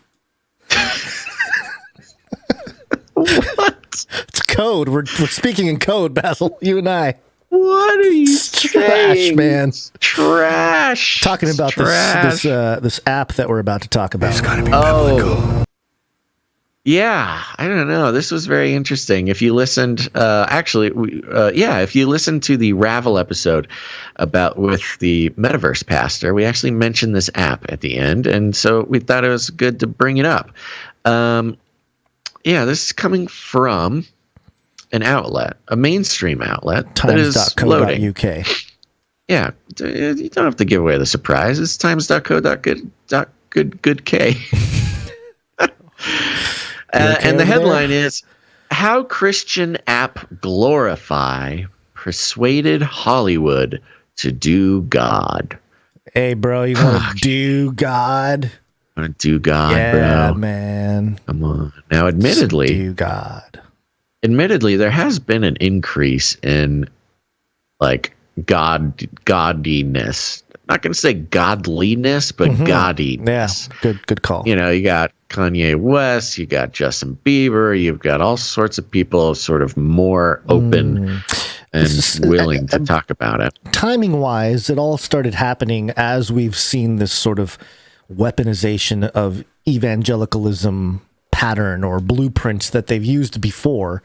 What? It's code. We're speaking in code, Basil. You and I. What are you Trash, saying? man. Trash. Talking about this app that we're about to talk about. It's gotta be biblical. Yeah, I don't know. This was very interesting. If you listened, if you listened to the Ravel episode with the Metaverse Pastor, we actually mentioned this app at the end, and so we thought it was good to bring it up. This is coming from an outlet, a mainstream outlet that is loading. Times.co.uk. Yeah, you don't have to give away the surprise. It's times.co.good. And the headline is, How Christian App Glorify Persuaded Hollywood to Do God. Hey, bro, you want to do God? I want to do God, yeah, bro. Man. Come on. Now, admittedly, do God. Admittedly, there has been an increase in, like, godiness. Not going to say godliness, but godiness. Yeah, good call. You know, you got Kanye West, you got Justin Bieber, you've got all sorts of people sort of more open and willing to talk about it. Timing-wise, it all started happening as we've seen this sort of weaponization of evangelicalism pattern or blueprints that they've used before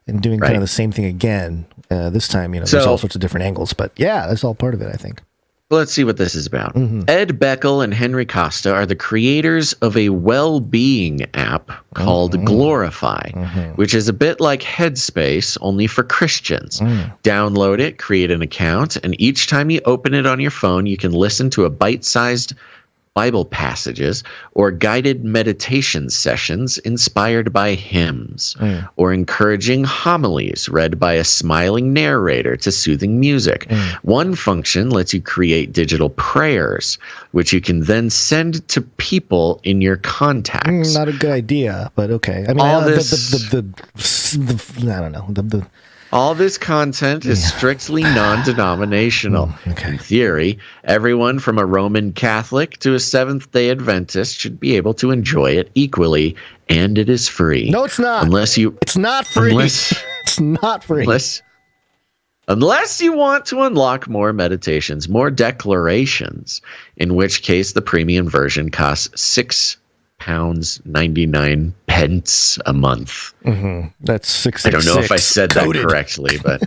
and doing kind of the same thing again. This time, there's all sorts of different angles. But yeah, that's all part of it, I think. Let's see what this is about. Ed Beckel and Henry Costa are the creators of a well-being app called Glorify, which is a bit like Headspace, only for Christians. Download it, create an account, and each time you open it on your phone, you can listen to a bite-sized Bible passages or guided meditation sessions inspired by hymns or encouraging homilies read by a smiling narrator to soothing music. One function lets you create digital prayers, which you can then send to people in your contacts. Not a good idea, but okay. I mean, all I don't know. All this content is strictly non-denominational. In theory, everyone from a Roman Catholic to a Seventh-day Adventist should be able to enjoy it equally, and it is free. No, it's not. It's not free. It's not free. Unless you want to unlock more meditations, more declarations, in which case the premium version costs £6.99 a month. That's 666. I don't know if I said that correctly, but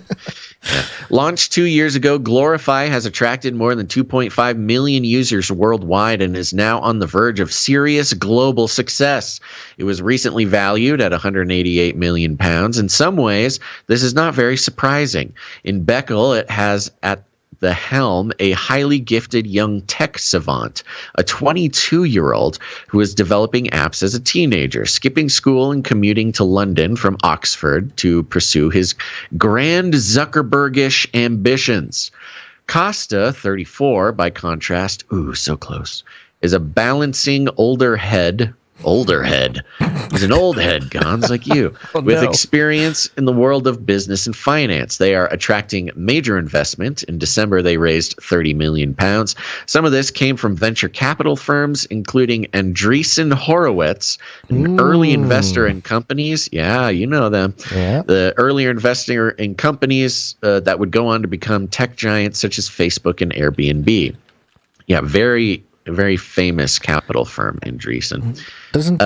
yeah. Launched 2 years ago, Glorify has attracted more than 2.5 million users worldwide and is now on the verge of serious global success. It was recently valued at £188 million. In some ways, this is not very surprising. In Beckel, it has at the helm a highly gifted young tech savant, a 22-year-old who is developing apps as a teenager, skipping school and commuting to London from Oxford to pursue his grand Zuckerbergish ambitions. Costa, 34, by contrast, so close, is a balancing older head. He's an old head, Gonz, like you, with experience in the world of business and finance. They are attracting major investment. In December, they raised £30 million. Some of this came from venture capital firms, including Andreessen Horowitz, an early investor in companies. Yeah, you know them. Yeah. The earlier investor in companies that would go on to become tech giants such as Facebook and Airbnb. Yeah, very famous capital firm, Andreessen. Don't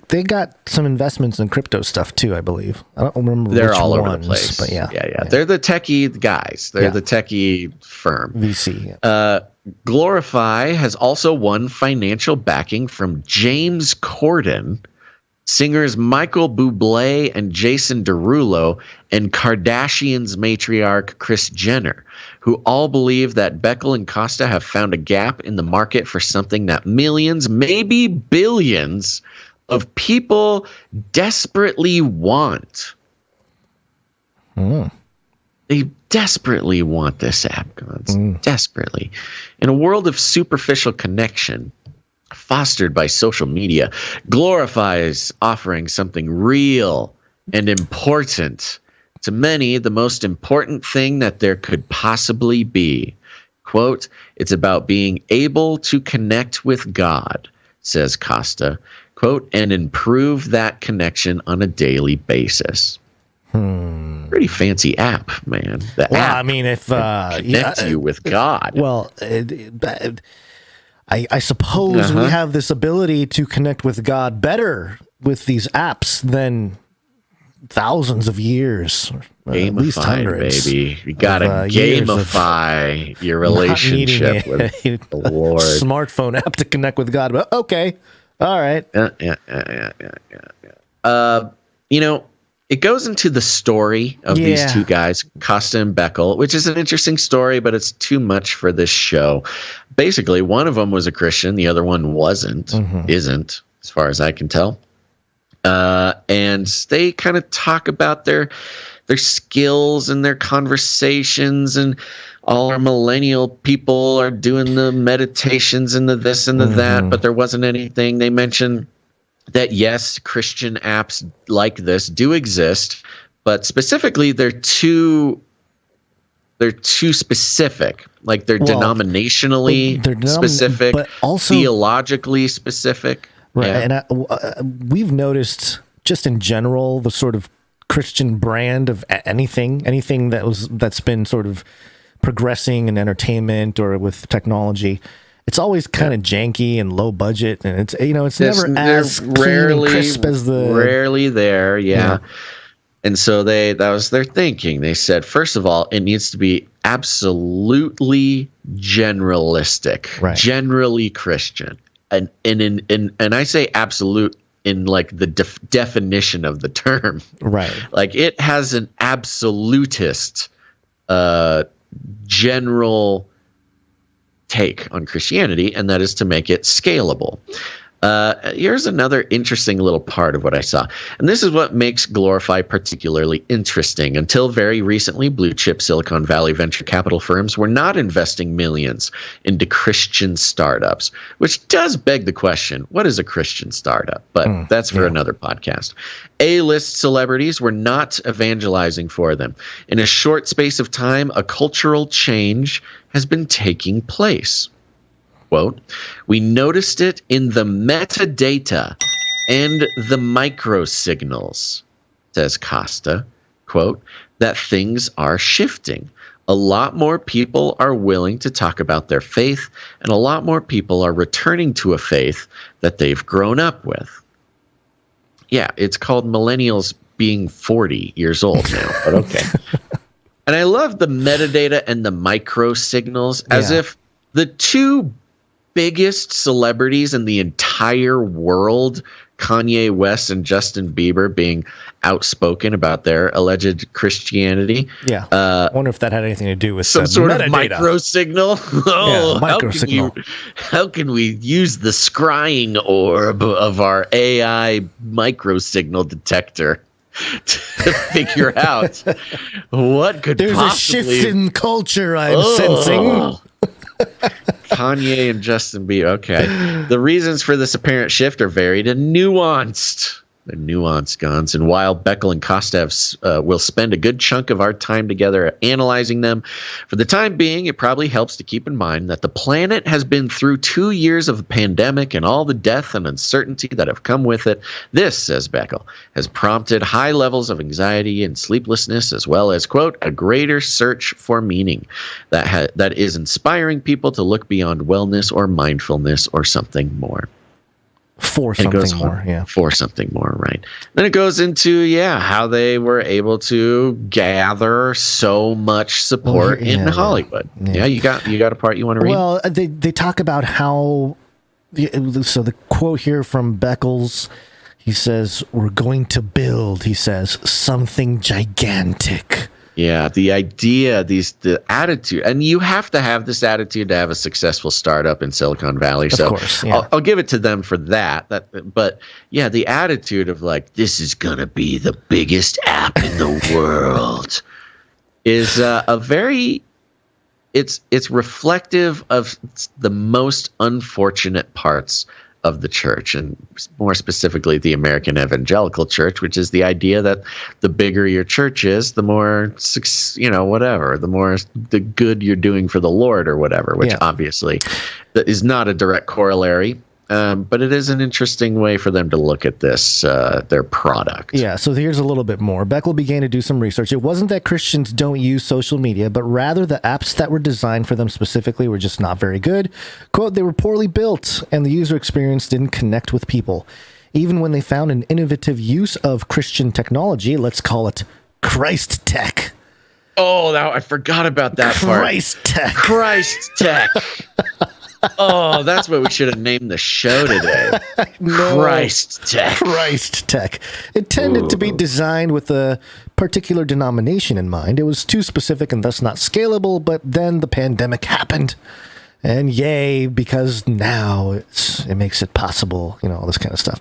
they got some investments in crypto stuff too, I believe. I don't remember they're which all ones, over the place. But yeah. They're the techie guys. They're the techie firm. VC. Glorify has also won financial backing from James Corden, singers Michael Bublé and Jason Derulo, and Kardashians matriarch Kris Jenner, who all believe that Beckel and Costa have found a gap in the market for something that millions, maybe billions, of people desperately want. They desperately want this app, Gonz. Desperately. In a world of superficial connection, fostered by social media, Glorify is offering something real and important. To many, the most important thing that there could possibly be. Quote, it's about being able to connect with God, says Costa, quote, and improve that connection on a daily basis. Pretty fancy app, man. The app, I mean, if connects you with God. Well, I suppose we have this ability to connect with God better with these apps than thousands of years, at least hundreds. Baby, you gotta gamify your relationship with the Lord. Smartphone app to connect with God. But okay, all right. You know, it goes into the story of these two guys, Costa and Beckel, which is an interesting story, but it's too much for this show. Basically, one of them was a Christian, the other one isn't, as far as I can tell. And they kind of talk about their skills and their conversations, and all our millennial people are doing the meditations and the this and the that, but there wasn't anything. They mentioned that yes, Christian apps like this do exist, but specifically they're too specific. Like they're denominationally specific, but also theologically specific. Right, Yeah. and we've noticed just in general the sort of Christian brand of anything that's been sort of progressing in entertainment or with technology. It's always kind of janky and low budget, and it's never as clean and crisp as the rarely there, And so that was their thinking. They said, first of all, it needs to be absolutely generalistic, generally Christian, and I say absolute in like the definition of the term, right? Like it has an absolutist, general take on Christianity, and that is to make it scalable. Here's another interesting little part of what I saw. And this is what makes Glorify particularly interesting. Until very recently, blue chip Silicon Valley venture capital firms were not investing millions into Christian startups, which does beg the question, what is a Christian startup? But that's for another podcast. A-list celebrities were not evangelizing for them. In a short space of time, a cultural change has been taking place. Quote, we noticed it in the metadata and the microsignals, says Costa, quote, that things are shifting. A lot more people are willing to talk about their faith, and a lot more people are returning to a faith that they've grown up with. Yeah, it's called millennials being 40 years old now, but okay. And I love the metadata and the microsignals as if the two biggest celebrities in the entire world, Kanye West and Justin Bieber, being outspoken about their alleged Christianity. Yeah. I wonder if that had anything to do with some sort of metadata. micro signal. How can we use the scrying orb of our AI micro signal detector to figure out what could There's possibly... a shift in culture I'm sensing. Kanye and Justin Bieber. Okay. The reasons for this apparent shift are varied and nuanced. They're nuanced, Gonz. And while Beckel and Kostev will spend a good chunk of our time together analyzing them, for the time being, it probably helps to keep in mind that the planet has been through 2 years of a pandemic and all the death and uncertainty that have come with it. This, says Beckel, has prompted high levels of anxiety and sleeplessness, as well as, quote, a greater search for meaning that is inspiring people to look beyond wellness or mindfulness or something more. For something more, right. Then it goes into, how they were able to gather so much support in Hollywood. Yeah, you got a part you want to read? Well, they talk about how, so the quote here from Beckles, he says, we're going to build, he says, something gigantic. Yeah, the idea, the attitude, and you have to have this attitude to have a successful startup in Silicon Valley. So of course, yeah. I'll give it to them for that. But yeah, the attitude of like, this is going to be the biggest app in the world is it's reflective of the most unfortunate parts of the church, and more specifically the American Evangelical Church, which is the idea that the bigger your church is, the more, whatever, the more the good you're doing for the Lord or whatever, which obviously is not a direct corollary. But it is an interesting way for them to look at this, their product. Yeah, so here's a little bit more. Beckel began to do some research. It wasn't that Christians don't use social media, but rather the apps that were designed for them specifically were just not very good. Quote, they were poorly built, and the user experience didn't connect with people. Even when they found an innovative use of Christian technology, let's call it Christ tech. Oh, I forgot about that part. Christ tech. Christ tech. Oh, that's what we should have named the show today. No. Christ tech. Christ tech. It tended to be designed with a particular denomination in mind. It was too specific and thus not scalable, but then the pandemic happened. And yay, because now it makes it possible, all this kind of stuff.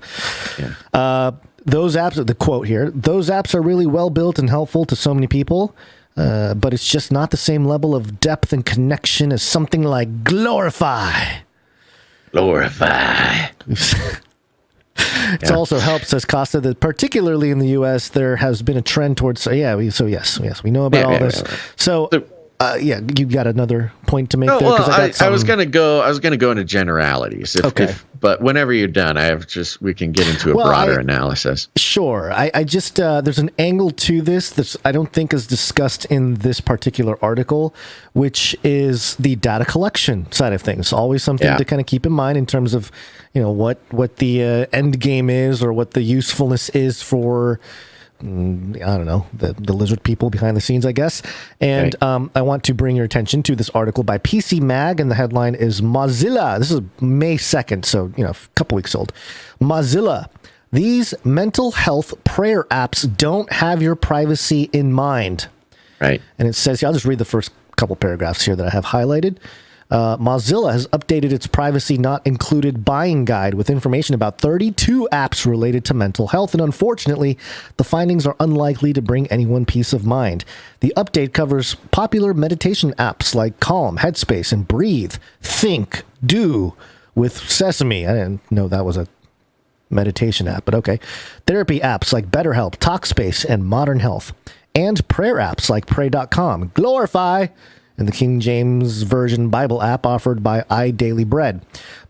Yeah. Those apps, the quote here, those apps are really well built and helpful to so many people. But it's just not the same level of depth and connection as something like Glorify. Glorify. It also helps, says Costa, that particularly in the U.S., there has been a trend towards. We know about all this. So you got another point to make there? Well, I was gonna go into generalities. But whenever you're done, we can get into a broader analysis. Sure. I just there's an angle to this that I don't think is discussed in this particular article, which is the data collection side of things. Always something to kind of keep in mind in terms of what the end game is or what the usefulness is for. I don't know, the lizard people behind the scenes, I guess. And I want to bring your attention to this article by PC Mag, and the headline is Mozilla. This is May 2nd, so, a couple weeks old. Mozilla. These mental health prayer apps don't have your privacy in mind. Right. And it says, I'll just read the first couple paragraphs here that I have highlighted. Mozilla has updated its privacy not included buying guide with information about 32 apps related to mental health, and unfortunately, the findings are unlikely to bring anyone peace of mind. The update covers popular meditation apps like Calm, Headspace, and Breathe, Think, Do, with Sesame. I didn't know that was a meditation app, but okay. Therapy apps like BetterHelp, Talkspace, and Modern Health, and prayer apps like Pray.com, Glorify, and the King James Version Bible app offered by iDailyBread.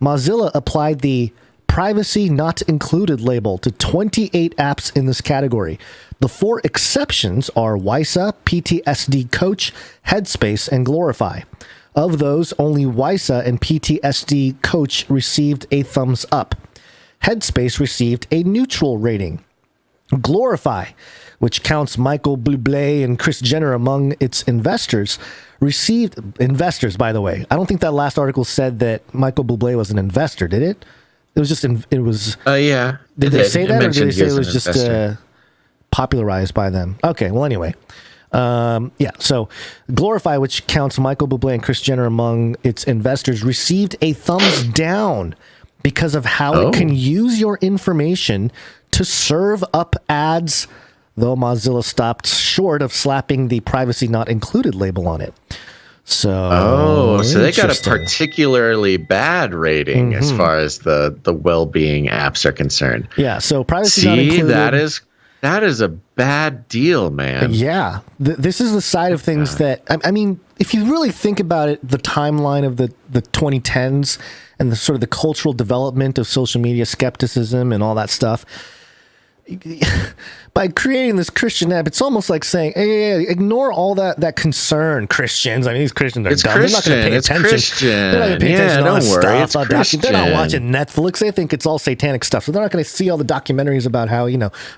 Mozilla applied the Privacy Not Included label to 28 apps in this category. The 4 exceptions are WISA, PTSD Coach, Headspace, and Glorify. Of those, only WISA and PTSD Coach received a thumbs up. Headspace received a neutral rating. Glorify, which counts Michael Bublé and Kris Jenner among its investors, by the way. I don't think that last article said that Michael Bublé was an investor, did it? It was just, yeah. Did they say that, or did they say it was just popularized by them? Okay, well, anyway. So Glorify, which counts Michael Bublé and Kris Jenner among its investors, received a thumbs down because of how it can use your information to serve up ads, though Mozilla stopped short of slapping the Privacy Not Included label on it. So they got a particularly bad rating as far as the well-being apps are concerned. Yeah, so Privacy Not Included. That is a bad deal, man. Yeah, this is the side of things that, I mean, if you really think about it, the timeline of the 2010s and the sort of the cultural development of social media skepticism and all that stuff, by creating this Christian app, it's almost like saying, hey, ignore all that concern, Christians. I mean, these Christians are dumb. They're not going to pay attention. They're not going to pay attention to all this stuff. They're not watching Netflix. They think it's all satanic stuff. So they're not going to see all the documentaries about how,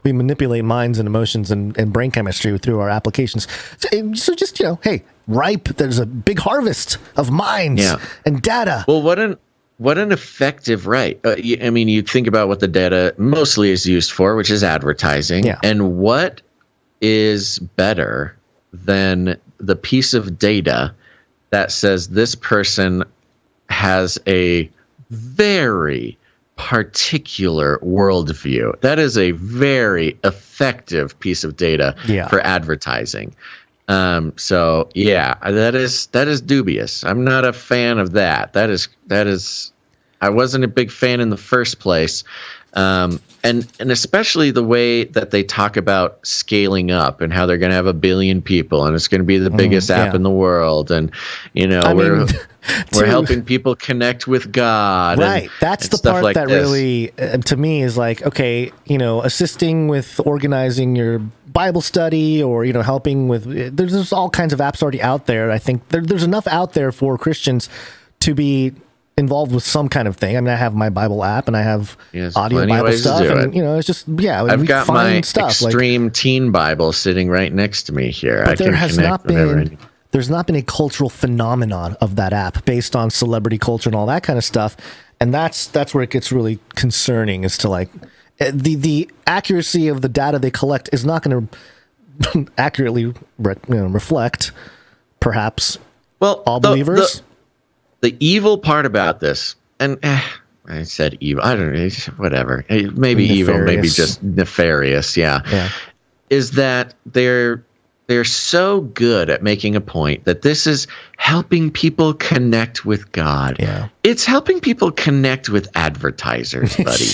we manipulate minds and emotions and brain chemistry through our applications. So just, hey, there's a big harvest of minds and data. Well, what an effective you think about what the data mostly is used for, which is advertising. Yeah. And what is better than the piece of data that says this person has a very particular worldview? That is a very effective piece of data for advertising. That is dubious. I'm not a fan of that. That is I wasn't a big fan in the first place. And especially the way that they talk about scaling up and how they're going to have 1 billion people and it's going to be the biggest app in the world. And, we're helping people connect with God. Right. That's the part that really, to me, is like, okay, assisting with organizing your Bible study or, helping with, there's all kinds of apps already out there. I think there's enough out there for Christians to be involved with some kind of thing. I mean, I have my Bible app and I have audio Bible stuff, and it's just I've got my Extreme Teen Bible sitting right next to me here. But there's not been a cultural phenomenon of that app based on celebrity culture and all that kind of stuff, and that's where it gets really concerning. Is to like the accuracy of the data they collect is not going to accurately reflect perhaps all believers. The evil part about this, and I said evil, I don't know, whatever. Maybe evil, maybe just nefarious, yeah. Is that they're so good at making a point that this is helping people connect with God. Yeah. It's helping people connect with advertisers, buddy.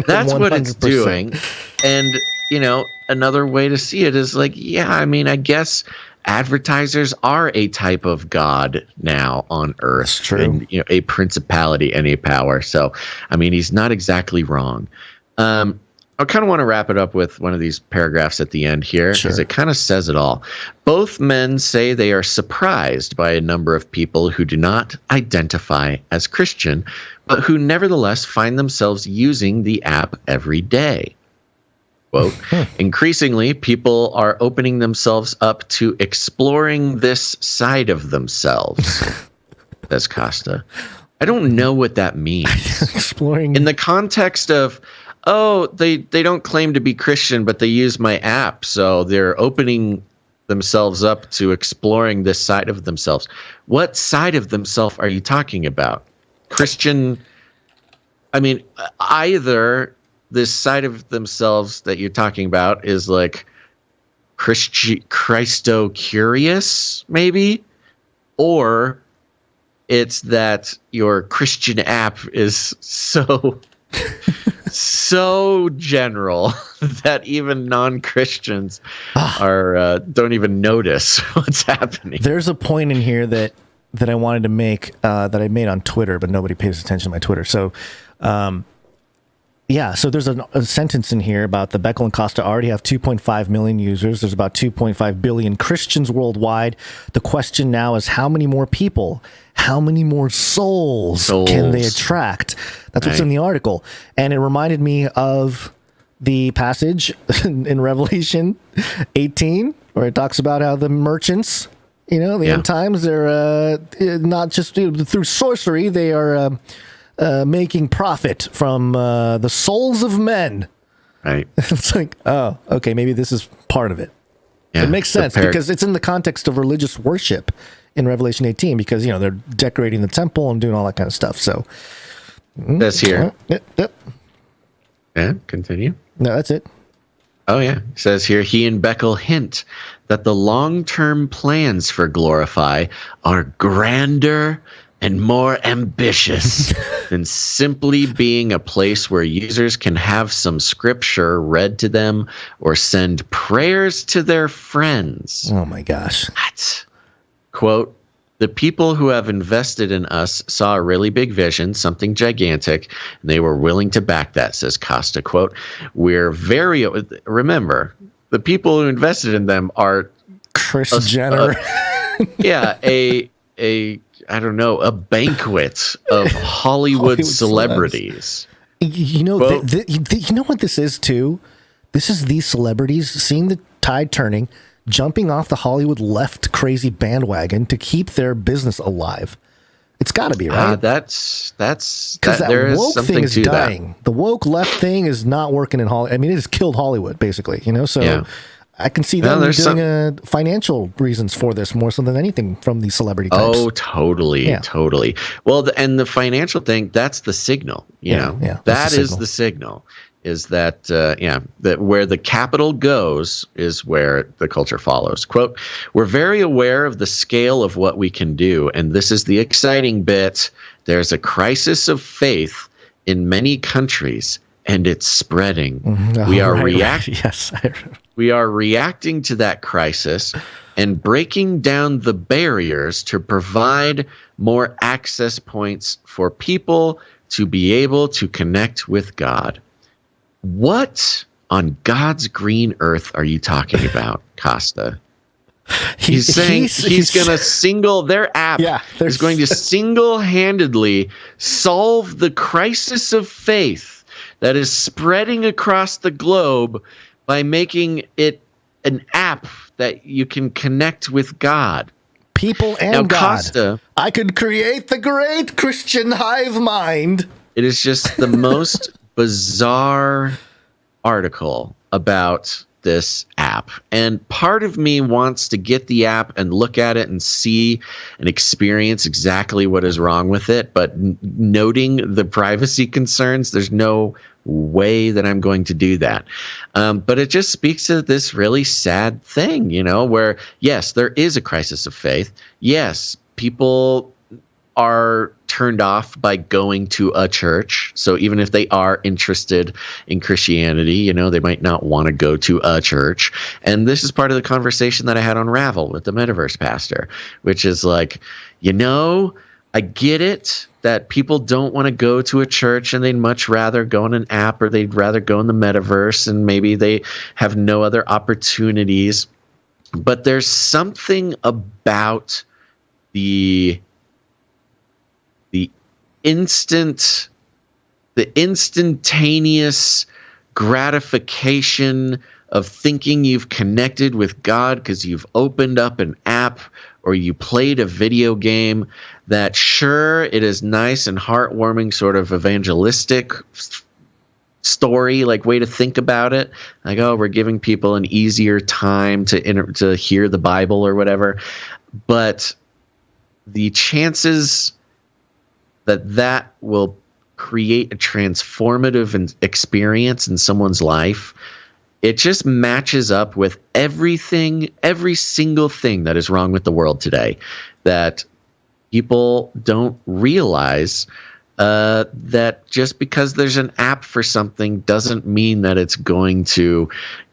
That's 100%. What it's doing. And, another way to see it is like, I guess advertisers are a type of God now on Earth. That's true. And, a principality and a power. So, he's not exactly wrong. I kind of want to wrap it up with one of these paragraphs at the end here because it kind of says it all. Both men say they are surprised by a number of people who do not identify as Christian, but who nevertheless find themselves using the app every day. Quote, increasingly, people are opening themselves up to exploring this side of themselves, says Costa. I don't know what that means. Exploring. In the context of, they don't claim to be Christian, but they use my app, so they're opening themselves up to exploring this side of themselves. What side of themselves are you talking about? Christian? Either this side of themselves that you're talking about is like Christo-curious, maybe, or it's that your Christian app is so general that even non-Christians don't even notice what's happening. There's a point in here that I wanted to make that I made on Twitter, but nobody pays attention to my Twitter. So, so there's a sentence in here about the Beckel and Costa already have 2.5 million users. There's about 2.5 billion Christians worldwide. The question now is how many more people, how many more souls can they attract? That's what's in the article. And it reminded me of the passage in Revelation 18 where it talks about how the merchants, the end times, they're not just through sorcery, they are making profit from the souls of men. Right. It's like, oh, okay, maybe this is part of it. Yeah, it makes sense because it's in the context of religious worship in Revelation 18 because, they're decorating the temple and doing all that kind of stuff. So that's here. Yep. Yeah, continue. No, that's it. Oh, yeah. It says here, he and Beckel hint that the long-term plans for Glorify are grander and more ambitious than simply being a place where users can have some scripture read to them or send prayers to their friends. Oh, my gosh. What? Quote, the people who have invested in us saw a really big vision, something gigantic, and they were willing to back that, says Costa. Quote, remember, the people who invested in them are Kris Jenner. I don't know, a banquet of Hollywood celebrities. You know what this is, too? This is these celebrities seeing the tide turning, jumping off the Hollywood left crazy bandwagon to keep their business alive. It's got to be, right? That's because that woke thing is dying. The woke left thing is not working in Hollywood. It has killed Hollywood, basically, So... Yeah. I can see them doing financial reasons for this more so than anything from these celebrity types. Oh, totally. Well, and the financial thing, that's the signal. That is the signal. Is that, that where the capital goes is where the culture follows. Quote, we're very aware of the scale of what we can do, and this is the exciting bit. there's a crisis of faith in many countries, and it's spreading. We are we are reacting to that crisis and breaking down the barriers to provide more access points for people to be able to connect with God. What on God's green earth are you talking about, Costa? He's saying he's going to their app is going to single-handedly solve the crisis of faith that is spreading across the globe by making it an app that you can connect with God. People and now, God. Costa, I could create the great Christian hive mind. It is just the most bizarre article about this app. And part of me wants to get the app and look at it and see and experience exactly what is wrong with it. But noting the privacy concerns, there's no way that I'm going to do that. But it just speaks to this really sad thing, where, yes, there is a crisis of faith. Yes, people are turned off by going to a church. So even if they are interested in Christianity, they might not want to go to a church. And this is part of the conversation that I had on Ravel with the Metaverse pastor, which is like, I get it that people don't want to go to a church and they'd much rather go on an app, or they'd rather go in the metaverse, and maybe they have no other opportunities. But there's something about the instantaneous gratification of thinking you've connected with God because you've opened up an app or you played a video game, that sure, it is nice and heartwarming, sort of evangelistic story, like way to think about it. Like, oh, we're giving people an easier time to hear the Bible or whatever. But the chances that will create a transformative experience in someone's life, it just matches up with every single thing that is wrong with the world today, that people don't realize that just because there's an app for something doesn't mean that it's going to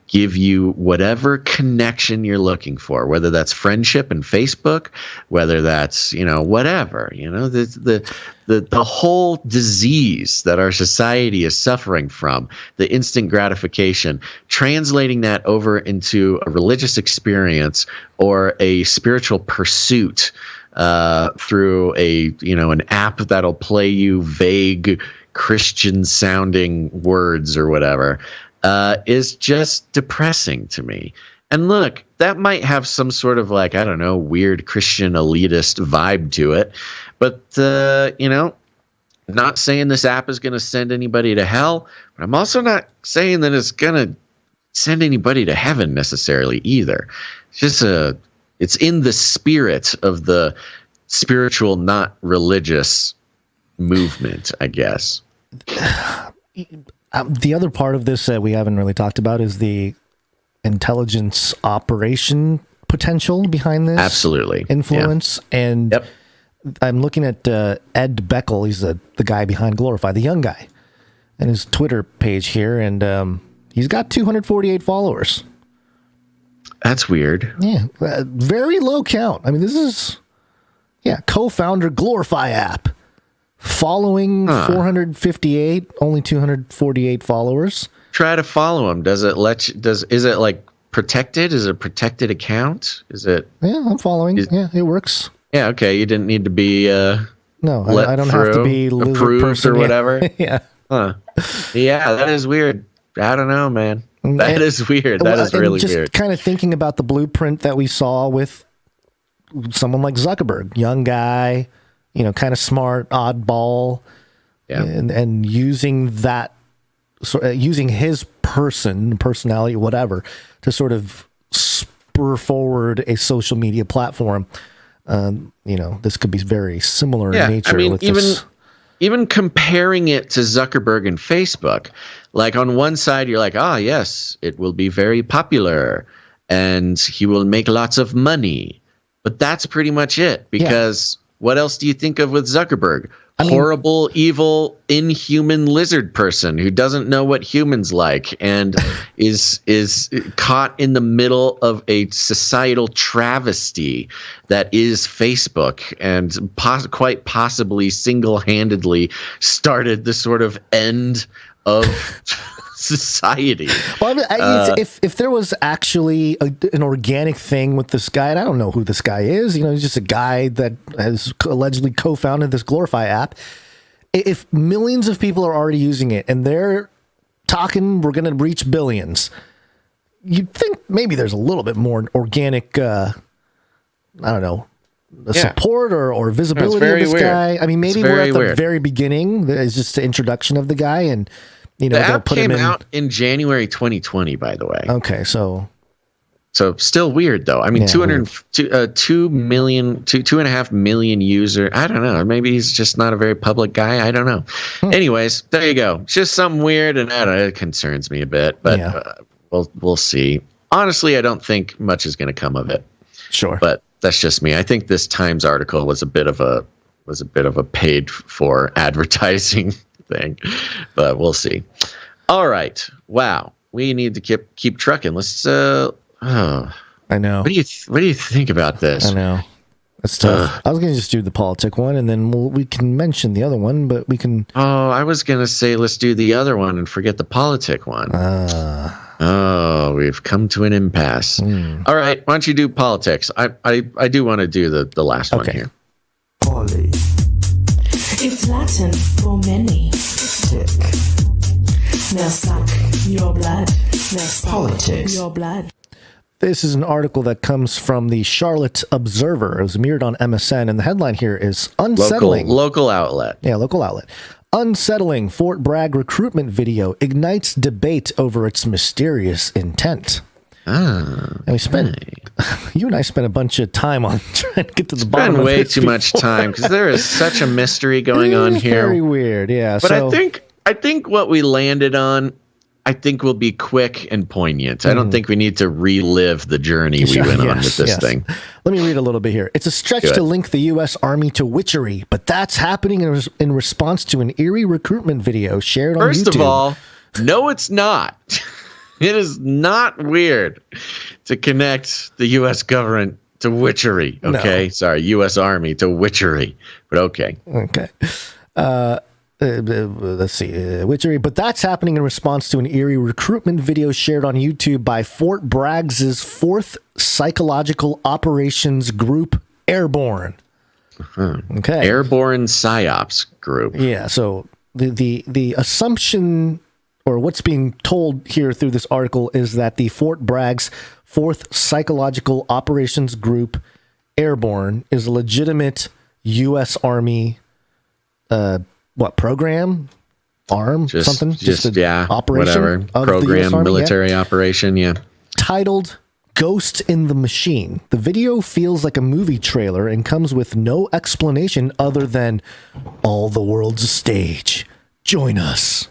give you whatever connection you're looking for, whether that's friendship and Facebook, whether that's, whatever, the whole disease that our society is suffering from, the instant gratification, translating that over into a religious experience or a spiritual pursuit through an app that'll play you vague Christian sounding words or whatever. Is just depressing to me. And look, that might have some sort of weird Christian elitist vibe to it. But, not saying this app is going to send anybody to hell, but I'm also not saying that it's going to send anybody to heaven necessarily either. It's just it's in the spirit of the spiritual, not religious movement, I guess. The other part of this that we haven't really talked about is the intelligence operation potential behind this. Absolutely. Influence. Yeah. And I'm looking at Ed Beckel. He's the guy behind Glorify, the young guy, and his Twitter page here. And he's got 248 followers. That's weird. Yeah. Very low count. I mean, this is, co-founder Glorify app. Following 458, only 248 followers. Try to follow him. Does it is it like protected? Is it a protected account? Is it? Yeah, I'm following. It works. Yeah, okay. You didn't need to be no, I don't have to be approved person or whatever. Yeah. Huh. Yeah, that is weird. I don't know, man. That is weird. That is really just weird. Kind of thinking about the blueprint that we saw with someone like Zuckerberg, young guy, kind of smart, oddball, and using that, using his personality, whatever, to sort of spur forward a social media platform. This could be very similar in nature. I mean, with even comparing it to Zuckerberg and Facebook, like on one side, you're like, yes, it will be very popular and he will make lots of money. But that's pretty much it, because what else do you think of with Zuckerberg? horrible, evil, inhuman lizard person who doesn't know what humans like and is caught in the middle of a societal travesty that is Facebook, and quite possibly single-handedly started the sort of end of society. Well, if there was actually an organic thing with this guy, and I don't know who this guy is, he's just a guy that has allegedly co-founded this Glorify app. If millions of people are already using it and they're talking, we're going to reach billions, you'd think maybe there's a little bit more organic, support or visibility of this guy. I mean, maybe we're at the very beginning. It's just the introduction of the guy, and the app came out in January 2020, by the way. Okay, so still weird though. I mean, 2.5 million user. I don't know. Maybe he's just not a very public guy. I don't know. Anyways, there you go. It's just something weird, and it concerns me a bit. But we'll see. Honestly, I don't think much is going to come of it. Sure, but that's just me. I think this Times article was a bit of a paid for advertising thing, but we'll see. All right. Wow. We need to keep trucking. Let's I know. What do you think about this? I know. It's tough. I was going to just do the politic one, and then we can mention the other one, but we can. Oh, I was going to say let's do the other one and forget the politic one. We've come to an impasse. All right. Why don't you do politics? I do want to do the last one here. Poly. It's Latin for many. Tick. Now suck your blood. Now suck politics. Your blood. This is an article that comes from the Charlotte Observer. It was mirrored on MSN, and the headline here is unsettling. Local outlet. Yeah, local outlet. Unsettling Fort Bragg recruitment video ignites debate over its mysterious intent. And you and I spent a bunch of time on trying to get to the bottom of it. Way too much time because there is such a mystery going on here. Very weird, yeah. But I think what we landed on, I think will be quick and poignant. I don't think we need to relive the journey we went on with this thing. Let me read a little bit here. It's a stretch to link the U.S. Army to witchery, but that's happening in response to an eerie recruitment video shared on YouTube. First of all, no, it's not. It is not weird to connect the U.S. government to witchery. Okay, sorry, U.S. Army to witchery, but okay. Okay. Let's see, witchery, but that's happening in response to an eerie recruitment video shared on YouTube by Fort Bragg's 4th Psychological Operations Group Airborne. Okay, Airborne Psyops Group. Yeah, so the assumption, or what's being told here through this article, is that the Fort Bragg's 4th Psychological Operations Group Airborne is a legitimate U.S. Army program, arm, something, just operation, whatever program, military operation, titled "Ghost in the Machine." The video feels like a movie trailer and comes with no explanation other than "All the world's a stage. Join us."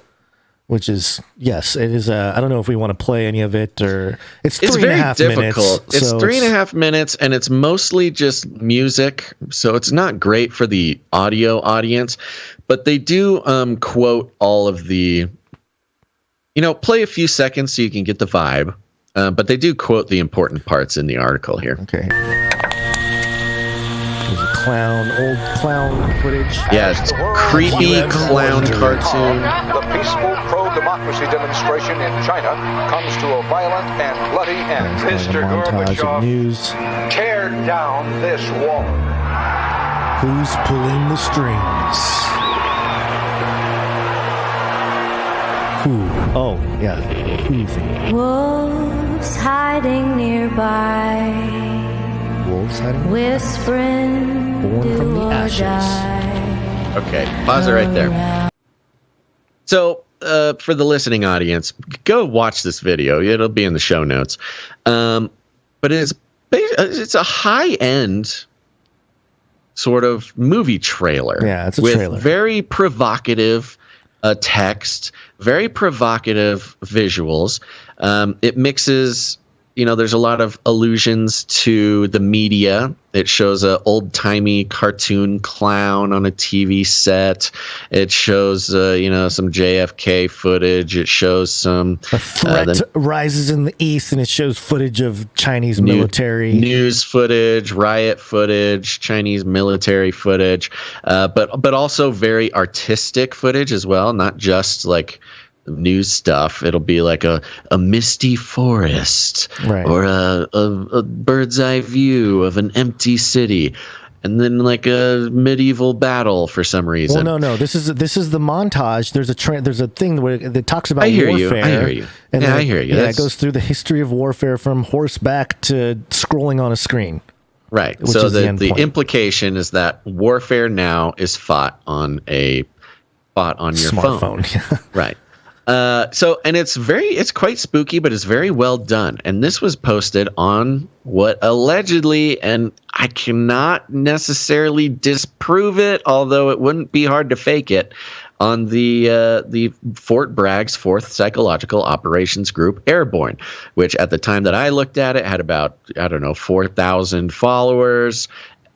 Which is, yes, it is. I don't know if we want to play any of it, or it's 3.5 difficult. minutes. It's 3.5 minutes, and it's mostly just music, so it's not great for the audio audience. But they do quote all of the, play a few seconds so you can get the vibe. But they do quote the important parts in the article here. Okay. There's a old clown footage. Yeah, it's creepy clown cartoon. The peaceful pro-democracy demonstration in China comes to a violent and bloody end. Mr. Gorbachev, news. Tear down this wall. Who's pulling the strings? Who? Oh, yeah. Who do you think? Wolves hiding nearby. Wolves hiding? Whispering. Born from the ashes. Okay, pause it right there. So, for the listening audience, go watch this video. It'll be in the show notes. But it's a high-end sort of movie trailer. Yeah, it's a with trailer. Very provocative text, very provocative visuals. It mixes there's a lot of allusions to the media. It shows an old-timey cartoon clown on a TV set. It shows, some JFK footage. It shows some... A threat rises in the east, and it shows footage of Chinese military. News footage, riot footage, Chinese military footage, but also very artistic footage as well, not just like news stuff. It'll be like a misty forest, right, or a bird's eye view of an empty city, and then like a medieval battle for some reason. Well, no. This is the montage. There's a thing where it talks about warfare. I hear you. And I hear you. Yeah, it goes through the history of warfare from horseback to scrolling on a screen. Right. So the implication is that warfare now is fought on your smartphone. phone. Right. And it's quite spooky, but it's very well done. And this was posted on what allegedly, and I cannot necessarily disprove it, although it wouldn't be hard to fake it, on the Fort Bragg's 4th Psychological Operations Group Airborne, which at the time that I looked at it had about, 4,000 followers.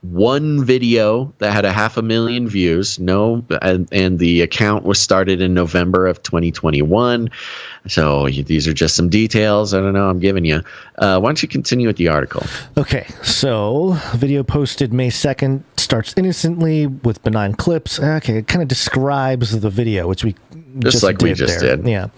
One video that had 500,000 views. And the account was started in November of 2021. So these are just some details. I don't know. I'm giving you. Why don't you continue with the article? Okay. So video posted May 2nd starts innocently with benign clips. Okay. It kind of describes the video, which we just did. Yeah.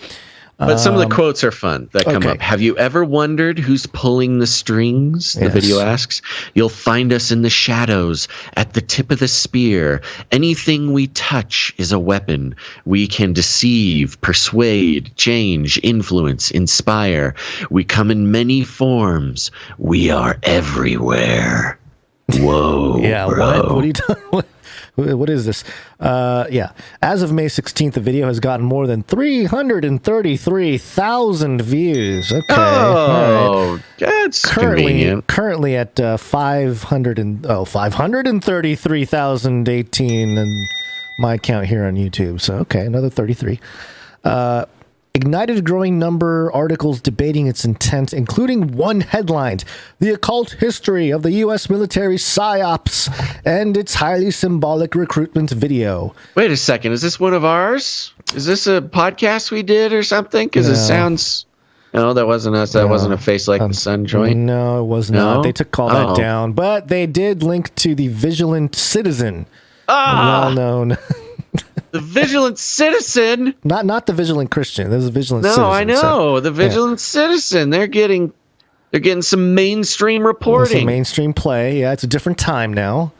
But some of the quotes are fun that come up. Have you ever wondered who's pulling the strings? The video asks. You'll find us in the shadows, at the tip of the spear. Anything we touch is a weapon. We can deceive, persuade, change, influence, inspire. We come in many forms. We are everywhere. Whoa. Yeah, bro. What are you doing? What is this? As of May 16th, the video has gotten more than 333,000 views. Okay. Oh, right. That's convenient. Currently at 533,018 and my count here on YouTube. So, okay, another 33. Ignited a growing number articles debating its intent, including one headlined, "The Occult History of the U.S. Military Psyops and its Highly Symbolic Recruitment Video." Wait a second. Is this one of ours? Is this a podcast we did or something? Because it sounds... No, that wasn't us. That wasn't a Face Like the Sun joint? No, it was not. They took all that down. But they did link to the Vigilant Citizen. Well-known... The Vigilant Citizen, not the Vigilant Christian. There's a Vigilant Citizen. No, I know the Vigilant Citizen. They're getting some mainstream reporting, some mainstream play. Yeah, it's a different time now.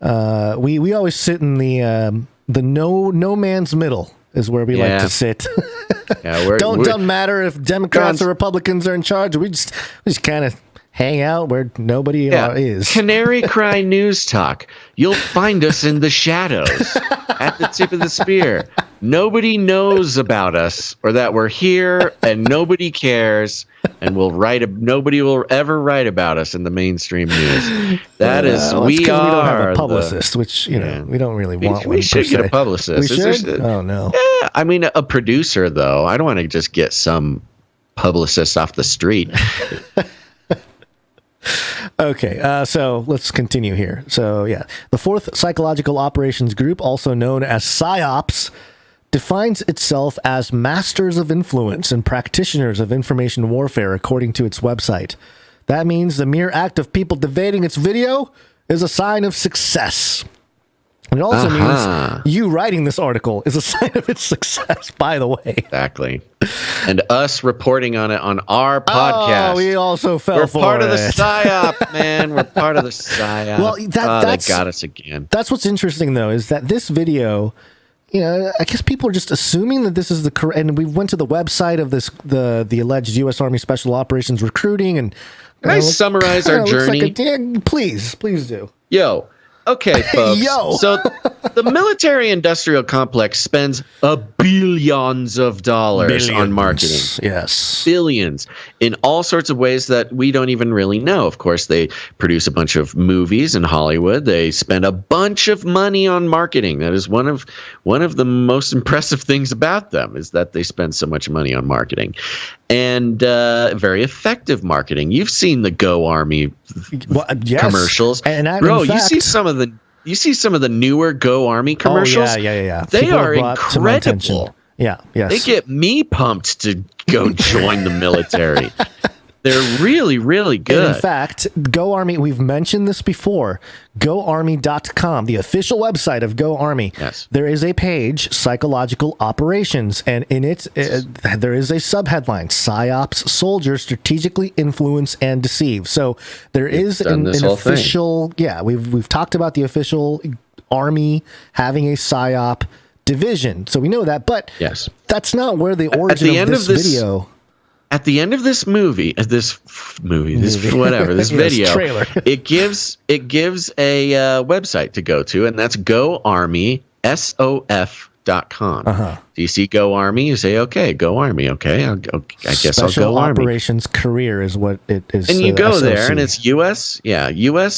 We always sit in the no man's middle is where we like to sit. Yeah, doesn't matter if Democrats or Republicans are in charge. We just kind of hang out where nobody is. Canary Cry News Talk. You'll find us in the shadows, at the tip of the spear. Nobody knows about us or that we're here, and nobody cares. And nobody will ever write about us in the mainstream news. That is, we don't have a publicist, which we don't really want. We should get a publicist. We should? Oh no. Yeah, I mean a producer though. I don't want to just get some publicist off the street. Okay, so let's continue here. So, the 4th Psychological Operations Group, also known as PSYOPs, defines itself as masters of influence and practitioners of information warfare, according to its website. That means the mere act of people debating its video is a sign of success. And it also means you writing this article is a sign of its success, by the way. Exactly. And us reporting on it on our podcast. Oh, we also fell for it. We're part of the PSYOP, man. We're part of the PSYOP. Well, they got us again. That's what's interesting, though, is that this video, I guess people are just assuming that this is the correct. And we went to the website of the alleged U.S. Army Special Operations recruiting. And can I summarize our journey? Please do. Yo. Okay, folks. So the military-industrial complex spends billions of dollars on marketing. Yes. Billions. In all sorts of ways that we don't even really know. Of course, they produce a bunch of movies in Hollywood. They spend a bunch of money on marketing. That is one of the most impressive things about them, is that they spend so much money on marketing. and very effective marketing. You've seen the Go Army commercials, and bro. You see some of the newer Go Army commercials. Oh, yeah. They People are have brought to my attention. incredible. Yeah, yes. They get me pumped to go join the military. They're really, really good. And in fact, Go Army, we've mentioned this before, GoArmy.com, the official website of Go Army. Yes. There is a page, Psychological Operations, and in it, there is a subheadline, Psyops Soldiers Strategically Influence and Deceive. So there is an official, we've talked about the official Army having a Psyop division. So we know that, but that's not where the origin of this video... At the end of this this video, trailer. it gives a website to go to, and that's GoArmySOF.com. Do you see Go Army? You say, okay, Go Army. Okay, I guess I'll go Army. Operations Career is what it is. And you go there, and it's U.S.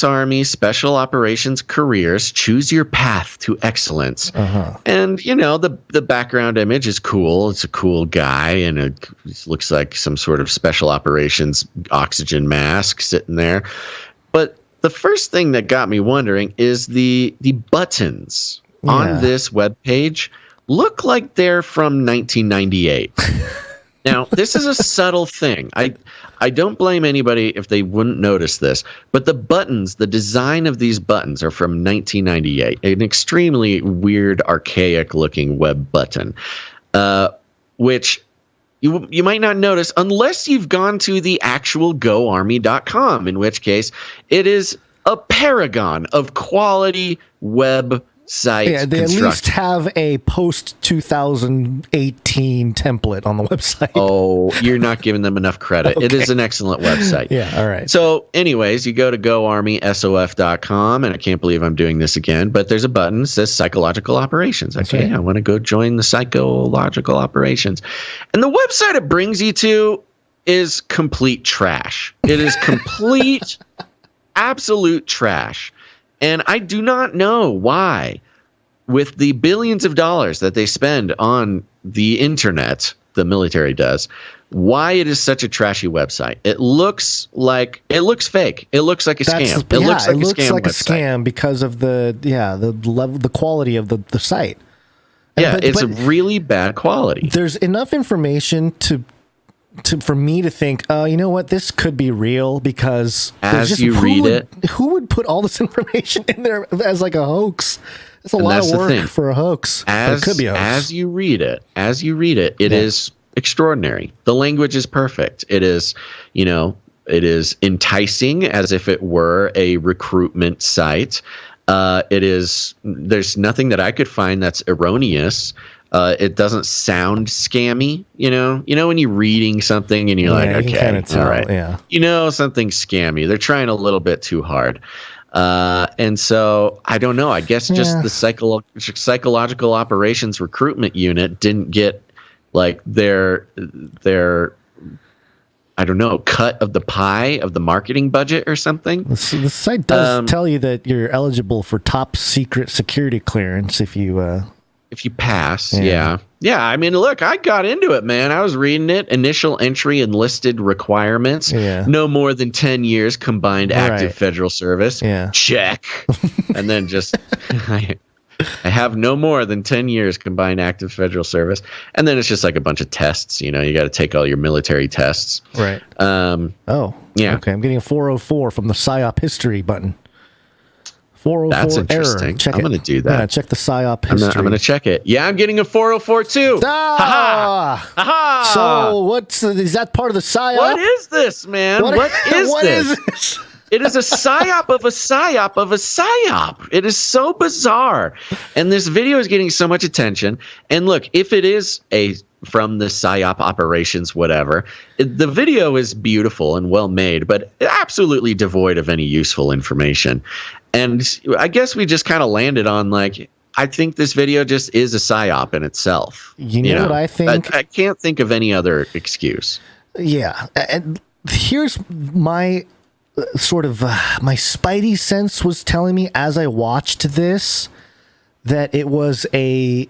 Army Special Operations Careers. Choose your path to excellence. And the background image is cool. It's a cool guy, and it looks like some sort of special operations oxygen mask sitting there. But the first thing that got me wondering is the buttons on this webpage look like they're from 1998. Now, this is a subtle thing. I don't blame anybody if they wouldn't notice this, but the buttons, the design of these buttons are from 1998, an extremely weird, archaic-looking web button, which you might not notice unless you've gone to the actual GoArmy.com, in which case it is a paragon of quality web site they at least have a post-2018 template on the website. Oh, you're not giving them enough credit. It is an excellent website. All right. So anyways, you go to GoArmySOF.com, and I can't believe I'm doing this again, but there's a button that says Psychological Operations. Okay, I want to go join the Psychological Operations. And the website it brings you to is complete trash. It is complete, absolute trash. And I do not know why, with the billions of dollars that they spend on the internet, the military does, why it is such a trashy website. It looks fake. It looks like a scam. It looks like a scam because of the level, the quality of the site. It's a really bad quality. There's enough information for me to think, you know what, this could be real, because who would put all this information in there as like a hoax? It's a lot of work for a hoax. It could be a hoax. As you read it, it is extraordinary. The language is perfect. It is, it is enticing as if it were a recruitment site. There's nothing that I could find that's erroneous. It doesn't sound scammy, when you're reading something and you're like, okay, all right, something's scammy. They're trying a little bit too hard. And so I don't know. I guess just the psychological operations recruitment unit didn't get like their I don't know, cut of the pie of the marketing budget or something. The site does tell you that you're eligible for top secret security clearance if you pass. Yeah. I mean, look, I got into it, man. I was reading it. Initial entry and listed requirements. No more than 10 years combined active federal service. Check. And then just I have no more than 10 years combined active federal service. And then it's just like a bunch of tests. You got to take all your military tests. Right. Okay. I'm getting a 404 from the Psyop history button. 404 That's interesting. Check I'm going to do that. Yeah, check the Psyop history. I'm going to check it. Yeah, I'm getting a 404 too. Ha-ha! So is that part of the Psyop? What is this, man? What is this? It is a psyop of a psyop of a psyop. It is so bizarre. And this video is getting so much attention. And look, if it is from the psyop operations, whatever, the video is beautiful and well made, but absolutely devoid of any useful information. And I guess we just kind of landed on I think this video just is a psyop in itself. You know what I think? I can't think of any other excuse. Yeah. And here's my sort of my spidey sense was telling me as I watched this that it was the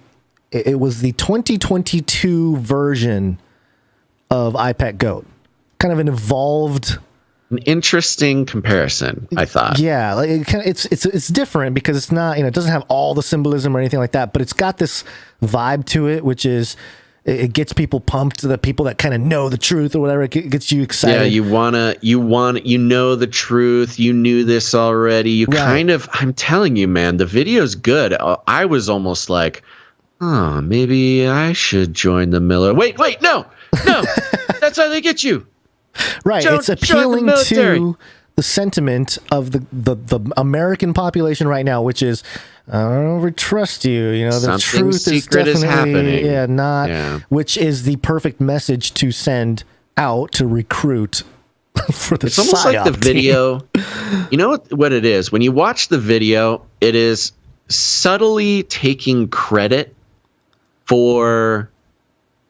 2022 version of iPet Goat. Kind of an evolved... An interesting comparison, I thought. Yeah, like it's different because it's not, it doesn't have all the symbolism or anything like that, but it's got this vibe to it, which is it gets people pumped, the people that kind of know the truth or whatever. It gets you excited. Yeah, you know the truth. You knew this already. You kind of, I'm telling you, man, the video's good. I was almost like, oh, maybe I should join the Miller. Wait, no, that's how they get you. Right, it's appealing to the sentiment of the American population right now, which is, I don't ever trust you. The Something truth is definitely happening. Which is the perfect message to send out to recruit for the. It's almost like the video. You know what it is? When you watch the video, it is subtly taking credit for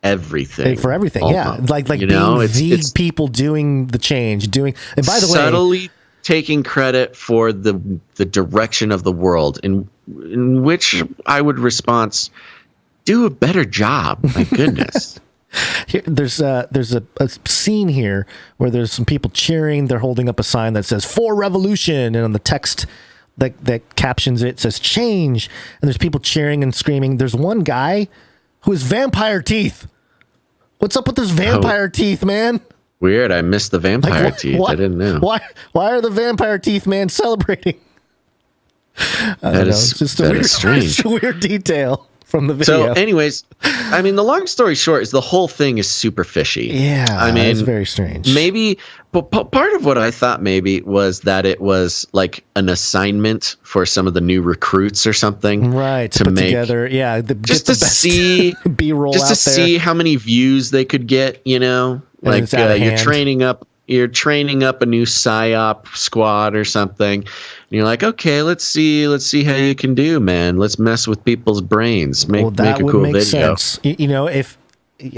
everything. For everything, almost. like being the people doing the change, and by the way, subtly taking credit for the direction of the world, in which I would respond, do a better job. My goodness. There's a scene here where there's some people cheering. They're holding up a sign that says "For Revolution," and on the text that captions it says "Change." And there's people cheering and screaming. There's one guy who has vampire teeth. What's up with this vampire teeth, man? Weird. I missed the vampire teeth. I didn't know. Why are the vampire teeth, man, celebrating? That is strange. It's a weird detail from the video. So, anyways, I mean, the long story short is the whole thing is super fishy. Yeah, I mean, it's very strange. Maybe, but part of what I thought maybe was that it was like an assignment for some of the new recruits or something, right? To put together, just to see B-roll, just to see how many views they could get. Like you're training up a new Psyop squad or something. And you're like, okay, let's see how you can do, man. Let's mess with people's brains. Make a cool video. Sense. If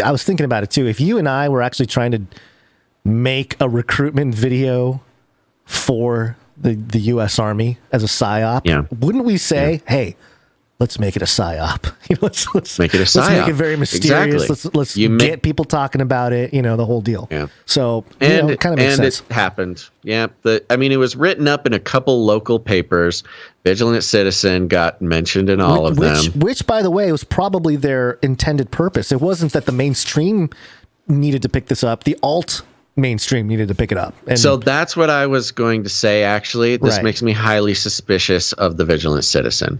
I was thinking about it too, if you and I were actually trying to make a recruitment video for the U.S. Army as a Psyop, wouldn't we say, hey, let's make it a Psyop. Let's make it a Psyop. Let's make it very mysterious. Exactly. Let's get people talking about it. The whole deal. Yeah. So it kind of makes sense. It happened. Yeah. It was written up in a couple local papers. Vigilant Citizen got mentioned in all of them. Which, by the way, was probably their intended purpose. It wasn't that the mainstream needed to pick this up. The alt mainstream needed to pick it up. And so that's what I was going to say. Actually, this makes me highly suspicious of the Vigilant Citizen.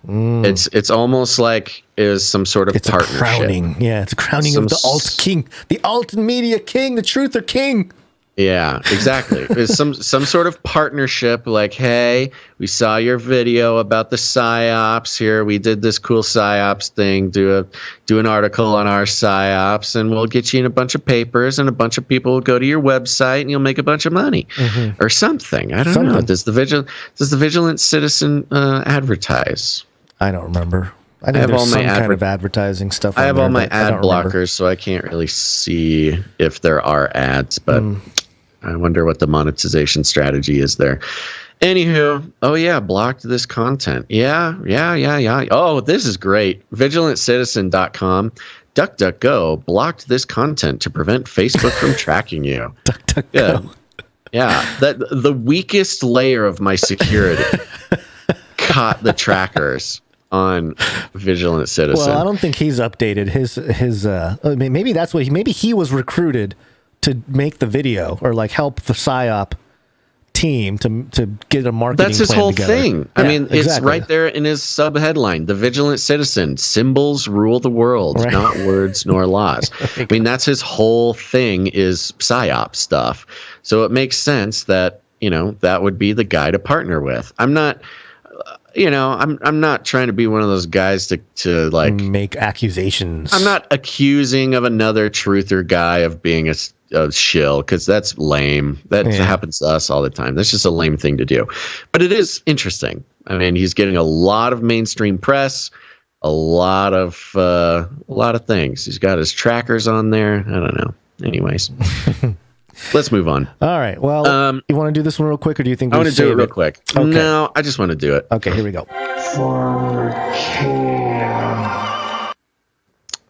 It's almost like is some sort of partnership. A crowning. Yeah, it's a crowning of the alt king, the alt media king, the truther king. Yeah, exactly. It's some sort of partnership. Like, hey, we saw your video about the psyops here. We did this cool psyops thing. Do an article on our psyops, and we'll get you in a bunch of papers, and a bunch of people will go to your website, and you'll make a bunch of money or something. I don't know. Does the Vigilant Citizen advertise? I don't remember. I think there's some kind of advertising stuff. I have all my ad blockers, so I can't really see if there are ads, but I wonder what the monetization strategy is there. Anywho, blocked this content. Yeah. Oh, this is great. VigilantCitizen.com. DuckDuckGo blocked this content to prevent Facebook from tracking you. DuckDuckGo. Yeah. That the weakest layer of my security caught the trackers on Vigilant Citizen. Well, I don't think he's updated his maybe that's what maybe he was recruited to make the video or like help the PSYOP team to get a marketing plan. That's his whole together. thing. I mean, it's right there in his sub headline. The Vigilant Citizen, symbols rule the world, not words nor laws. I mean, that's his whole thing is PSYOP stuff. So it makes sense that, that would be the guy to partner with. I'm not trying to be one of those guys to like make accusations. I'm not accusing of another truther guy of being a shill, because that's lame. That happens to us all the time. That's just a lame thing to do. But it is interesting. I mean, he's getting a lot of mainstream press, a lot of things. He's got his trackers on there. I don't know. Anyways. Let's move on. All right. Well, you want to do this one real quick, or do you think I want to do it real quick? Okay. No, I just want to do it. Okay, here we go.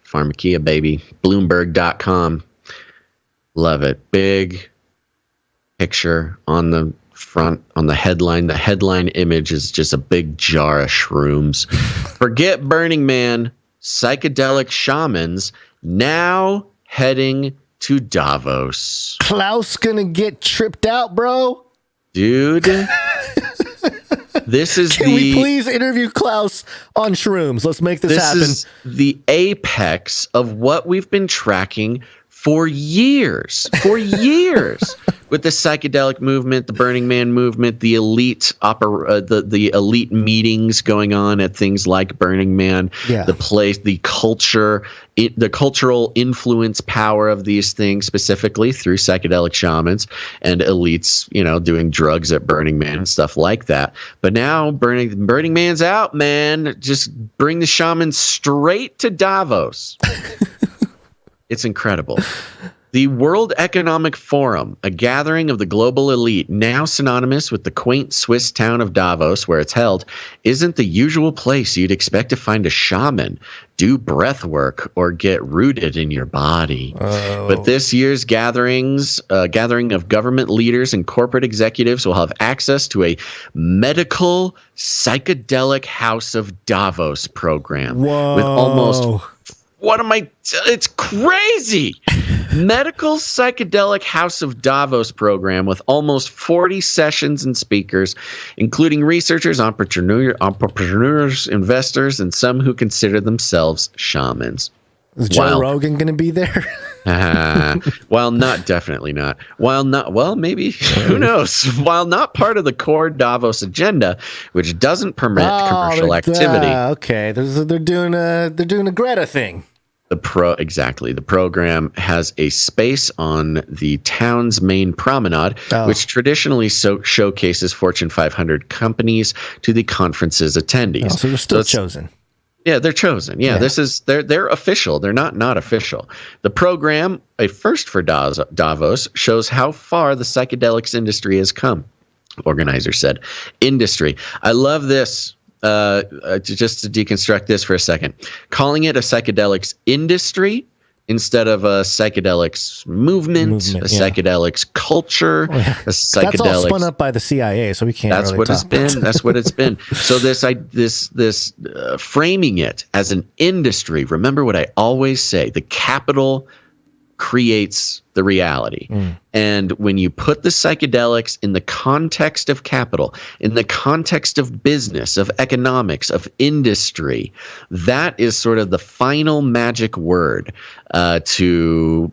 Pharmakia, baby. Bloomberg.com. Love it. Big picture on the front, on the headline. The headline image is just a big jar of shrooms. Forget Burning Man. Psychedelic shamans now heading to Davos. Klaus gonna get tripped out, bro. Dude. This is Can we please interview Klaus on shrooms? Let's make this happen. This is the apex of what we've been tracking for years. With the psychedelic movement, the Burning Man movement, the elite the elite meetings going on at things like Burning Man, the place, the culture, the cultural influence power of these things, specifically through psychedelic shamans and elites, doing drugs at Burning Man and stuff like that. But now Burning Man's out, man. Just bring the shamans straight to Davos. It's incredible. The World Economic Forum, a gathering of the global elite, now synonymous with the quaint Swiss town of Davos, where it's held, isn't the usual place you'd expect to find a shaman, do breath work, or get rooted in your body. But this year's gathering of government leaders and corporate executives will have access to a medical psychedelic House of Davos program. Whoa. With almost... It's crazy. Medical Psychedelic House of Davos program with almost 40 sessions and speakers, including researchers, entrepreneurs, investors, and some who consider themselves shamans. Is Joe Rogan going to be there? Definitely not. Maybe, who knows? While not part of the core Davos agenda, which doesn't permit commercial activity. Okay, they're doing a Greta thing. The program has a space on the town's main promenade, which traditionally showcases Fortune 500 companies to the conference's attendees. So they're still chosen. Yeah, they're chosen. Yeah, this is they're official. They're not official. The program, a first for Davos, shows how far the psychedelics industry has come. Organizer said, "Industry. I love this." Just to deconstruct this for a second, calling it a psychedelics industry instead of a psychedelics movement, a psychedelics culture, a psychedelics. That's all spun up by the CIA, so we can't. That's what it's been. That's what it's been. So this framing it as an industry. Remember what I always say: the capital creates the reality. And when you put the psychedelics in the context of capital, in the context of business, of economics, of industry, that is sort of the final magic word to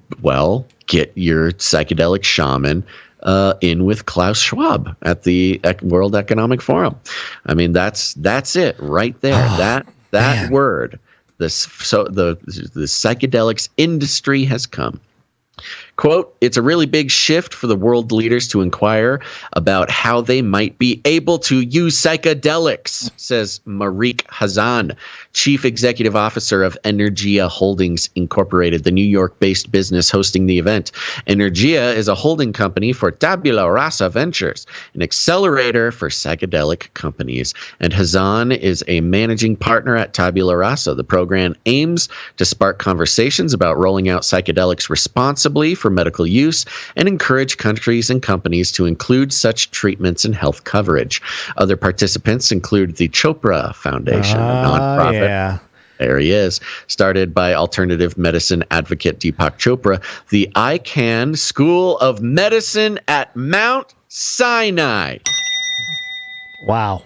get your psychedelic shaman in with Klaus Schwab at the World Economic Forum. I mean, that's it right there. That word. The psychedelics industry has come. Quote, "It's a really big shift for the world leaders to inquire about how they might be able to use psychedelics," says Marique Hazan, Chief Executive Officer of Energia Holdings Incorporated, the New York-based business hosting the event. Energia is a holding company for Tabula Rasa Ventures, an accelerator for psychedelic companies. And Hazan is a managing partner at Tabula Rasa. The program aims to spark conversations about rolling out psychedelics responsibly for medical use and encourage countries and companies to include such treatments in health coverage. Other participants include the Chopra Foundation, a nonprofit. Yeah. There he is. Started by alternative medicine advocate Deepak Chopra, the Icahn School of Medicine at Mount Sinai. Wow.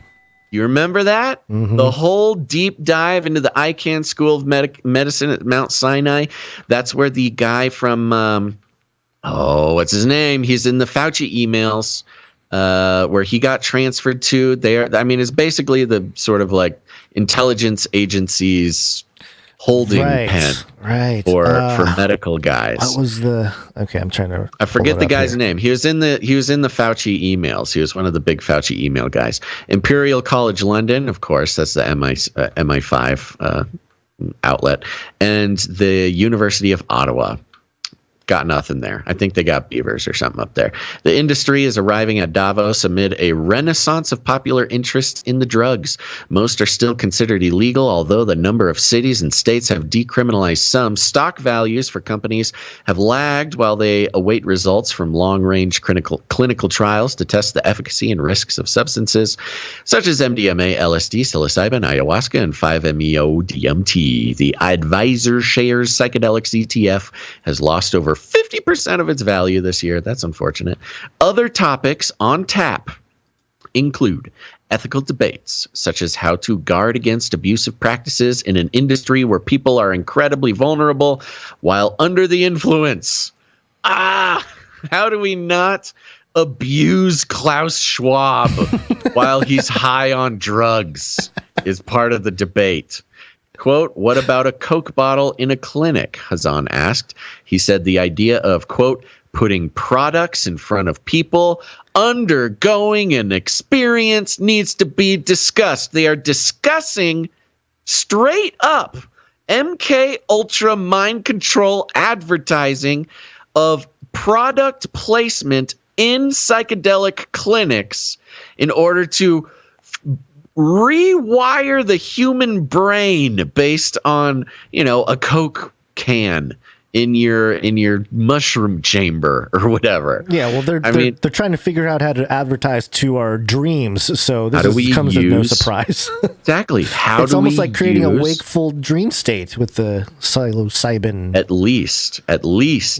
You remember that? Mm-hmm. The whole deep dive into the Icahn School of Medicine at Mount Sinai. That's where the guy from, what's his name? He's in the Fauci emails where he got transferred to. It's basically the sort of like intelligence agencies holding pen for medical guys. What was I'm trying to. I forget the guy's name. He was in the Fauci emails. He was one of the big Fauci email guys. Imperial College London, of course, that's the MI5 outlet, and the University of Ottawa. got nothing there. I think they got beavers or something up there. The industry is arriving at Davos amid a renaissance of popular interest in the drugs. Most are still considered illegal, although the number of cities and states have decriminalized some. Stock values for companies have lagged while they await results from long-range clinical trials to test the efficacy and risks of substances such as MDMA, LSD, psilocybin, ayahuasca, and 5-MeO-DMT. The Advisor Shares Psychedelics ETF has lost over 50% of its value this year. That's unfortunate. Other topics on tap include ethical debates, such as how to guard against abusive practices in an industry where people are incredibly vulnerable while under the influence. How do we not abuse Klaus Schwab while he's high on drugs is part of the debate. Quote, what about a Coke bottle in a clinic? Hazan asked. He said the idea of, quote, putting products in front of people undergoing an experience needs to be discussed. They are discussing straight up MK Ultra mind control advertising of product placement in psychedelic clinics in order to rewire the human brain based on, a Coke can in your mushroom chamber or whatever. Yeah, well, they're trying to figure out how to advertise to our dreams, so this comes as no surprise. Exactly. It's almost like creating a wakeful dream state with the psilocybin. At least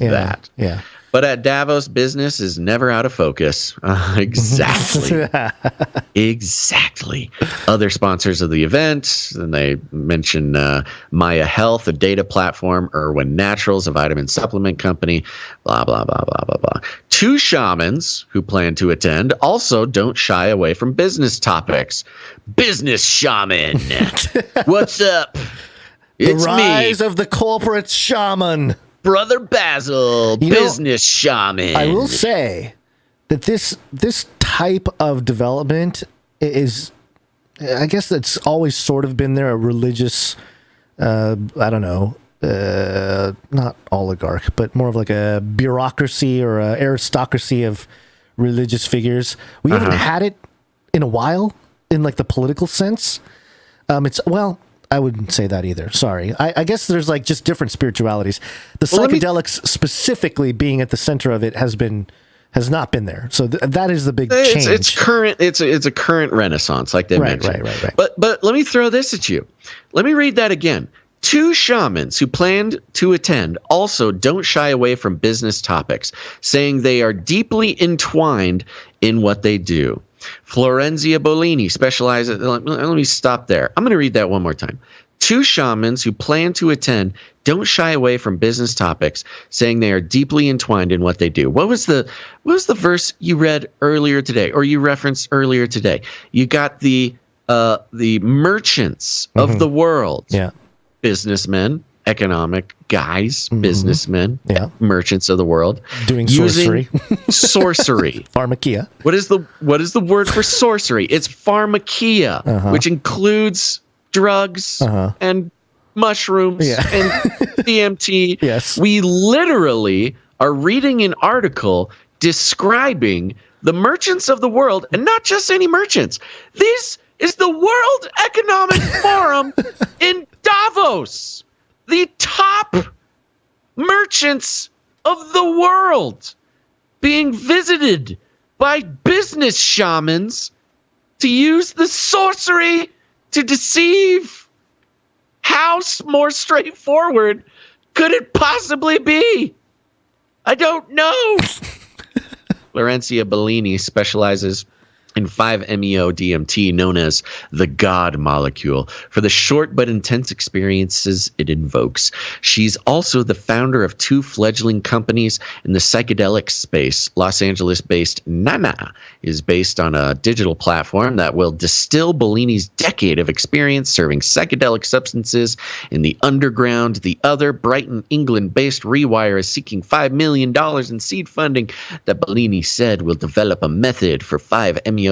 that. Yeah. But at Davos, business is never out of focus. Exactly. Exactly. Other sponsors of the event, and they mention Maya Health, a data platform, Irwin Naturals, a vitamin supplement company, blah, blah, blah, blah, blah, blah. 2 shamans who plan to attend also don't shy away from business topics. Business shaman. What's up? It's the rise of the corporate shaman. Brother Basil, business shaman. I will say that this type of development is, I guess that's always sort of been there, a religious, not oligarch, but more of like a bureaucracy or an aristocracy of religious figures. We haven't had it in a while in like the political sense. I wouldn't say that either. Sorry. I guess there's like just different spiritualities. The psychedelics specifically being at the center of it has not been there. So that is the big change. It's current. It's a current renaissance, like they mentioned. Right. But let me throw this at you. Let me read that again. 2 shamans who planned to attend also don't shy away from business topics, saying they are deeply entwined in what they do. Florenzia Bolini specializes. Let me stop there. I'm going to read that one more time. 2 shamans who plan to attend don't shy away from business topics, saying they are deeply entwined in what they do. What was the verse you read earlier today, or you referenced earlier today? You got the merchants of the world. Yeah. Businessmen, economic guys, businessmen, merchants of the world, doing sorcery. Sorcery. Pharmakia. What is the word for sorcery? It's pharmakia, which includes drugs and mushrooms and DMT. Yes. We literally are reading an article describing the merchants of the world, and not just any merchants. This is the World Economic Forum in Davos. The top merchants of the world being visited by business shamans to use the sorcery to deceive. How more straightforward could it possibly be? I don't know. Florencia Bellini specializes in 5-MeO-DMT, known as the God molecule, for the short but intense experiences it invokes. She's also the founder of 2 fledgling companies in the psychedelic space. Los Angeles-based Nana is based on a digital platform that will distill Bellini's decade of experience serving psychedelic substances in the underground. The other, Brighton, England-based Rewire, is seeking $5 million in seed funding that Bellini said will develop a method for 5-MeO-DMT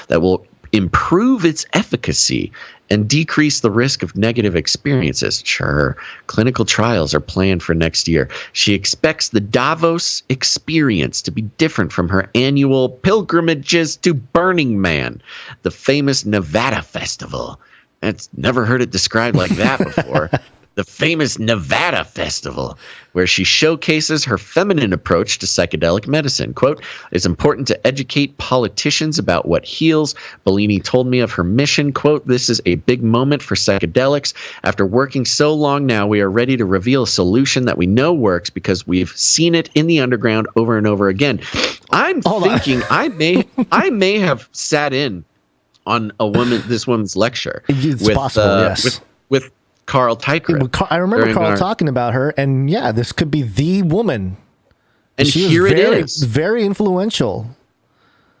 that will improve its efficacy and decrease the risk of negative experiences. Sure, clinical trials are planned for next year. She expects the Davos experience to be different from her annual pilgrimages to Burning Man, the famous Nevada festival. That's never heard it described like that before. The famous Nevada festival, where she showcases her feminine approach to psychedelic medicine. Quote, "It's important to educate politicians about what heals. Bellini told me of her mission. Quote, this is a big moment for psychedelics. After working so long now, we are ready to reveal a solution that we know works because we've seen it in the underground over and over again." I'm thinking I may have sat in on this woman's lecture. It's possible, yes. With Carl Tykrip. I remember Carl talking about her, and yeah, this could be the woman. And she here it is. Very influential.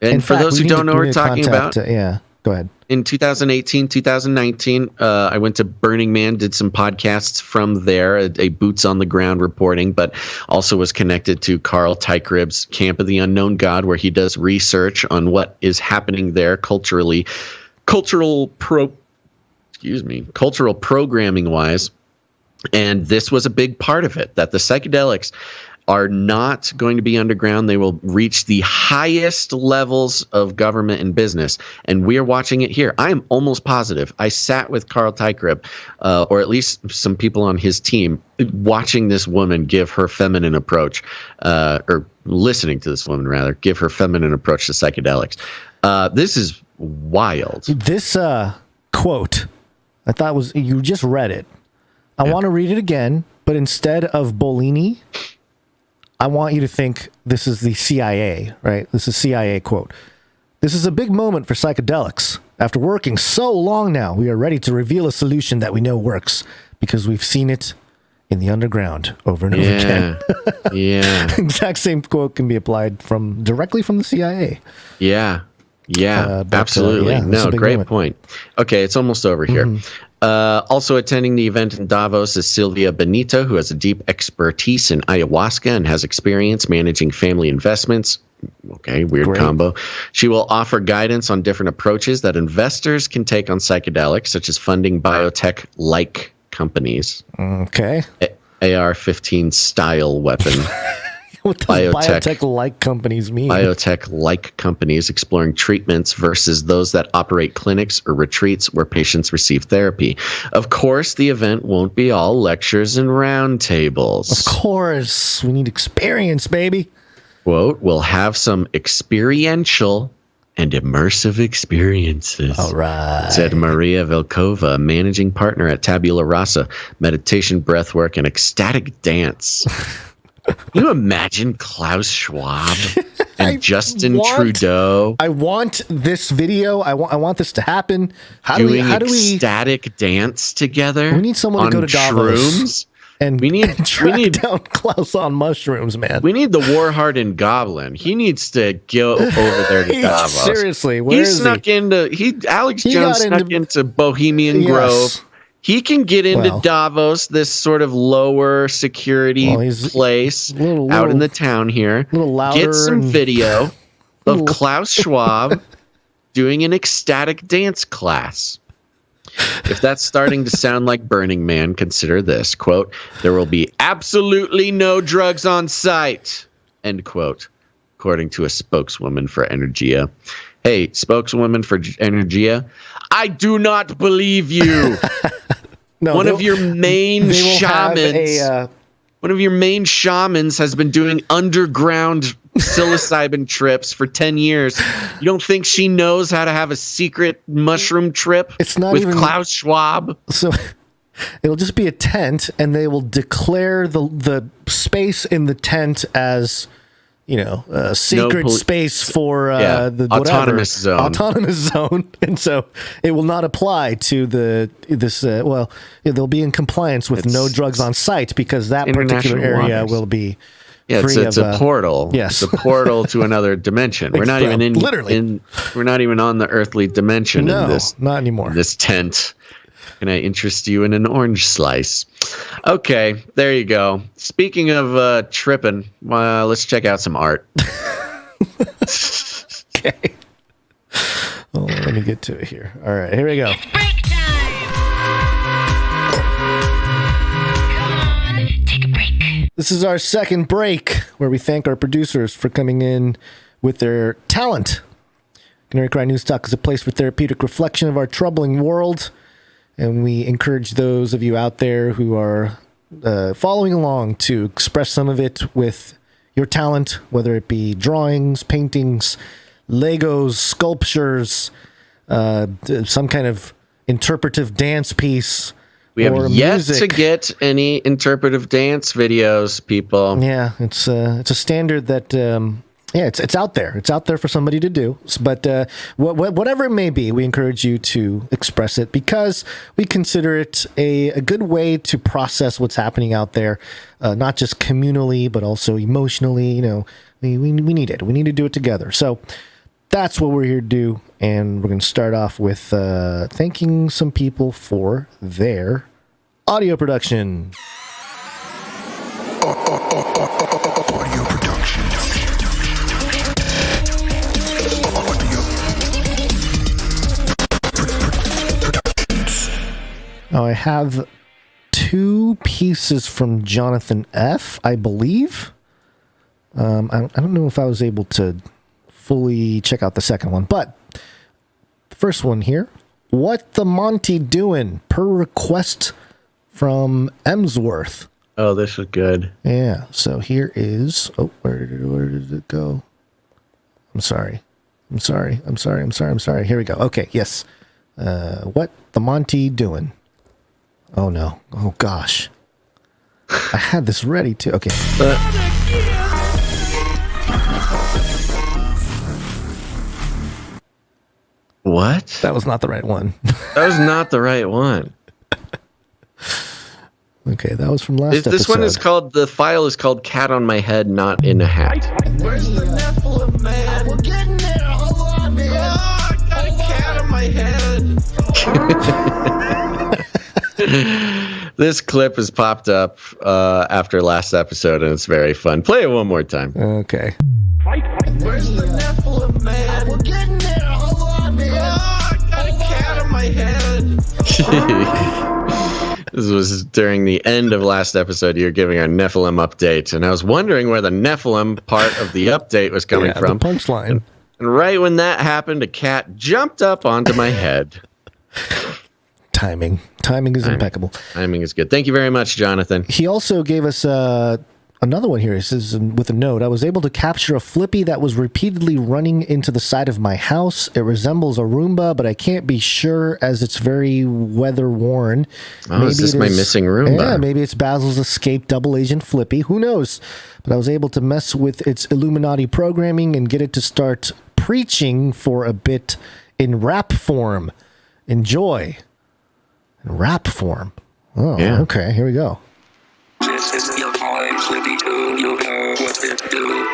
And for those who don't know what we're talking about, yeah, go ahead. In 2018, 2019, I went to Burning Man, did some podcasts from there, a boots on the ground reporting, but also was connected to Carl Tykrip's Camp of the Unknown God, where he does research on what is happening there cultural programming wise. And this was a big part of it, that the psychedelics are not going to be underground. They will reach the highest levels of government and business. And we are watching it here. I am almost positive. I sat with Carl Tykrip, or at least some people on his team, watching this woman give her feminine approach, or listening to this woman, rather, give her feminine approach to psychedelics. This is wild. This quote, I thought you just read it. I want to read it again, but instead of Bellini, I want you to think this is the CIA, right? This is CIA quote. "This is a big moment for psychedelics. After working so long now, we are ready to reveal a solution that we know works because we've seen it in the underground over and over again." Yeah. Exact same quote can be applied directly from the CIA. Yeah. Absolutely. No, great point. Okay, it's almost over here. Also attending the event in Davos is Silvia Benito, who has a deep expertise in ayahuasca and has experience managing family investments. Okay, weird combo. She will offer guidance on different approaches that investors can take on psychedelics, such as funding biotech-like companies. Okay. AR-15 style weapon. What does biotech-like companies mean? Biotech-like companies exploring treatments versus those that operate clinics or retreats where patients receive therapy. Of course, the event won't be all lectures and roundtables. Of course. We need experience, baby. Quote, "We'll have some experiential and immersive experiences." All right. Said Maria Velkova, managing partner at Tabula Rasa, meditation, breathwork, and ecstatic dance. Can you imagine Klaus Schwab and Justin Trudeau? I want this video. I want this to happen. How do we ecstatic dance together? We need someone to go to Davos and we need down Klaus on mushrooms, man. We need the war-hardened goblin. He needs to go over there to Davos. Seriously, Alex Jones snuck into Bohemian Grove. He can get into Davos, this sort of lower security place out in the town here. Get some video of Klaus Schwab doing an ecstatic dance class. If that's starting to sound like Burning Man, consider this. Quote, "There will be absolutely no drugs on site." End quote, according to a spokeswoman for Energia. Hey, spokeswoman for Energia, I do not believe you. One of your main shamans has been doing underground psilocybin trips for 10 years. You don't think she knows how to have a secret mushroom trip with Klaus Schwab? So it'll just be a tent, and they will declare the space in the tent as, a secret space for the autonomous zone. Autonomous zone, and so it will not apply to they'll be in compliance with no drugs on site because that particular area will be. Yeah, it's a portal. Yes, it's a portal to another dimension. We're not even we're not even on the earthly dimension in this. Not anymore. This tent. Can I interest you in an orange slice? Okay, there you go. Speaking of tripping, let's check out some art. Okay. Oh, let me get to it here. All right, here we go. This is our second break where we thank our producers for coming in with their talent. Canary Cry News Talk is a place for therapeutic reflection of our troubling world, and we encourage those of you out there who are following along to express some of it with your talent, whether it be drawings, paintings, Legos, sculptures, some kind of interpretive dance piece. We have yet music. to get any interpretive dance videos, people. Yeah, it's a standard that it's out there. It's out there for somebody to do. But whatever it may be, we encourage you to express it because we consider it a good way to process what's happening out there, not just communally but also emotionally. You know, we need it. We need to do it together. So that's what we're here to do, and we're going to start off with thanking some people for their audio production. Audio production. Now I have 2 pieces from Jonathan F., I believe. I don't know if I was able to fully check out the second one, but the first one here, what the Monty doing, per request from Emsworth. Oh, this is good. Yeah, so here is, where did it go? I'm sorry. Here we go. Okay, yes. What the Monty doing? Oh no. Oh gosh. I had this ready too. Okay. What? That was not the right one. That was not the right one. Okay, that was from last episode. This one is called, the file is called Cat on My Head, Not in a Hat. Where's the Nephilim, man? We're getting there. Hold on, man. Oh, I got a cat on my head. This clip has popped up after last episode, and it's very fun. Play it one more time. Okay. Where's the Nephilim, man? We're getting there. Hold on, man. Oh, I got a cat on my head. This was during the end of last episode. You're giving our Nephilim update, and I was wondering where the Nephilim part of the update was coming from. The punchline. And right when that happened, a cat jumped up onto my head. Timing is impeccable. Timing is good. Thank you very much, Jonathan. He also gave us another one here. It says with a note, I was able to capture a flippy that was repeatedly running into the side of my house. It resembles a Roomba, but I can't be sure as it's very weather worn. Oh, maybe is this my missing Roomba? Yeah, maybe it's Basil's escaped double agent flippy. Who knows? But I was able to mess with its Illuminati programming and get it to start preaching for a bit in rap form. Enjoy. In rap form. Oh, yeah. Okay. Here we go. This is your boy Flippy 2, you know what it do.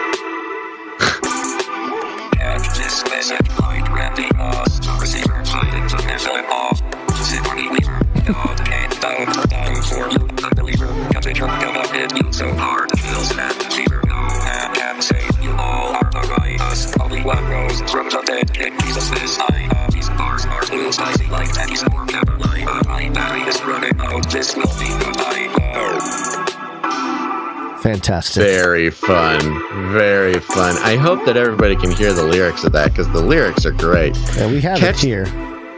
And this message point ramping us to receiver fighting the Nephilim off. Zippery Weaver, God came down for you, unbeliever. Contagion gonna hit you so hard it feels bad. Fever, no hand can save you all are the righteous. Only one rose from the dead King Jesus this time. These bars are too spicy like pennies or pepper line. My battery is running out, this will be goodbye. Fantastic. Very fun. Very fun. I hope that everybody can hear the lyrics of that because the lyrics are great. Yeah, we have it here.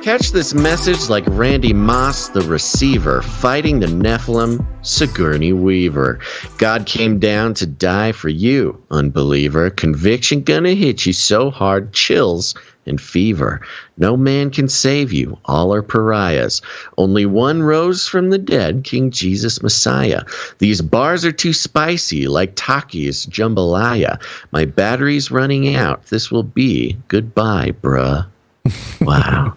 Catch this message like Randy Moss, the receiver, fighting the Nephilim, Sigourney Weaver. God came down to die for you, unbeliever. Conviction gonna hit you so hard, chills and fever. No man can save you, all are pariahs. Only one rose from the dead, King Jesus Messiah. These bars are too spicy, like Taki's jambalaya. My battery's running out, this will be goodbye, bruh. Wow.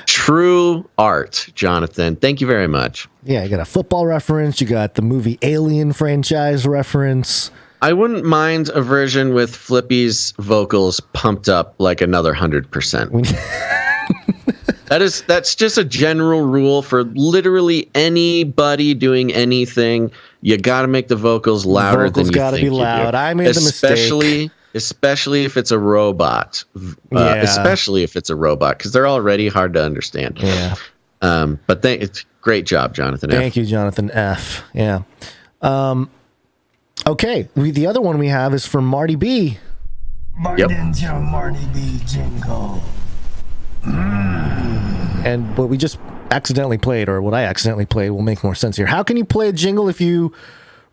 True art, Jonathan. Thank you very much. Yeah, you got a football reference. You got the movie Alien franchise reference. I wouldn't mind a version with Flippy's vocals pumped up like another 100%. That's just a general rule for literally anybody doing anything. You got to make the vocals louder than you think. Vocals got to be loud. I made the mistake. especially if it's a robot. Especially if it's a robot, because they're already hard to understand. Yeah. But it's great job, Jonathan F. Thank you, Jonathan F. Yeah. Okay. The other one we have is from Marty B. Marty B jingle. And what we just accidentally played, or what I accidentally played, will make more sense here. How can you play a jingle if you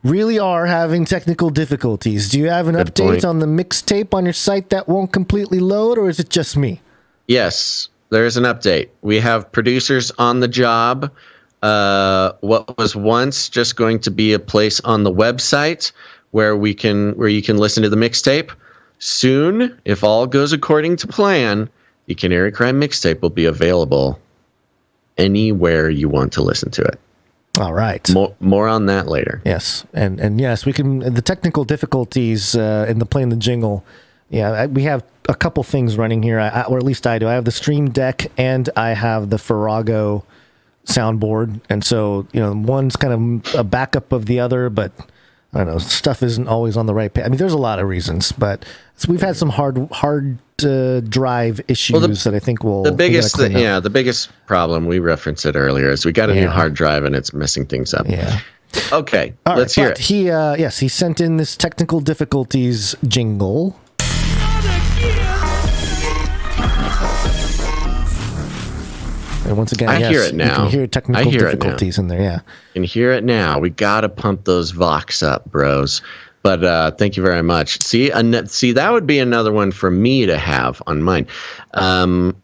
really are having technical difficulties? Do you have an update on the mixtape on your site that won't completely load, or is it just me? Yes, there is an update. We have producers on the job. What was once just going to be a place on the website where you can listen to the mixtape. Soon, if all goes according to plan, the Canary Cry mixtape will be available anywhere you want to listen to it. All right. More on that later. Yes, and yes, we can. The technical difficulties in the playing the jingle. Yeah, we have a couple things running here, or at least I do. I have the Stream Deck and I have the Farrago soundboard, and so one's kind of a backup of the other, but I don't know, stuff isn't always on the right page. I mean, there's a lot of reasons, but we've had some hard drive issues that I think will. The biggest problem, we referenced it earlier, is we got a new hard drive and it's messing things up. Yeah. Okay, all let's right, hear it. He sent in this technical difficulties jingle. And once again, I hear it now. You can hear technical difficulties in there, yeah. You can hear it now. We got to pump those Vox up, bros. But thank you very much. See, that would be another one for me to have on mine, on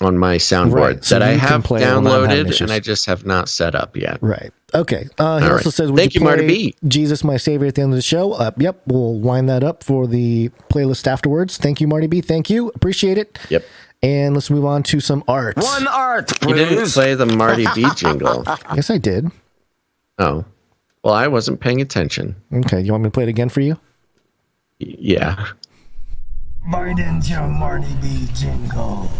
my soundboard, right, so that I have downloaded and I just have not set up yet. Right. Okay. He also says, thank you, Marty B. Jesus, My Savior at the end of the show. Yep, we'll line that up for the playlist afterwards. Thank you, Marty B. Thank you. Appreciate it. Yep. And let's move on to some art. One art, please. You didn't play the Marty B jingle. Yes, I did. Oh. Well, I wasn't paying attention. Okay. You want me to play it again for you? Yeah. Biden's your Marty B jingle.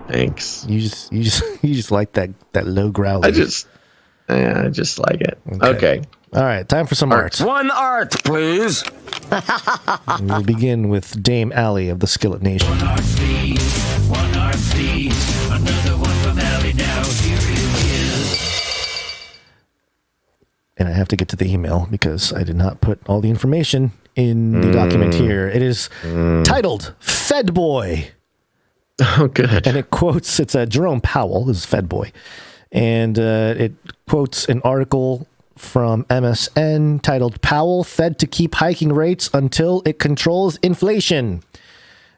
Thanks. You just like that low growl. I just like it. Okay. All right, time for some art. One art, please. We'll begin with Dame Allie of the Skillet Nation. One art, please. Another one from Allie now. Here it is. And I have to get to the email because I did not put all the information in the document here. It is titled Fed Boy. Oh, good. And it's Jerome Powell, this is Fed Boy. And it quotes an article from MSN titled Powell Fed to Keep Hiking Rates Until It Controls Inflation.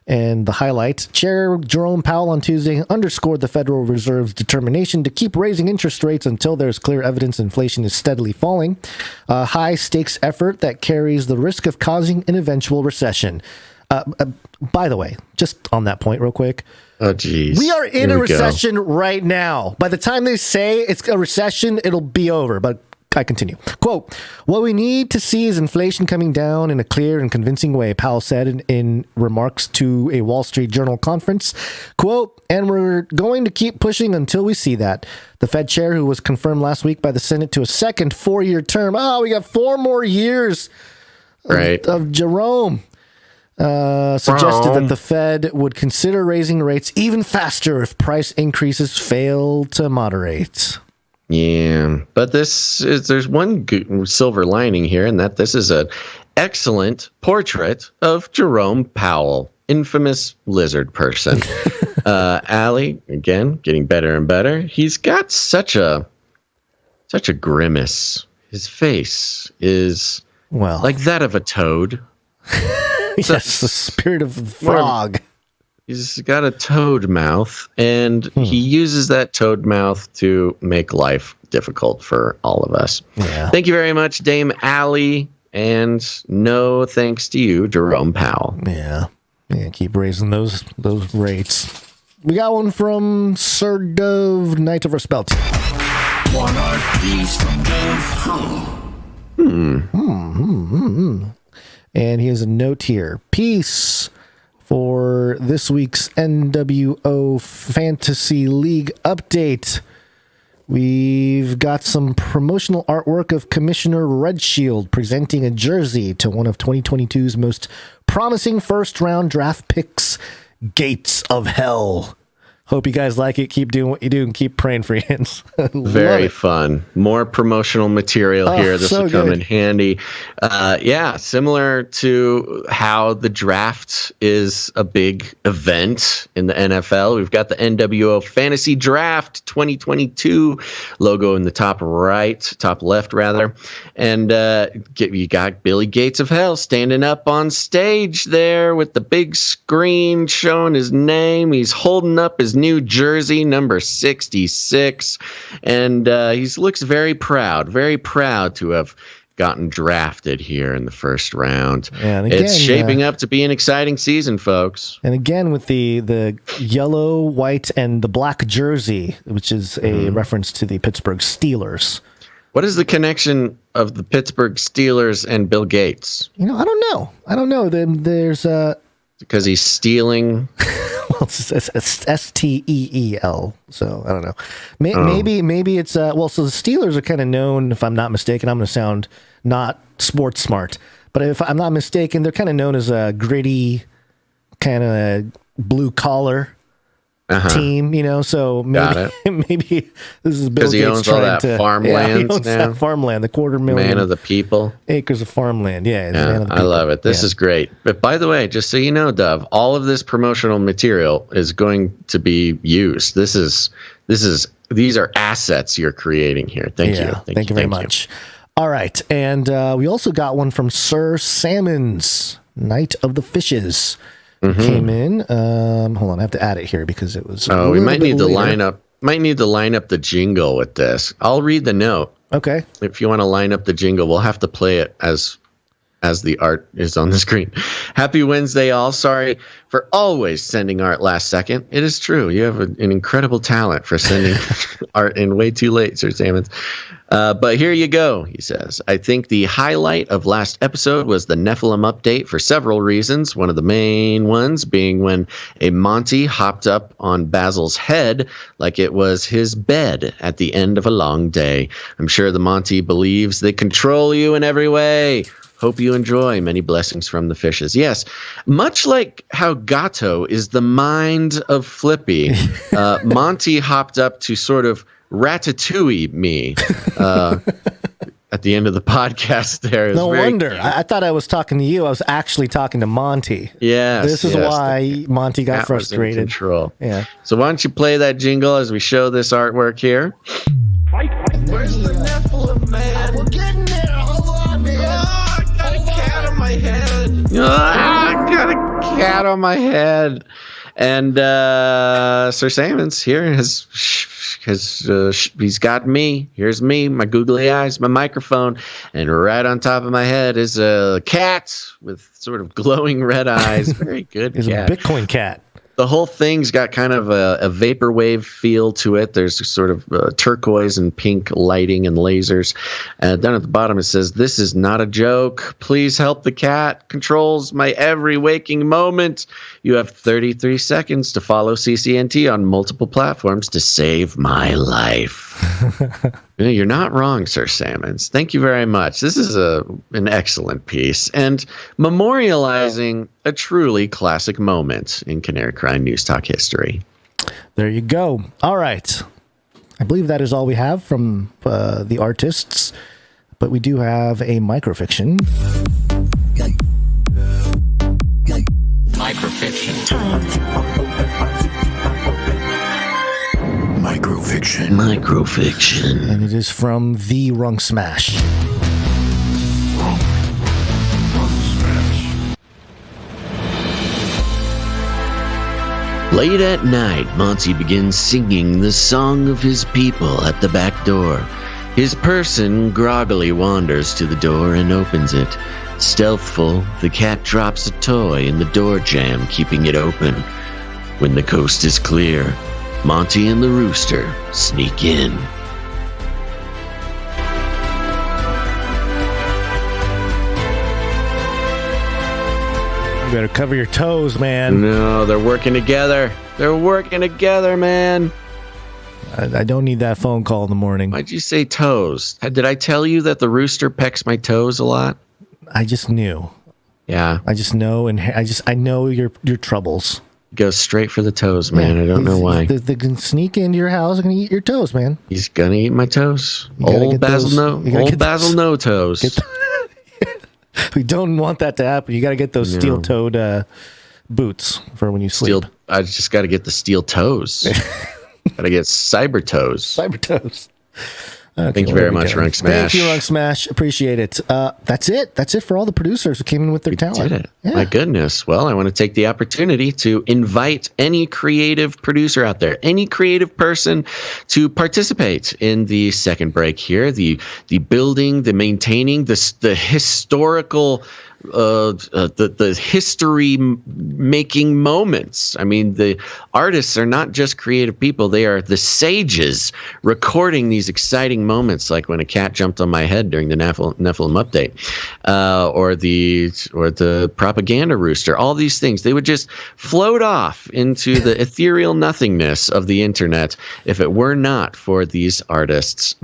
And the highlight, Chair Jerome Powell on Tuesday underscored the Federal Reserve's determination to keep raising interest rates until there's clear evidence inflation is steadily falling. A high-stakes effort that carries the risk of causing an eventual recession. By the way, just on that point real quick. Oh, geez. We are in a recession right now. By the time they say it's a recession, it'll be over. But I continue. Quote, what we need to see is inflation coming down in a clear and convincing way, Powell said in remarks to a Wall Street Journal conference. Quote, and we're going to keep pushing until we see that. The Fed chair, who was confirmed last week by the Senate to a second 4-year term. Oh, we got 4 more years of Jerome. Suggested that the Fed would consider raising rates even faster if price increases fail to moderate. Yeah, but there's one silver lining here, and that this is an excellent portrait of Jerome Powell, infamous lizard person. Allie, again, getting better and better. He's got such a grimace. His face is like that of a toad. Yes, the spirit of the frog. He's got a toad mouth, and he uses that toad mouth to make life difficult for all of us. Yeah. Thank you very much, Dame Allie, and no thanks to you, Jerome Powell. Yeah, keep raising those rates. We got one from Sir Dove, Knight of our Spell Team. One art piece from Dove. And he has a note here. Peace. For this week's NWO Fantasy League update, we've we've got some promotional artwork of Commissioner Redshield presenting a jersey to one of 2022's most promising first-round draft picks, Gates of Hell. Hope you guys like it. Keep doing what you do and keep praying for Jens. Very fun. More promotional material here. This will come in handy. Similar to how the draft is a big event in the NFL. We've got the NWO Fantasy Draft 2022 logo in the top left rather. And you got Billy Gates of Hell standing up on stage there with the big screen showing his name. He's holding up his new jersey, number 66, and he looks very proud to have gotten drafted here in the first round. And again, it's shaping up to be an exciting season, folks. And again, with the yellow, white, and the black jersey, which is a reference to the Pittsburgh Steelers. What is the connection of the Pittsburgh Steelers and Bill Gates? I don't know. There's because he's stealing. Well, it's STEEL. So I don't know. Maybe it's so the Steelers are kind of known, if I'm not mistaken. I'm going to sound not sports smart, but if I'm not mistaken, they're kind of known as a gritty, kind of blue collar team. So maybe this is Bill Gates he owns all that farmland. He owns that farmland, the 250,000 man of the people acres of farmland. Yeah, man of the I love it. This is great. But by the way, just so you know, Dove, all of this promotional material is going to be used. These are assets you're creating here. Thank you. Thank you very much. All right, and we also got one from Sir Salmon's Night of the Fishes. Came in. Hold on, I have to add it here because it was. We might need to line up the jingle with this. I'll read the note. Okay. If you want to line up the jingle, we'll have to play it as the art is on the screen. Happy Wednesday, all. Sorry for always sending art last second. It is true. You have an incredible talent for sending art in way too late, Sir Salmons. But here you go, he says. I think the highlight of last episode was the Nephilim update for several reasons. One of the main ones being when a Monty hopped up on Basil's head like it was his bed at the end of a long day. I'm sure the Monty believes they control you in every way. Hope you enjoy. Many blessings from the fishes. Yes, much like how Gato is the mind of Flippy, Monty hopped up to sort of ratatouille me at the end of the podcast there. No wonder. I thought I was talking to you. I was actually talking to Monty. Yes. This is why Monty got frustrated. Was in control. Yeah. So why don't you play that jingle as we show this artwork here? Where's the Nephilim, man? We're getting there. Hold on, man. I got a cat on my head. I got a cat on my head. And Sir Salmons here he's got me. Here's me, my googly eyes, my microphone, and right on top of my head is a cat with sort of glowing red eyes. Very good He's cat. a Bitcoin cat. The whole thing's got kind of a vaporwave feel to it. There's sort of turquoise and pink lighting and lasers. Down at the bottom it says, "This is not a joke. Please help the cat. Controls my every waking moment. You have 33 seconds to follow CCNT on multiple platforms to save my life." You're not wrong, Sir Salmons. Thank you very much. This is an excellent piece and memorializing a truly classic moment in Canary Cry News Talk history. There you go. All right. I believe that is all we have from the artists, but we do have a microfiction. Microfiction. Microfiction. And it is from The Rung Smash. Late at night, Monty begins singing the song of his people at the back door. His person groggily wanders to the door and opens it. Stealthful, the cat drops a toy in the door jamb, keeping it open. When the coast is clear, Monty and the rooster sneak in. You better cover your toes, man. No, they're working together. They're working together, man. I don't need that phone call in the morning. Why'd you say toes? Did I tell you that the rooster pecks my toes a lot? I just knew. Yeah. I just know, and I know your troubles. Go straight for the toes, man. I don't know why. They can sneak into your house and eat your toes, man. He's gonna eat my toes. Old Basil no toes. We don't want that to happen. You got to get those steel-toed boots for when you sleep. I just got to get the steel toes. Got to get cyber toes. Cyber toes. Okay, thank you very much, Runk Smash. Thank you, Runk Smash. Appreciate it. That's it. That's it for all the producers who came in with their talent. Did it. Yeah. My goodness. Well, I want to take the opportunity to invite any creative producer out there, any creative person to participate in the second break here. The building, the maintaining, the historical the history making moments. I mean, the artists are not just creative people. They are the sages recording these exciting moments, like when a cat jumped on my head during the Nephilim update, or the propaganda rooster. All these things, they would just float off into the ethereal nothingness of the internet if it were not for these artists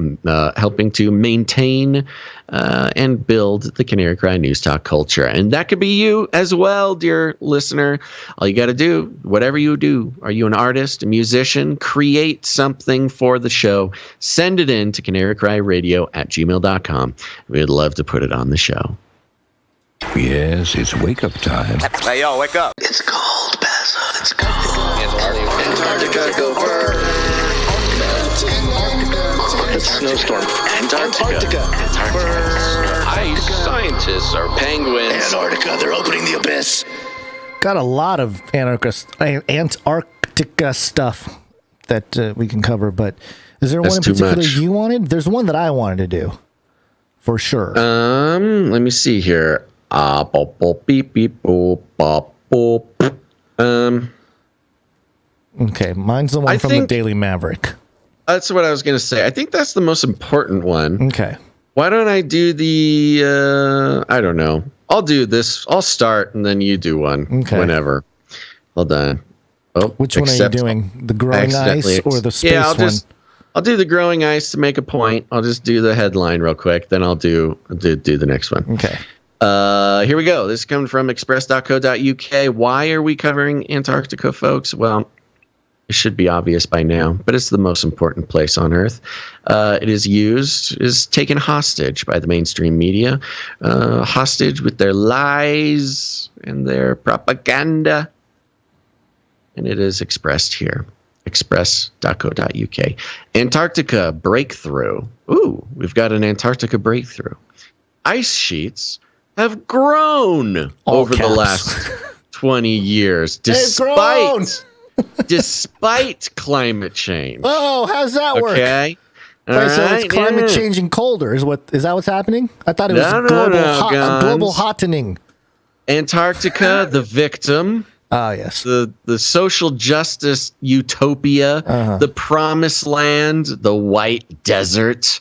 helping to maintain and build the Canary Cry News Talk culture. And that could be you as well, dear listener. All you got to do, whatever you do, are you an artist, a musician, create something for the show, send it in to CanaryCryRadio@gmail.com. We'd love to put it on the show. Yes, it's wake-up time. Hey, yo, wake up. It's cold, Basil. It's cold. Antarctica, go first. It's snowstorm. Antarctica. Ice scientists are penguins. Antarctica, they're opening the abyss. Got a lot of Antarctica stuff that we can cover, but is there one in particular you wanted? There's one that I wanted to do, for sure. Let me see here. Okay, mine's the one from the Daily Maverick. That's what I was going to say. I think that's the most important one. Okay. Why don't I do the, I don't know. I'll do this. I'll start and then you do one. Okay. Whenever. Hold on. Oh, which one are you doing? The growing ice or the space one? I'll do the growing ice to make a point. I'll just do the headline real quick. Then I'll do the next one. Okay. Here we go. This is coming from express.co.uk. Why are we covering Antarctica, folks? Well, it should be obvious by now, but it's the most important place on Earth. It is taken hostage by the mainstream media, hostage with their lies and their propaganda. And it is expressed here, express.co.uk. Antarctica breakthrough. Ooh, we've got an Antarctica breakthrough. Ice sheets have grown over the last 20 years, despite climate change. Oh, how's that work? Okay. So it's climate changing colder. Is that what's happening? I thought it was global hottening. Antarctica, the victim. Ah, yes. The social justice utopia, the promised land, the white desert,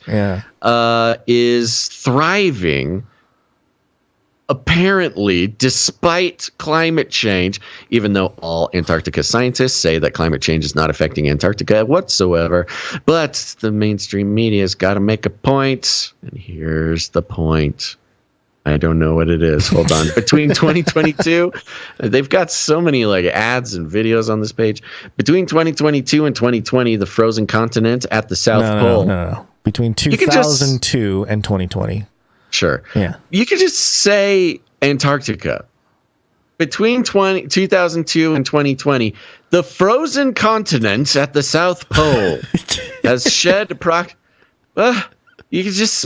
is thriving. Apparently, despite climate change, even though all Antarctica scientists say that climate change is not affecting Antarctica whatsoever, but the mainstream media's got to make a point, and here's the point. I don't know what it is. Hold on. Between 2022, they've got so many ads and videos on this page. Between 2022 and 2020, the frozen continent at the South Pole. No. Between 2002 and 2020. Sure. Yeah. You could just say Antarctica. Between 2002 and 2020, the frozen continent at the South Pole has shed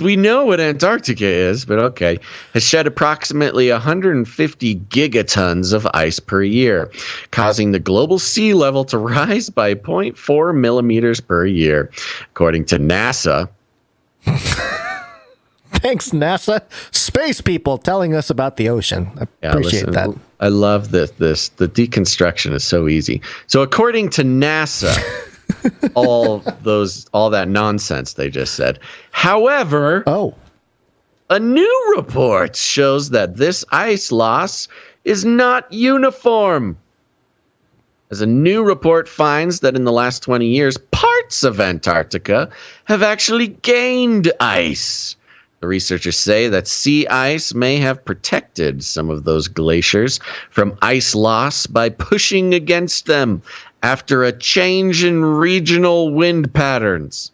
we know what Antarctica is, but okay, has shed approximately 150 gigatons of ice per year, causing the global sea level to rise by 0.4 millimeters per year, according to NASA. Thanks, NASA. Space people telling us about the ocean. I appreciate that. I love this. The deconstruction is so easy. So according to NASA, all that nonsense they just said. However, a new report shows that this ice loss is not uniform. As a new report finds that in the last 20 years, parts parts of Antarctica have actually gained ice. The researchers say that sea ice may have protected some of those glaciers from ice loss by pushing against them after a change in regional wind patterns.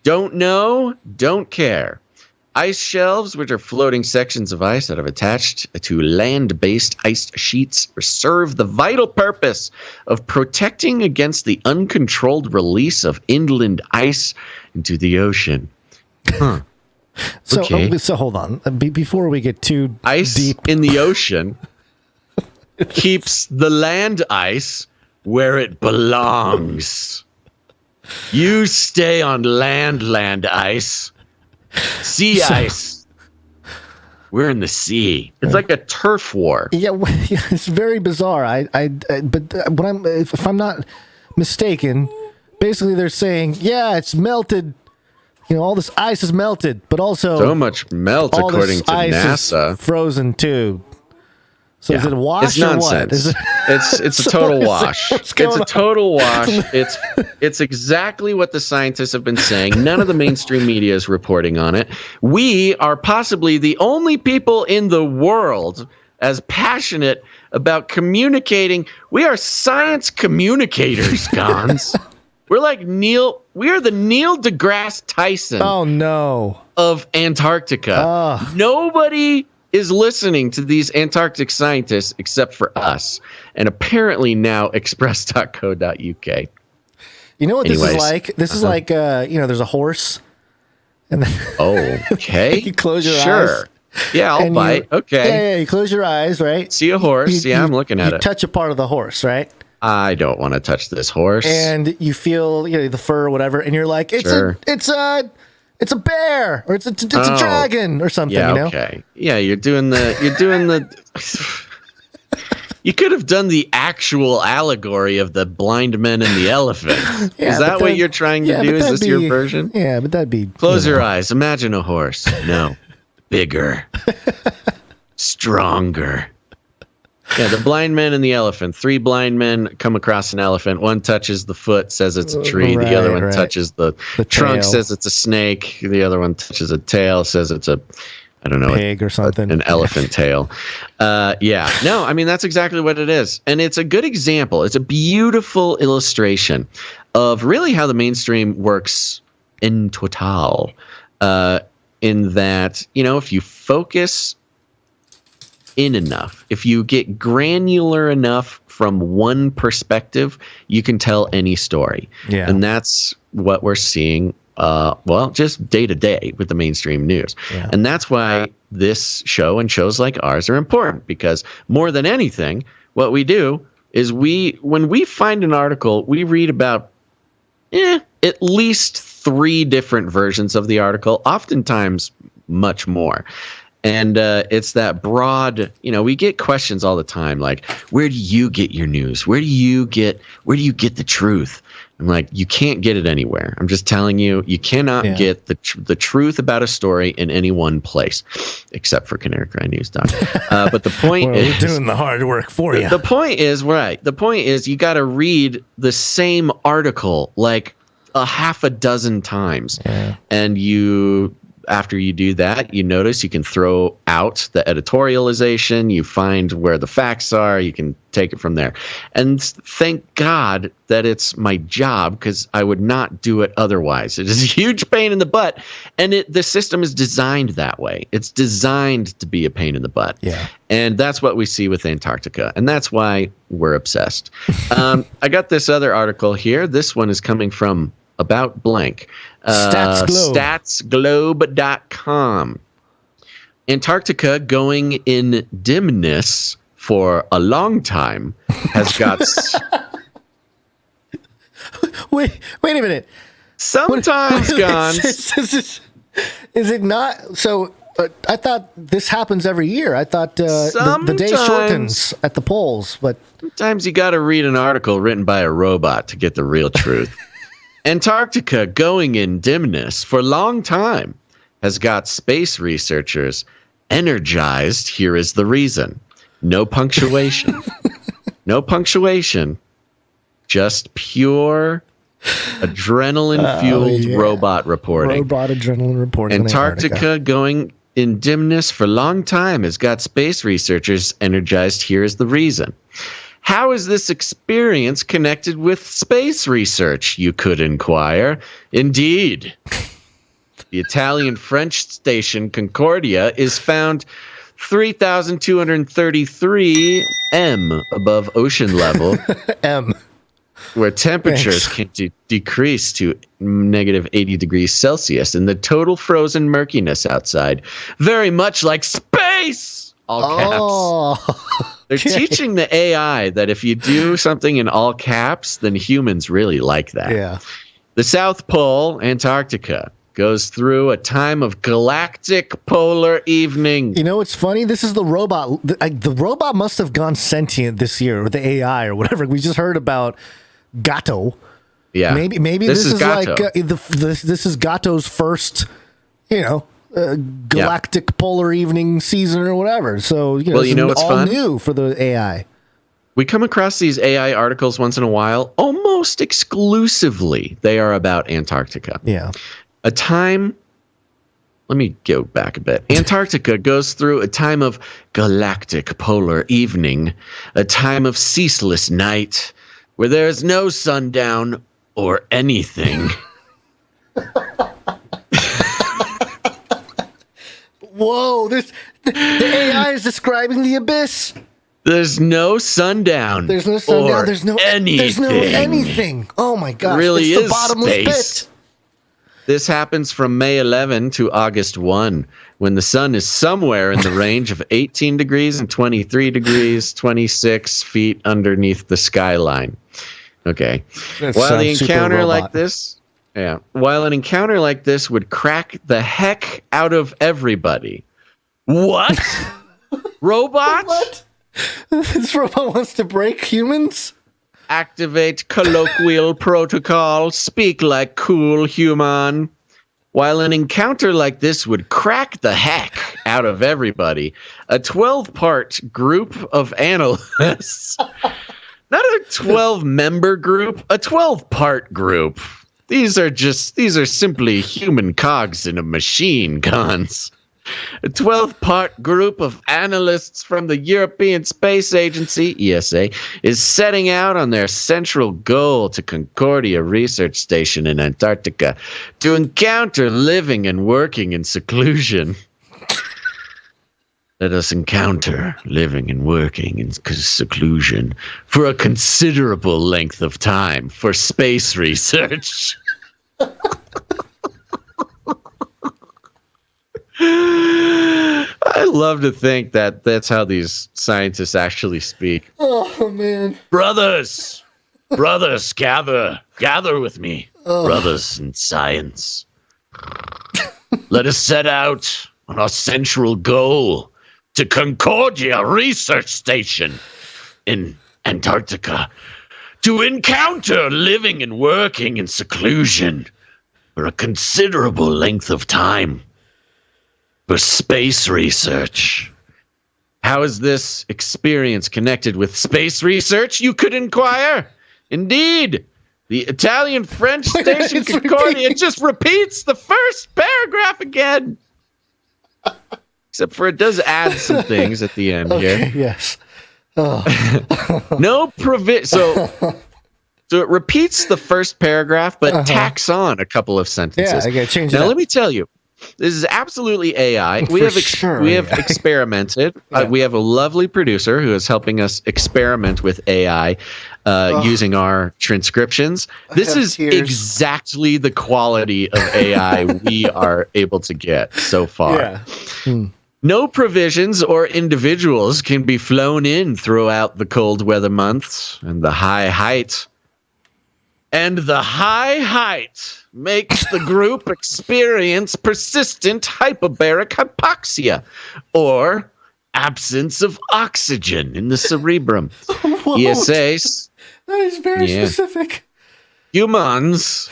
Don't know, don't care. Ice shelves, which are floating sections of ice that have attached to land-based ice sheets, serve the vital purpose of protecting against the uncontrolled release of inland ice into the ocean. Huh. So, Okay. so hold on. Before we get too Ice deep in the ocean keeps the land ice where it belongs. You stay on land ice. Sea ice. We're in the sea. It's like a turf war. Yeah, it's very bizarre. But if I'm not mistaken, basically they're saying, yeah, it's melted. You know, all this ice is melted, but also So much melt, all according this to ice NASA. is frozen too. So is it a wash It's or nonsense. what? Is it, It's a So total what is it? wash. What's It's going a on? total wash. It's exactly what the scientists have been saying. None of the mainstream media is reporting on it. We are possibly the only people in the world as passionate about communicating. We are science communicators, Gonz. We're like we are the Neil deGrasse Tyson oh no. of Antarctica. Nobody is listening to these Antarctic scientists except for us, and apparently now express.co.uk. You know what this Anyways, is like? This is like there's a horse. And then Okay. you close your eyes. Sure. Yeah, I'll and bite. Okay. Yeah, you close your eyes, right? See a horse. I'm looking at you it. touch a part of the horse, right? I don't want to touch this horse. And you feel the fur or whatever, and you're like, it's a bear or it's a dragon or something. Yeah, you know? okay. Yeah, you're doing the You could have done the actual allegory of the blind men and the elephant. Yeah, Is that but what then- you're trying to yeah, do? but Is that'd this your be- version? Yeah, but that'd be Close your eyes. Imagine a horse. No. Bigger. Stronger. Yeah, the blind man and the elephant. 3 blind men come across an elephant. One touches the foot, says it's a tree. The other one touches the trunk, tail. says it's a snake. The other one touches a tail, says it's a, I don't know, pig or something. an elephant tail. Yeah. No, I mean, that's exactly what it is. And it's a good example. It's a beautiful illustration of really how the mainstream works in total. In that, if you focus in enough, if you get granular enough from one perspective, you can tell any story. Yeah. And that's what we're seeing, just day to day with the mainstream news. Yeah. And that's why this show and shows like ours are important, because more than anything, what we do is when we find an article, we read about at least 3 different versions of the article, oftentimes much more. And it's that broad, we get questions all the time, like, where do you get your news? Where do you get the truth? I'm like, you can't get it anywhere. I'm just telling you, you cannot get the truth about a story in any one place, except for CanaryCry.News. But the point is, we're doing the hard work for you. The point is, right. The point is, you got to read the same article like a half a dozen times. Yeah. And after you do that, you notice you can throw out the editorialization. You find where the facts are. You can take it from there. And thank God that it's my job, because I would not do it otherwise. It is a huge pain in the butt. And the system is designed that way. It's designed to be a pain in the butt. Yeah. And that's what we see with Antarctica. And that's why we're obsessed. I got this other article here. This one is coming from About Blank. Statsglobe.com. Antarctica going in dimness for a long time has got... Wait a minute. Sometimes, Gonz. Is it not? So I thought this happens every year. I thought the day shortens at the polls. But sometimes you got to read an article written by a robot to get the real truth. Antarctica going in dimness for a long time has got space researchers energized. Here is the reason. No punctuation. No punctuation. Just pure Adrenaline-fueled robot reporting. Robot adrenaline reporting. Antarctica going in dimness for a long time has got space researchers energized. Here is the reason. How is this experience connected with space research, you could inquire? Indeed. The Italian-French station Concordia is found 3,233 m above ocean level. M. Where temperatures can decrease to negative 80 degrees Celsius, and the total frozen murkiness outside, very much like space. All caps. They're teaching the AI that if you do something in all caps, then humans really like that. Yeah. The South Pole, Antarctica, goes through a time of galactic polar evening. You know, it's funny. This is the robot. The robot must have gone sentient this year, or the AI, or whatever. We just heard about GATO. Yeah. Maybe this is GATO. like this is GATO's first, galactic polar evening season or whatever. So what's all fun? New for the AI. We come across these AI articles once in a while. Almost exclusively, they are about Antarctica. Yeah. A time. Let me go back a bit. Antarctica goes through a time of galactic polar evening, a time of ceaseless night, where there is no sundown or anything. Whoa, the AI is describing the abyss. There's no sundown. There's no sundown. There's no anything. There's no anything. Oh my gosh. Really it's the is bottomless space. pit. This happens from May 11 to August 1, when the sun is somewhere in the range of 18 degrees and 23 degrees, 26 feet underneath the skyline. Okay. While an encounter like this would crack the heck out of everybody. What? Robot? What? This robot wants to break humans? Activate colloquial protocol. Speak like cool human. While an encounter like this would crack the heck out of everybody, a 12-part group of analysts, not a 12-member group, a 12-part group. These are simply human cogs in a machine, Gonz. A 12-part group of analysts from the European Space Agency, ESA, is setting out on their central goal to Concordia Research Station in Antarctica to encounter living and working in seclusion. Let us encounter living and working in seclusion for a considerable length of time for space research. I love to think that that's how these scientists actually speak. Oh, man. Brothers, gather with me. Oh. Brothers in science. Let us set out on our central goal to Concordia Research Station in Antarctica to encounter living and working in seclusion for a considerable length of time for space research. How is this experience connected with space research, you could inquire? Indeed, the Italian-French station Concordia just repeats the first paragraph again. Except for it does add some things at the end here. Yes. Oh. So it repeats the first paragraph, but tacks on a couple of sentences. Yeah, I gotta change it now, up. let me tell you. This is absolutely AI. We have experimented. Yeah. We have a lovely producer who is helping us experiment with AI using our transcriptions. This is exactly the quality of AI we are able to get so far. Yeah. No provisions or individuals can be flown in throughout the cold weather months and the high height. And the high height makes the group experience persistent hypobaric hypoxia, or absence of oxygen in the cerebrum. ESAs. That is very specific. Humans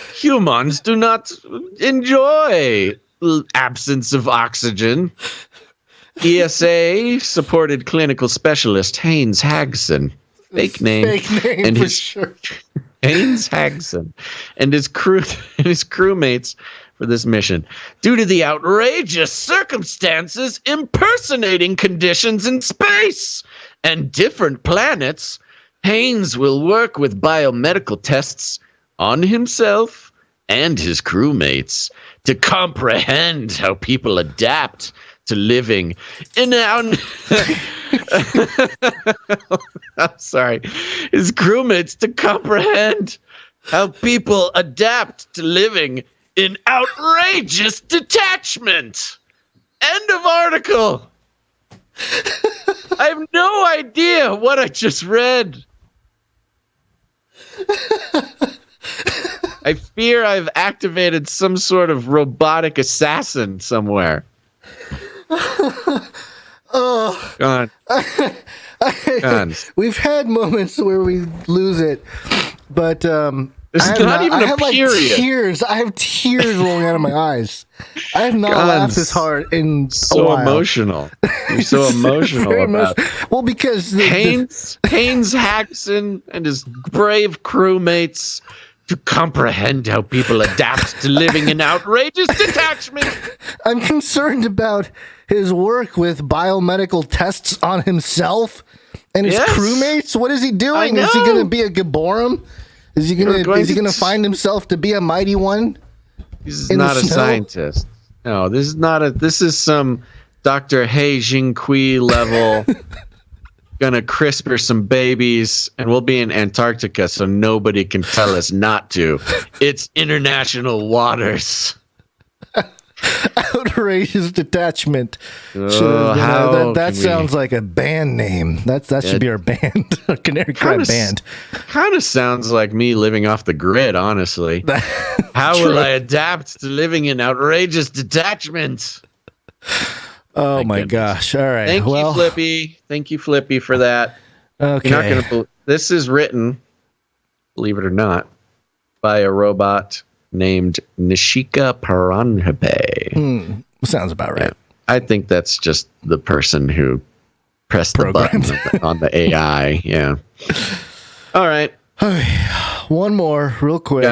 do not enjoy absence of oxygen. ESA supported clinical specialist Haynes Hagson. Fake name and for sure. Haynes Hagson and his crewmates for this mission. Due to the outrageous circumstances impersonating conditions in space and different planets, Haynes will work with biomedical tests on himself and his crewmates to comprehend how people adapt to living in I'm sorry. His crewmates to comprehend how people adapt to living in outrageous detachment. End of article. I have no idea what I just read. I fear I've activated some sort of robotic assassin somewhere. Oh, God. We've had moments where we lose it, but it's not even a period. Tears. I have tears rolling out of my eyes. I have not laughed this hard in a while. Emotional. You're so emotional about it. Well, because Haynes Hagson and his brave crewmates to comprehend how people adapt to living in outrageous detachment. I'm concerned about his work with biomedical tests on himself and his crewmates. What is he doing? Is he going to be a Gibborim? Is he going to find himself to be a mighty one? He's not a scientist. No, this is some Dr. He Jinkui level. Gonna CRISPR some babies, and we'll be in Antarctica, so nobody can tell us not to. It's international waters. Outrageous detachment. That sounds like a band name. That should be our band, our Canary Cry band. Kind of sounds like me living off the grid, honestly. How will I adapt to living in outrageous detachment? Oh my gosh! All right. Thank you, Flippy. Thank you, Flippy, for that. Okay. You're not gonna this is written, believe it or not, by a robot named Nishika Paranhape. Sounds about right. I think that's just the person who pressed the button on the AI. Yeah. All right. One more, real quick. You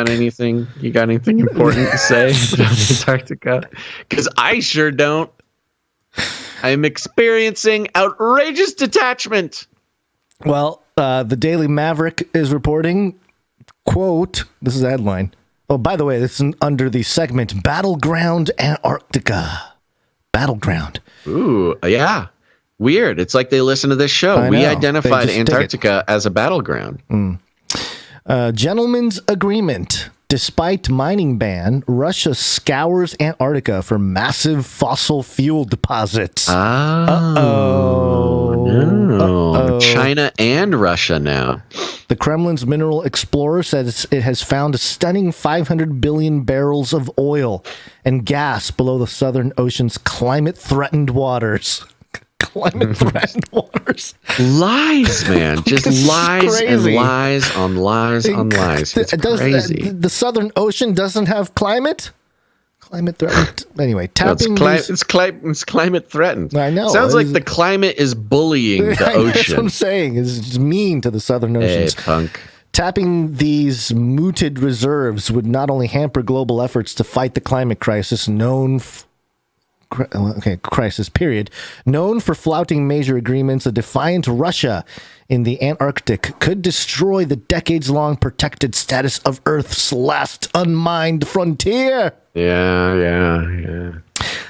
got anything important to say about Antarctica? Because I sure don't. I'm experiencing outrageous detachment. Well, the Daily Maverick is reporting, quote, this is the headline. Oh, by the way, this is under the segment Battleground Antarctica. Battleground. Ooh, yeah. Weird. It's like they listen to this show. We identified Antarctica as a battleground. Gentleman's agreement. Despite mining ban, Russia scours Antarctica for massive fossil fuel deposits. No. China and Russia now. The Kremlin's mineral explorer says it has found a stunning 500 billion barrels of oil and gas below the Southern Ocean's climate-threatened waters. Climate-threatened waters. Lies, man. Just lies and lies on lies on lies. It's crazy. The Southern Ocean doesn't have climate? Climate-threatened. Anyway, tapping it's climate-threatened. I know. Sounds like the climate is bullying the ocean. That's what I'm saying. It's mean to the Southern Oceans. Hey, punk. Tapping these mooted reserves would not only hamper global efforts to fight the climate crisis crisis, period. Known for flouting major agreements, a defiant Russia in the Antarctic could destroy the decades-long protected status of Earth's last unmined frontier. Yeah.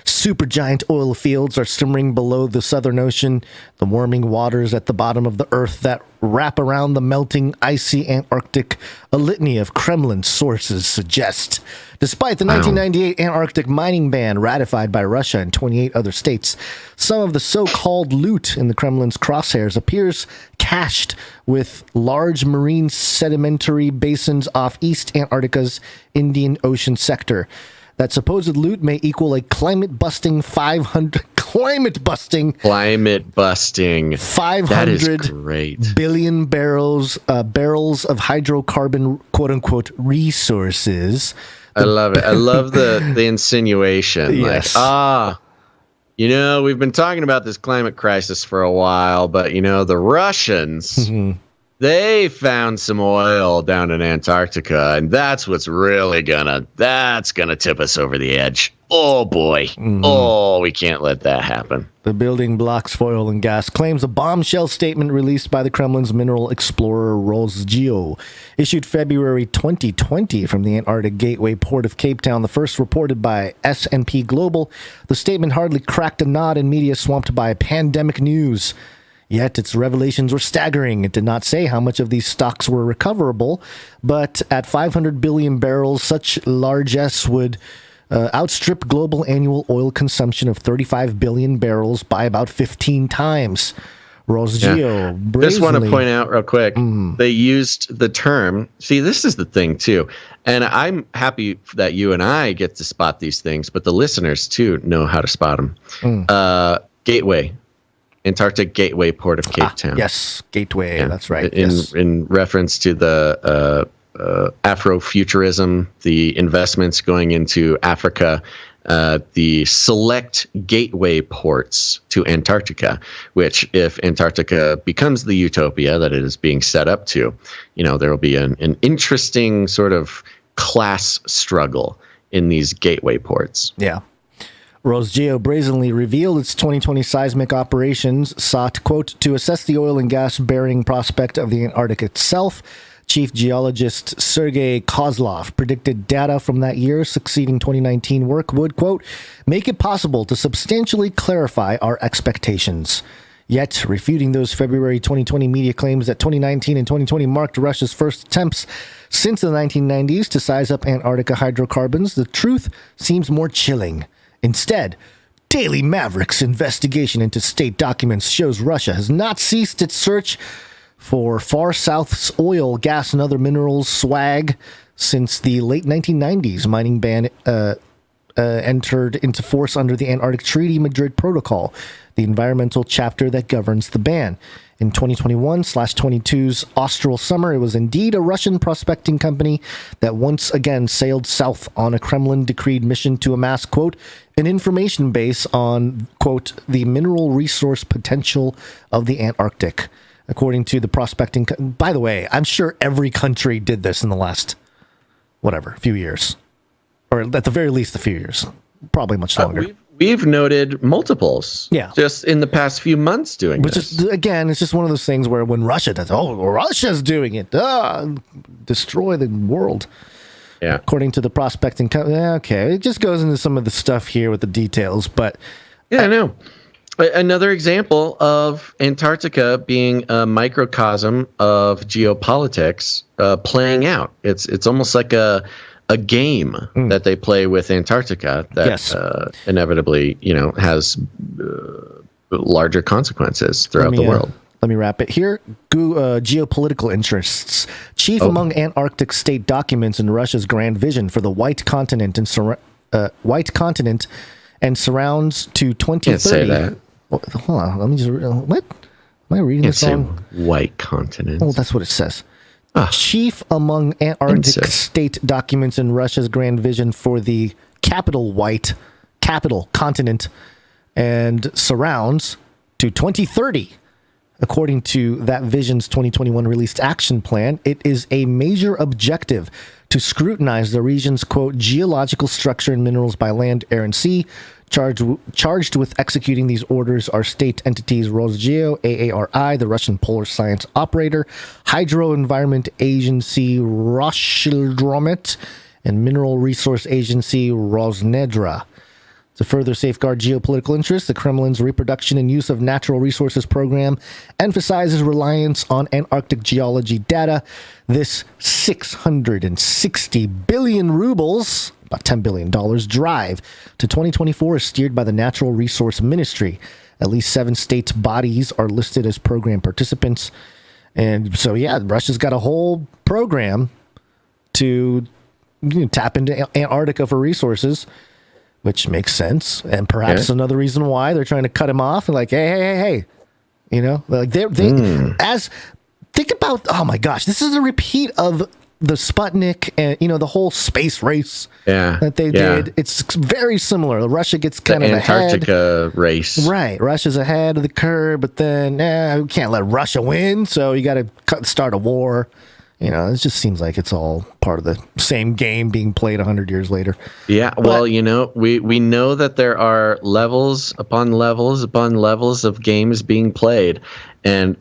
Supergiant oil fields are simmering below the Southern Ocean, the warming waters at the bottom of the Earth that wrap around the melting, icy Antarctic, a litany of Kremlin sources suggest. Despite the 1998 Antarctic mining ban ratified by Russia and 28 other states, some of the so-called loot in the Kremlin's crosshairs appears cached with large marine sedimentary basins off East Antarctica's Indian Ocean sector. That supposed loot may equal a climate-busting 500 billion barrels of hydrocarbon, quote-unquote, resources. I love it. I love the insinuation. Yes. Like, we've been talking about this climate crisis for a while, but, the Russians, They found some oil down in Antarctica, and that's what's really gonna tip us over the edge. Oh boy. Mm-hmm. Oh, we can't let that happen. The building blocks for oil and gas claims a bombshell statement released by the Kremlin's mineral explorer Rosgeo, issued February 2020 from the Antarctic Gateway port of Cape Town, the first reported by S&P Global. The statement hardly cracked a nod in media swamped by pandemic news. Yet its revelations were staggering. It did not say how much of these stocks were recoverable, but at 500 billion barrels, such largesse would outstrip global annual oil consumption of 35 billion barrels by about 15 times. Rosgeo brazenly... Just want to point out real quick, they used the term... See, this is the thing, too. And I'm happy that you and I get to spot these things, but the listeners, too, know how to spot them. Gateway. Antarctic Gateway Port of Cape Town. Yes, Gateway. Yeah. That's right. In reference to the Afrofuturism, the investments going into Africa, the select gateway ports to Antarctica, which if Antarctica becomes the utopia that it is being set up to, there will be an interesting sort of class struggle in these gateway ports. Yeah. Rosgeo brazenly revealed its 2020 seismic operations sought, quote, to assess the oil and gas bearing prospect of the Antarctic itself. Chief geologist Sergei Kozlov predicted data from that year succeeding 2019 work would, quote, make it possible to substantially clarify our expectations. Yet, refuting those February 2020 media claims that 2019 and 2020 marked Russia's first attempts since the 1990s to size up Antarctica hydrocarbons, the truth seems more chilling. Instead, Daily Maverick's investigation into state documents shows Russia has not ceased its search for Far South's oil, gas, and other minerals swag since the late 1990s mining ban entered into force under the Antarctic Treaty Madrid Protocol, the environmental chapter that governs the ban. In 2021/22's Austral summer, it was indeed a Russian prospecting company that once again sailed south on a Kremlin-decreed mission to amass, quote, an information base on, quote, the mineral resource potential of the Antarctic. According to the prospecting... By the way, I'm sure every country did this in the last, few years. Or at the very least, a few years. Probably much longer. We've noted multiples, just in the past few months doing this. Which is, again, it's just one of those things where when Russia does, Russia's doing it, destroy the world. Yeah. According to the prospecting company, okay, it just goes into some of the stuff here with the details, but... Yeah, I know. Another example of Antarctica being a microcosm of geopolitics playing out. It's almost like a game that they play with Antarctica that inevitably, has larger consequences throughout the world. Let me wrap it here. Geopolitical interests. Chief among Antarctic state documents in Russia's grand vision for the White Continent and surrounds to 2030. Can't say that. Hold on. Let me just. What? Am I reading this wrong? White Continent. Oh, that's what it says. Chief among Antarctic state documents in Russia's grand vision for the capital continent and surrounds to 2030. According to that vision's 2021 released action plan, it is a major objective to scrutinize the region's, quote, geological structure and minerals by land, air, and sea. Charged with executing these orders are state entities Rosgeo, AARI, the Russian Polar Science Operator, Hydro Environment Agency Roshildromet, and Mineral Resource Agency Rosnedra. To further safeguard geopolitical interests, the Kremlin's reproduction and use of natural resources program emphasizes reliance on Antarctic geology data. This 660 billion rubles, about $10 billion, drive to 2024 is steered by the Natural Resource Ministry. At least 7 state bodies are listed as program participants. And so, Russia's got a whole program to tap into Antarctica for resources, which makes sense, and perhaps another reason why they're trying to cut him off. Like, hey, like think about. Oh my gosh, this is a repeat of the Sputnik and the whole space race that they did. It's very similar. Russia gets kind of Antarctica race, right? Russia's ahead of the curve, but then we can't let Russia win, so you got to start a war. It just seems like it's all part of the same game being played 100 years later. Yeah, well, we know that there are levels upon levels upon levels of games being played, and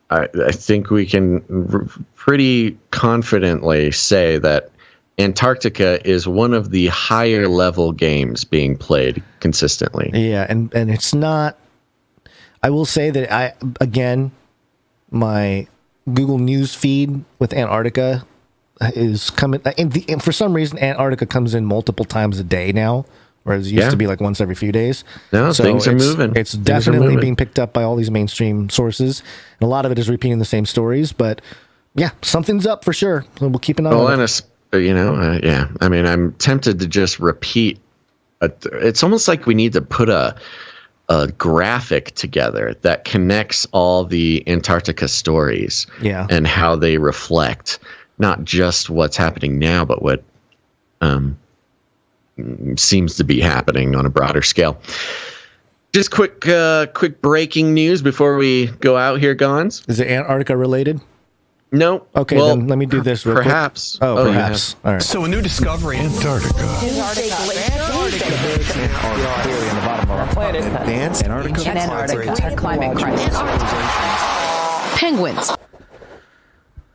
I think we can pretty confidently say that Antarctica is one of the higher level games being played consistently. Yeah, and it's not. I will say that my Google News feed with Antarctica is coming, and for some reason Antarctica comes in multiple times a day now, whereas it used to be like once every few days. No, so things are moving. It's definitely being picked up by all these mainstream sources, and a lot of it is repeating the same stories. But yeah, something's up for sure. So we'll keep an eye on it. I mean, I'm tempted to just repeat. It's almost like we need to put a graphic together that connects all the Antarctica stories and how they reflect not just what's happening now, but what seems to be happening on a broader scale. Just quick breaking news before we go out here, Gonz. Is it Antarctica related? No. Okay, well, then let me do this real perhaps. quick. Oh, perhaps. All right. So a new discovery. Antarctica. Antarctica in the bottom of our planet. Advanced Antarctica. Climate crisis. Penguins.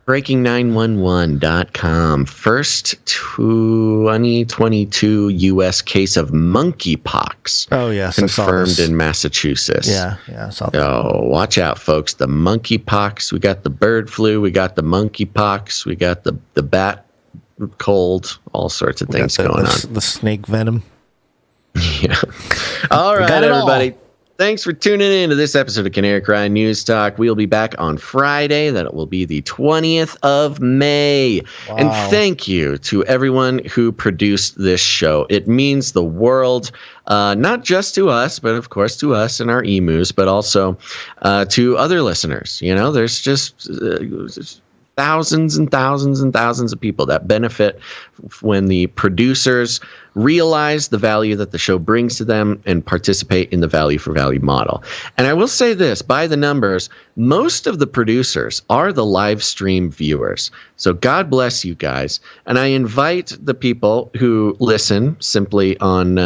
Breaking911.com. First 2022 U.S. case of monkeypox. Oh, yes. Confirmed in Massachusetts. Yeah, I saw that. Oh, watch out, folks. The monkeypox. We got the bird flu. We got the monkeypox. We got the bat cold. All sorts of things going on. The snake venom. Yeah. All right, everybody. Thanks for tuning in to this episode of Canary Cry News Talk. We'll be back on Friday. That will be the 20th of May. Wow. And thank you to everyone who produced this show. It means the world, not just to us, but of course to us and our emus, but also to other listeners. There's just thousands and thousands and thousands of people that benefit when the producers realize the value that the show brings to them and participate in the value for value model. And I will say this, by the numbers, most of the producers are the live stream viewers. So God bless you guys. And I invite the people who listen simply on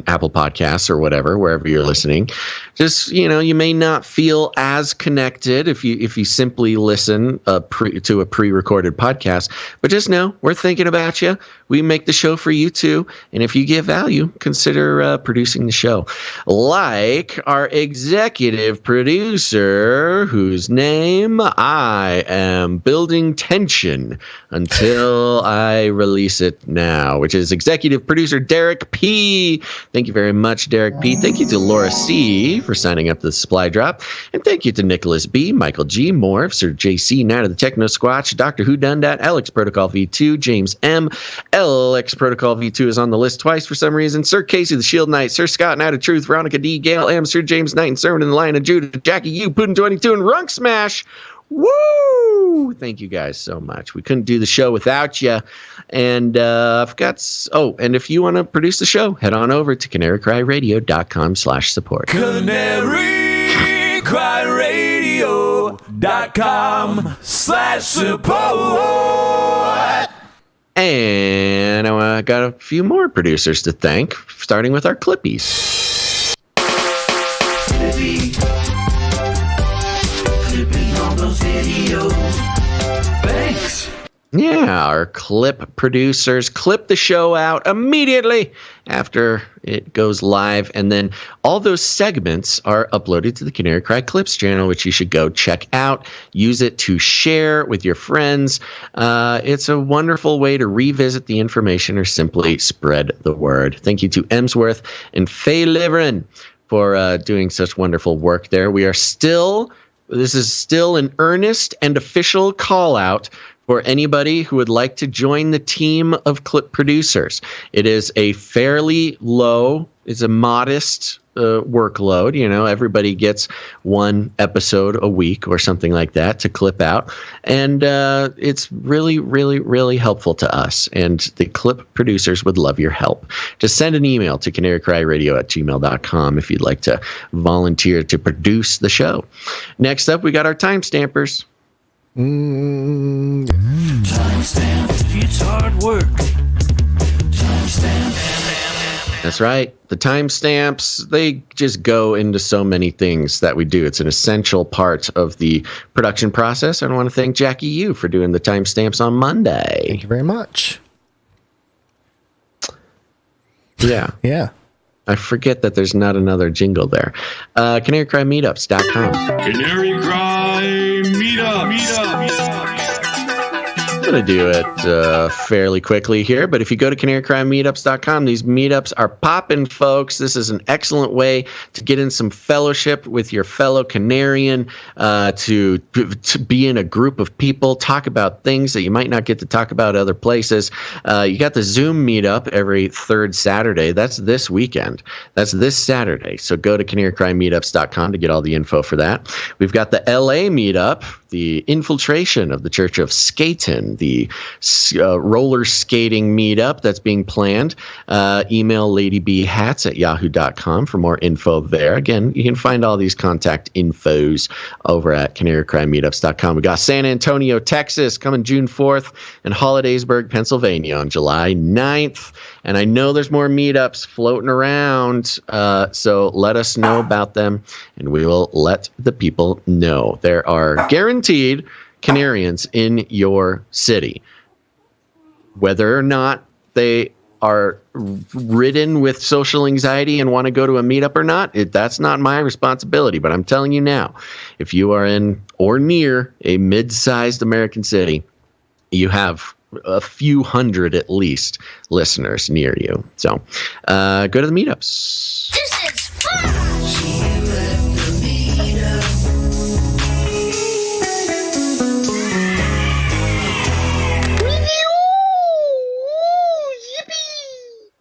Apple Podcasts or whatever, wherever you're listening. Just, you may not feel as connected if you simply listen to a pre-recorded podcast, but just know we're thinking about you. We make the show for you too. And if you get value, consider producing the show. Like our executive producer, whose name I am building tension until I release it now, which is executive producer Derek P. Thank you very much, Derek P. Thank you to Laura C. for signing up to the supply drop. And thank you to Nicholas B., Michael G., Morph, Sir JC, Night of the Techno Squatch, Dr. Who Done Dat, Alex Protocol V2, James M., LX Protocol V2 is on the list twice for some reason, Sir Casey the Shield Knight, Sir Scott Night of Truth, Veronica D., Gail M., Sir James Knight, and Sermon in the Lion of Judah, Jackie U., Puddin22, and Runk Smash. Woo! Thank you guys so much. We couldn't do the show without you. And and if you want to produce the show, head on over to CanaryCryRadio.com/support. CanaryCryRadio.com/support. And I got a few more producers to thank, starting with our Clippies. Thanks. Yeah, our clip producers clip the show out immediately after it goes live, and then all those segments are uploaded to the Canary Cry Clips channel, which you should go check out. Use it to share with your friends. It's a wonderful way to revisit the information or simply spread the word. Thank you to Emsworth and Faye Liverin for doing such wonderful work there. This is still an earnest and official call out for anybody who would like to join the team of clip producers. It is a fairly low It's a modest workload. Everybody gets one episode a week or something like that to clip out. And it's really, really, really helpful to us. And the clip producers would love your help. Just send an email to CanaryCryRadio@gmail.com if you'd like to volunteer to produce the show. Next up, we got our timestampers. Timestamp, it's hard work. Timestamp. That's right. The timestamps, they just go into so many things that we do. It's an essential part of the production process. And I want to thank Jackie Yu for doing the timestamps on Monday. Thank you very much. Yeah. Yeah. I forget that there's not another jingle there. CanaryCryMeetups.com. CanaryCry Meetups. I'm going to do it fairly quickly here, but if you go to CanaryCryMeetups.com, these meetups are popping, folks. This is an excellent way to get in some fellowship with your fellow Canarian, to be in a group of people, talk about things that you might not get to talk about other places. You got the Zoom meetup every third Saturday. That's this weekend. That's this Saturday. So go to CanaryCryMeetups.com to get all the info for that. We've got the LA meetup, the infiltration of the Church of Skaten, the roller skating meetup that's being planned. Email ladybhats@yahoo.com for more info there. Again, you can find all these contact infos over at CanaryCryMeetups.com. We got San Antonio, Texas coming June 4th and Hollidaysburg, Pennsylvania on July 9th. And I know there's more meetups floating around, so let us know about them, and we will let the people know. There are guaranteed Canarians in your city. Whether or not they are ridden with social anxiety and want to go to a meetup or not, that's not my responsibility. But I'm telling you now, if you are in or near a mid-sized American city, you have a few hundred at least listeners near you. So go to the meetups. This is fun.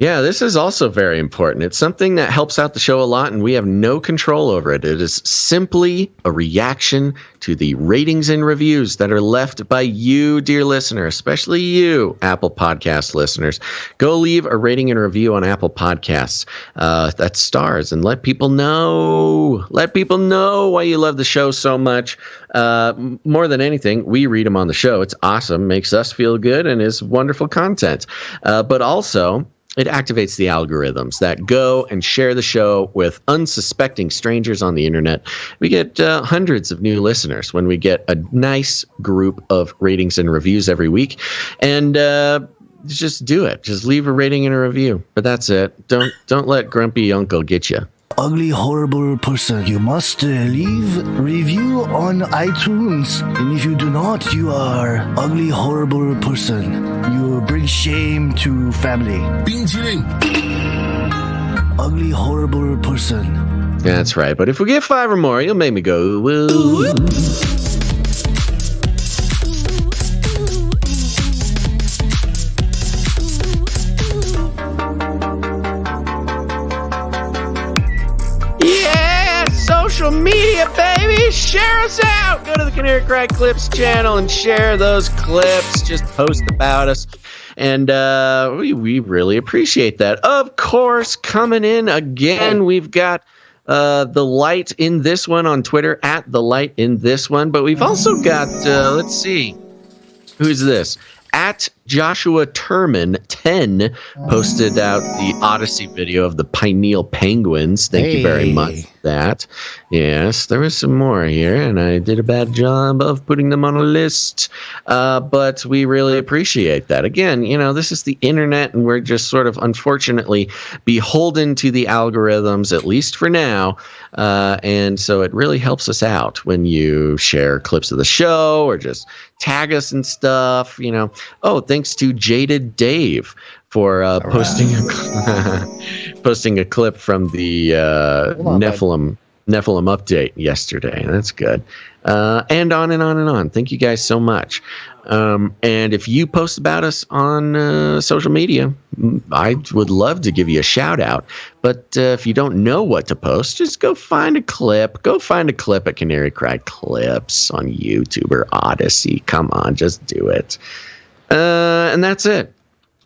Yeah, this is also very important. It's something that helps out the show a lot, and we have no control over it. It is simply a reaction to the ratings and reviews that are left by you, dear listener, especially you, Apple Podcast listeners. Go leave a rating and review on Apple Podcasts. That's stars, and let people know. Let people know why you love the show so much. More than anything, we read them on the show. It's awesome, makes us feel good, and is wonderful content. But also, it activates the algorithms that go and share the show with unsuspecting strangers on the internet. We get hundreds of new listeners when we get a nice group of ratings and reviews every week. And just do it. Just leave a rating and a review. But that's it. Don't let grumpy uncle get you. Ugly, horrible person. You must leave review on iTunes. And if you do not, you are ugly, horrible person. You bring shame to family. Ugly, horrible person. That's right. But if we get 5 or more, you'll make me go, woo. Social media, baby, share us out. Go to the Canary Cry Clips channel and share those clips. Just post about us, and we really appreciate that. Of course, coming in again, we've got the Light in This One on Twitter at the Light in This One, but we've also got let's see, who's this? At Joshua Turman 10 posted out the Odyssey video of the pineal penguins. Thank you very much for that. Yes, there was some more here, and I did a bad job of putting them on a list. But we really appreciate that. Again, this is the internet, and we're just sort of unfortunately beholden to the algorithms, at least for now. And so it really helps us out when you share clips of the show or just tag us and stuff. Oh, thanks to Jaded Dave for posting a clip from the Nephilim Nephilim update yesterday. That's good. And on and on and on. Thank you guys so much. And if you post about us on social media, I would love to give you a shout out. But if you don't know what to post, just go find a clip. Go find a clip at CanaryCry.Clips on YouTube or Odyssey. Come on, just do it. And that's it.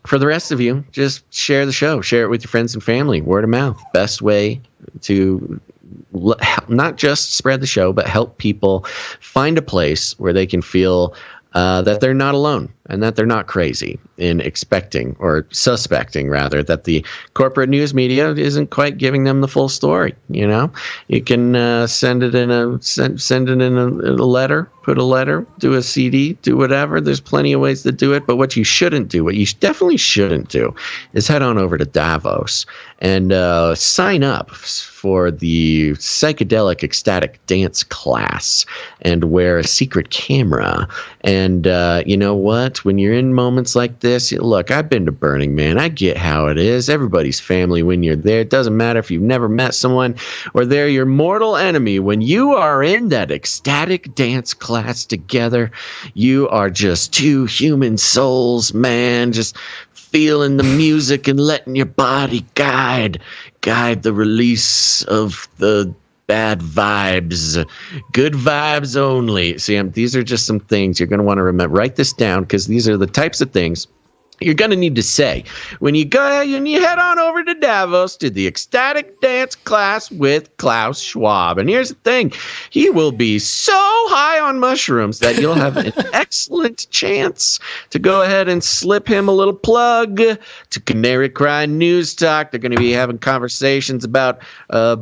For the rest of you, just share the show. Share it with your friends and family. Word of mouth. Best way to not just spread the show, but help people find a place where they can feel that they're not alone and that they're not crazy in expecting or suspecting, rather, that the corporate news media isn't quite giving them the full story. You know, you can send it in a letter, put a letter, do a CD, do whatever. There's plenty of ways to do it. But what you shouldn't do, what you definitely shouldn't do, is head on over to Davos and sign up for the psychedelic ecstatic dance class and wear a secret camera. And you know what? When you're in moments like this, look, I've been to Burning Man. I get how it is. Everybody's family when you're there. It doesn't matter if you've never met someone or they're your mortal enemy. When you are in that ecstatic dance class together, you are just two human souls, man, just feeling the music and letting your body guide the release of the bad vibes. Good vibes only. See, these are just some things you're going to want to remember. Write this down, because these are the types of things you're going to need to say when you head on over to Davos to the ecstatic dance class with Klaus Schwab. And here's the thing. He will be so high on mushrooms that you'll have an excellent chance to go ahead and slip him a little plug to Canary Cry News Talk. They're going to be having conversations about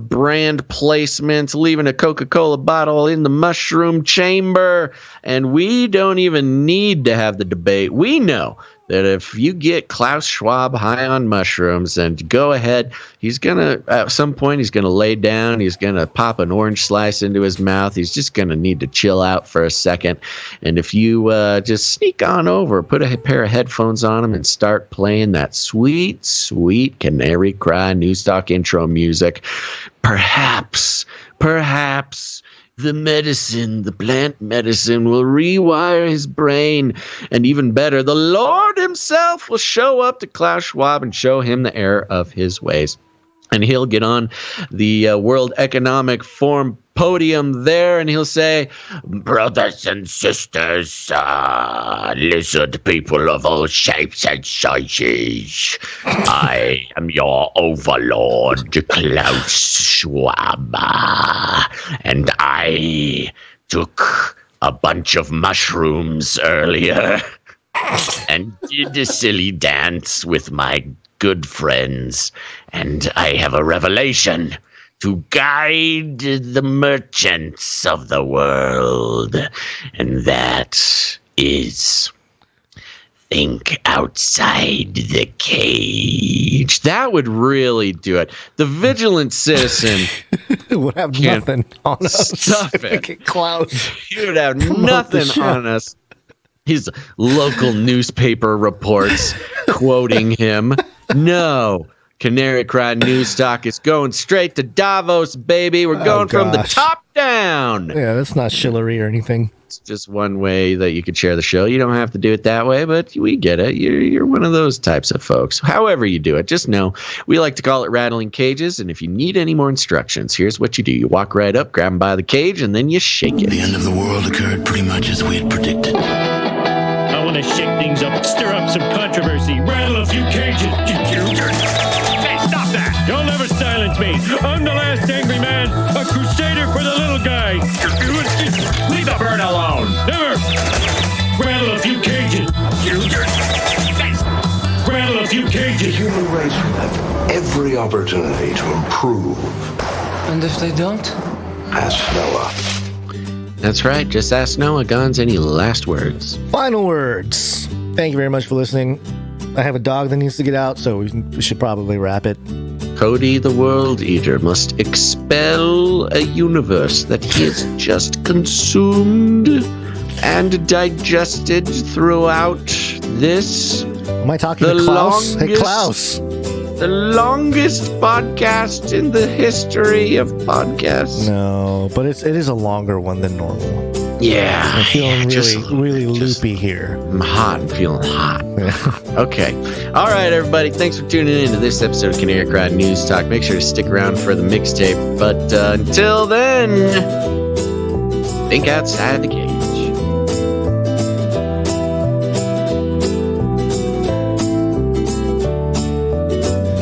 brand placement, leaving a Coca-Cola bottle in the mushroom chamber. And we don't even need to have the debate. We know that if you get Klaus Schwab high on mushrooms and go ahead, he's going to, at some point, he's going to lay down. He's going to pop an orange slice into his mouth. He's just going to need to chill out for a second. And if you just sneak on over, put a pair of headphones on him and start playing that sweet, sweet Canary Cry News Talk intro music, perhaps the plant medicine will rewire his brain. And even better, the Lord himself will show up to Klaus Schwab and show him the error of his ways. And he'll get on the World Economic Forum podium there, and he'll say, brothers and sisters, lizard people of all shapes and sizes, I am your overlord, Klaus Schwab, and I took a bunch of mushrooms earlier and did a silly dance with my good friends, and I have a revelation to guide the merchants of the world, and that is think outside the cage. That would really do it. The vigilant citizen would have nothing on us. Stuff it. Klaus. He would have nothing on us. His local newspaper reports quoting him. No. Canary Cry News Talk is going straight to Davos, baby. We're going from the top down. Yeah, that's not shillery or anything. It's just one way that you could share the show. You don't have to do it that way, but we get it. You're one of those types of folks. However you do it, just know we like to call it rattling cages. And if you need any more instructions, here's what you do. You walk right up, grab him by the cage, and then you shake it. The end of the world occurred pretty much as we had predicted. I want to shake things up, stir up some controversy, rattle a few cages. Hey, stop that! You'll never silence me. I'm the last angry man, a crusader for the little guy. Leave the bird alone. Never. Rattle a few cages. Rattle a few cages. The human race will have every opportunity to improve. And if they don't? Ask Noah. That's right. Just ask Noah. Gonz, any last words? Final words. Thank you very much for listening. I have a dog that needs to get out, so we should probably wrap it. Cody the World Eater must expel a universe that he has just consumed and digested throughout this. Am I talking to Klaus? Hey, Klaus. the longest podcast in the history of podcasts. No, but it is a longer one than normal. Yeah. I'm feeling really loopy here. I'm hot. I'm feeling hot. Okay. All right, everybody. Thanks for tuning in to this episode of Canary Cry News Talk. Make sure to stick around for the mixtape. But until then, think outside the cage.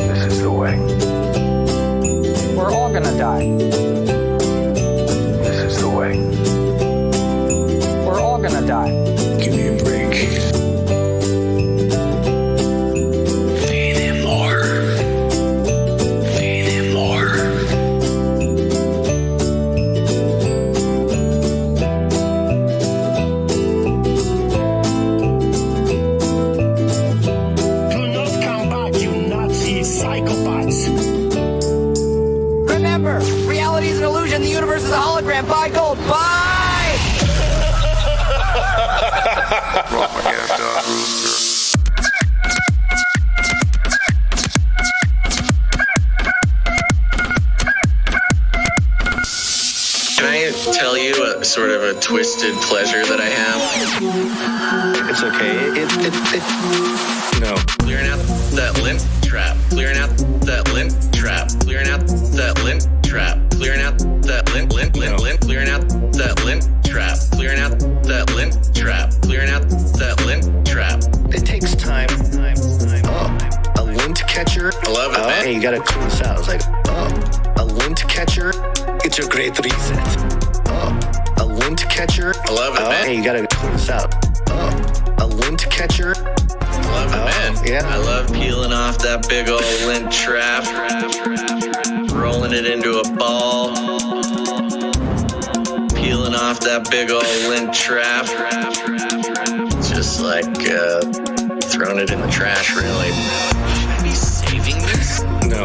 This is the way. We're all gonna die. This is the way. We're all gonna die. Give me a break. Feed him more. Feed him more. Do not come back, you Nazi psychopaths. Remember, reality is an illusion. The universe is a hologram. Buy gold. Buy! Can I tell you a sort of a twisted pleasure that I have? It's okay. No. Clearing out that lint trap. Clearing out that lint trap. Clearing out that lint trap. Clearing out that lint. Clearing out that lint trap. Clearing out that lint trap. Clearing out that lint trap. It takes time. A lint catcher. I love it, man. Hey, you gotta clean this out. It's like, a lint catcher. It's a great reset. A lint catcher. I love it, man. Hey, you gotta clean this out. A lint catcher. I love it, man. Yeah. I love peeling off that big old lint trap, rolling it into a ball, peeling off that big old lint trap, just like throwing it in the trash, really. Should I be saving this? No.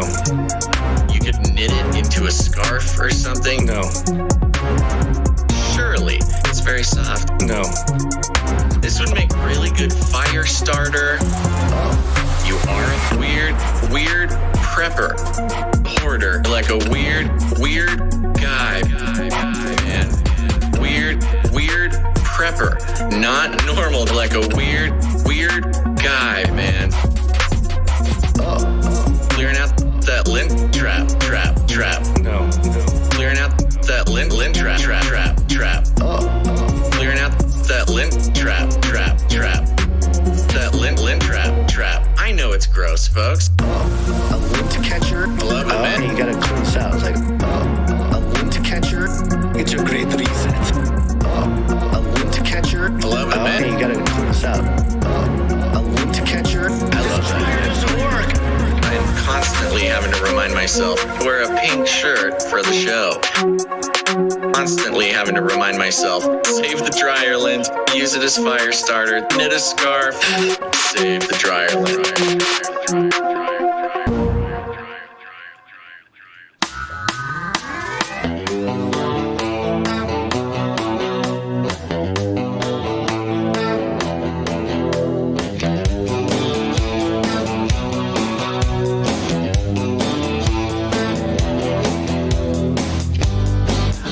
You could knit it into a scarf or something? No. Surely. It's very soft. No. This would make really good fire starter. You are a weird prepper. Hoarder. Like a weird guy, man. Weird prepper. Not normal, like a weird guy, man. Clearing out that lint trap. No. Clearing out that lint trap. Clearing out that lint trap. That lint trap. I know it's gross, folks. A lint catcher. I love it, man. Hey, you gotta clean this out. It's like, a lint catcher. It's a great reset. A lint catcher. I love it, man. Hey, you gotta clean this out. A lint catcher. I love that. I'm constantly having to remind myself to wear a pink shirt for the show. Constantly having to remind myself, save the dryer lint, use it as fire starter, knit a scarf, save the dryer lint.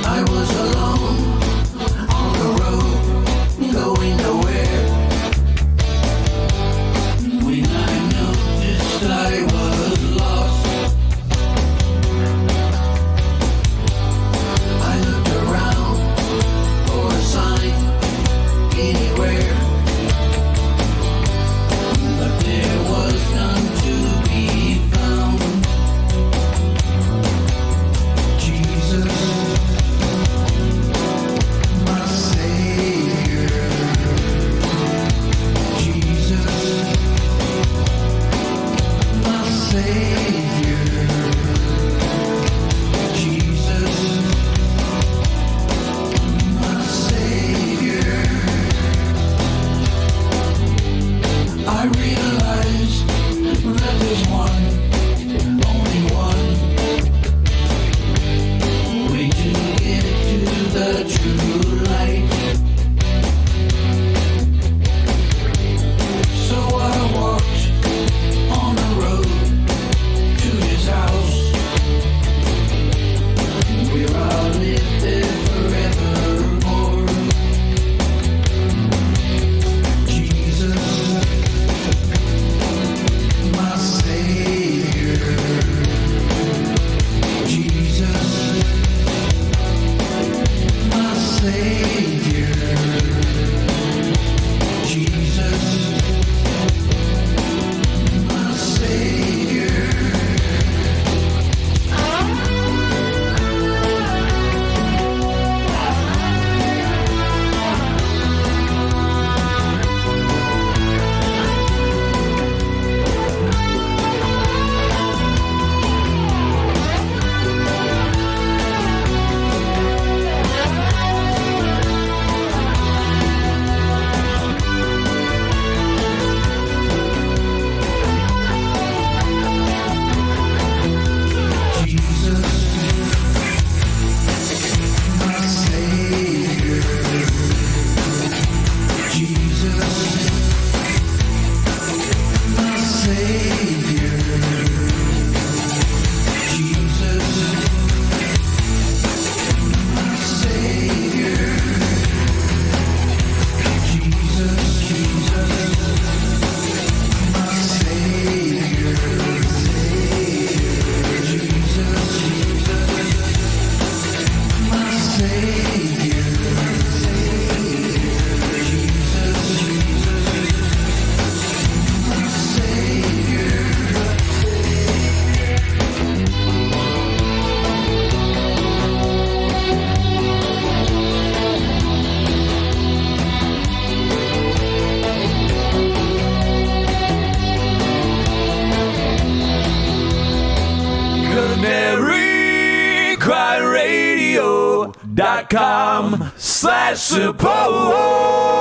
I was alone on the road, going nowhere. When I noticed I Disinfo.com/support.